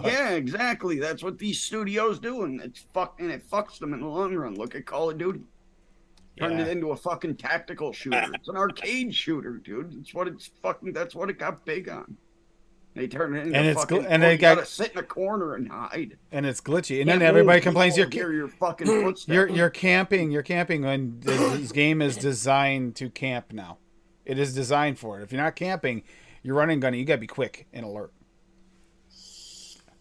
Yeah, exactly. That's what these studios do, and it fucks them in the long run. Look at Call of Duty. Turned Yeah. it into a fucking tactical shooter. It's an arcade shooter, dude. That's what it got big on. They turned it into And it's fucking. and they you gotta got sit in a corner and hide. and it's glitchy. And Can't then everybody move, complains people hear your fucking footsteps. you're camping. You're camping when this game is designed to camp now. It is designed for it. If you're not camping, you're running gunning. You gotta be quick and alert.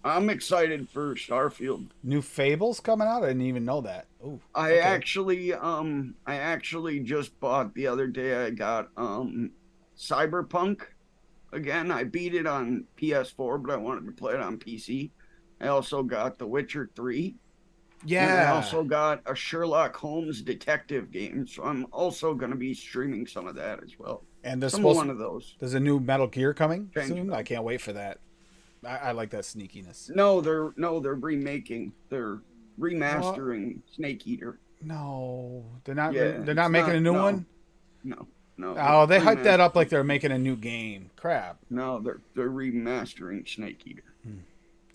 I'm excited for Starfield. New Fables coming out. I didn't even know that. Ooh, I okay. actually just bought the other day. I got Cyberpunk again. I beat it on PS4, but I wanted to play it on PC. I also got The Witcher 3. Yeah. And I also got a Sherlock Holmes detective game, so I'm also going to be streaming some of that as well. And there's Some supposed one of those. there's a new Metal Gear coming Change soon. it. I can't wait for that. I like that sneakiness. No, they're remaking. They're remastering Snake Eater. No, they're not. Yeah, they're not it's making not- a new no. one. No. Oh, they hyped that up Remastering. like they're making a new game. Crap, No, they're remastering Snake Eater.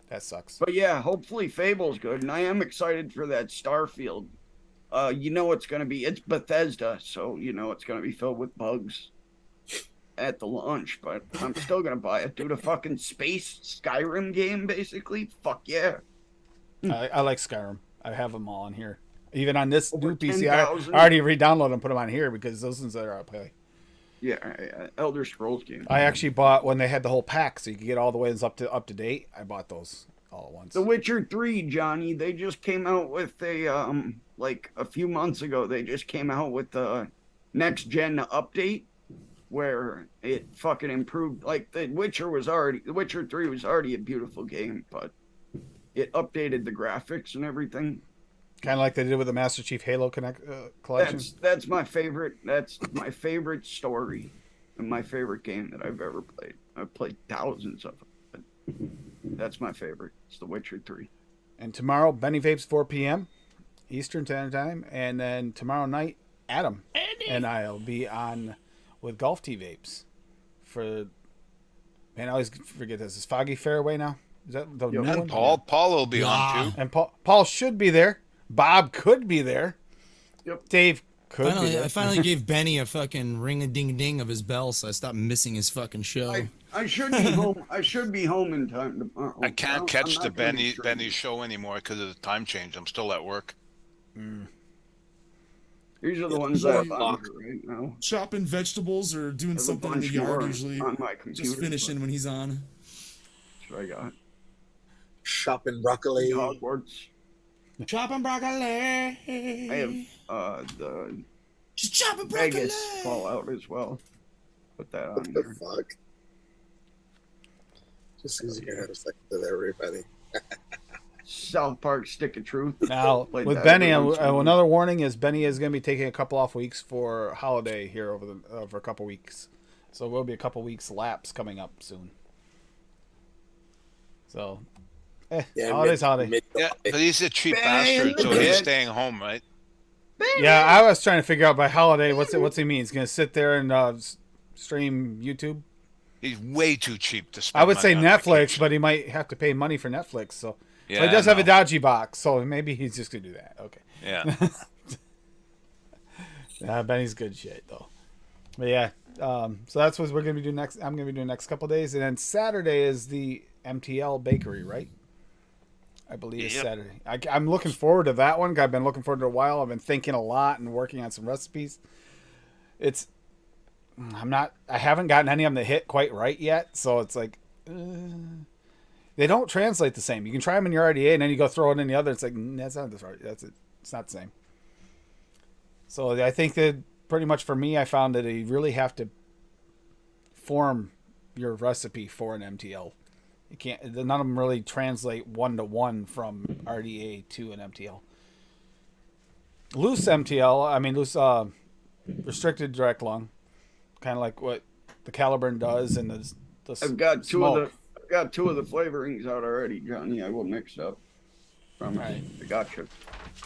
that sucks. But yeah, hopefully Fable's good, and I am excited for that Starfield. You know it's gonna be. It's Bethesda, so you know it's gonna be filled with bugs at the launch. But I'm still gonna buy it. Dude, a fucking space Skyrim game, basically. Fuck yeah. I like Skyrim. I have them all on here. Even on this Over new PC, I 10,000. already re-downloaded them and put them on here because those ones that are I play. Yeah, Elder Scrolls game. I actually bought when they had the whole pack, so you could get all the ways up to date. I bought those all at once. The Witcher 3, Johnny, they just came out with a like a few months ago, they just came out with the next gen update where it fucking improved. Like the Witcher 3 was already a beautiful game, but it updated the graphics and everything. Kind of like they did with the Master Chief Halo collection. That's my favorite. That's my favorite story and my favorite game that I've ever played. I've played thousands of them, but that's my favorite. It's The Witcher 3. And tomorrow, Benny Vapes 4 p.m. Eastern Standard Time, and then tomorrow night, Adam and I'll be on with Golf T Vapes for. Man, I always forget this. Is Foggy Fairway now? Is that the new one? And Paul will be on too. And Paul should be there. Bob could be there. Yep. Dave could be there. I finally gave Benny a fucking ring a ding ding of his bell, so I stopped missing his fucking show. I should be home. I should be home in time tomorrow. I can't I'm catch not the gonna be streaming. Benny show anymore because of the time change. I'm still at work. These are the ones I have on here right now. Chopping vegetables or doing There's a something in the bunch yard more usually. on my computer. Just finishing when he's on. That's what I got. Shopping broccoli. Hogwarts. Chopping broccoli. I have the Just chopping broccoli. Vegas Fallout as well. Put that on What the there. fuck? Just because you're gonna say to everybody. South Park Stick of Truth. Now, Played with that Benny, every once in a while. another warning is Benny is going to be taking a couple off weeks for holiday here over a couple weeks. So we'll be a couple weeks lapse coming up soon. So, holidays. Yeah, but he's a cheap Ben, bastard, so he's Ben. staying home, right? Yeah, I was trying to figure out by holiday what's he mean? He's going to sit there and stream YouTube. He's way too cheap to spend. I would say money on Netflix, vacation. but he might have to pay money for Netflix. So, Yeah, but he does I have a know. dodgy box, so maybe he's just going to do that. Okay. Yeah. Benny's good shit though. But yeah, so that's what we're gonna be doing next. I'm gonna be doing next couple of days, and then Saturday is the MTL Bakery, right? I believe it's Yep. Saturday. I'm looking forward to that one. I've been looking forward to it a while. I've been thinking a lot and working on some recipes. I haven't gotten any of them that hit quite right yet, so it's like they don't translate the same. You can try them in your RDA, and then you go throw it in the other. It's like that's not this right. That's it. It's not the same. So I think that pretty much for me, I found that you really have to form your recipe for an MTL. You can't. None of them really translate 1-to-1 from RDA to an MTL. Loose MTL, I mean loose restricted direct lung, kind of like what the Caliburn does, and the I've got two smoke. of the flavorings out already, Johnny. I will mix up. Promise. Right. I got you.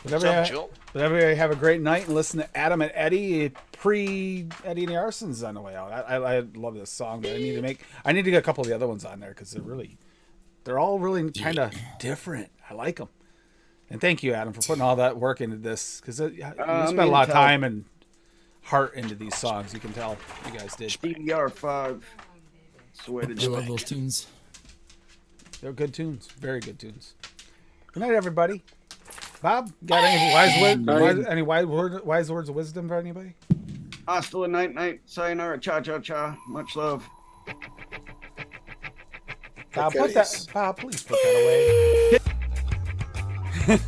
Whatever, What's up, Joe? but everybody have a great night and listen to Adam and Eddie pre Eddie and the Arsons on the way out. I love this song, but I need to get a couple of the other ones on there because they're all really kind of different. I like them. And thank you, Adam, for putting all that work into this, because you spent a mean, lot of tell- time and heart into these songs. You can tell you guys did. DDR5. That's the way to I do love it. those tunes. They're good tunes, very good tunes. Good night, everybody. Bob, got any wise words of wisdom for anybody? Hasta la night. Sayonara. Cha. Much love. Bob, Okay. Bob, please put that away.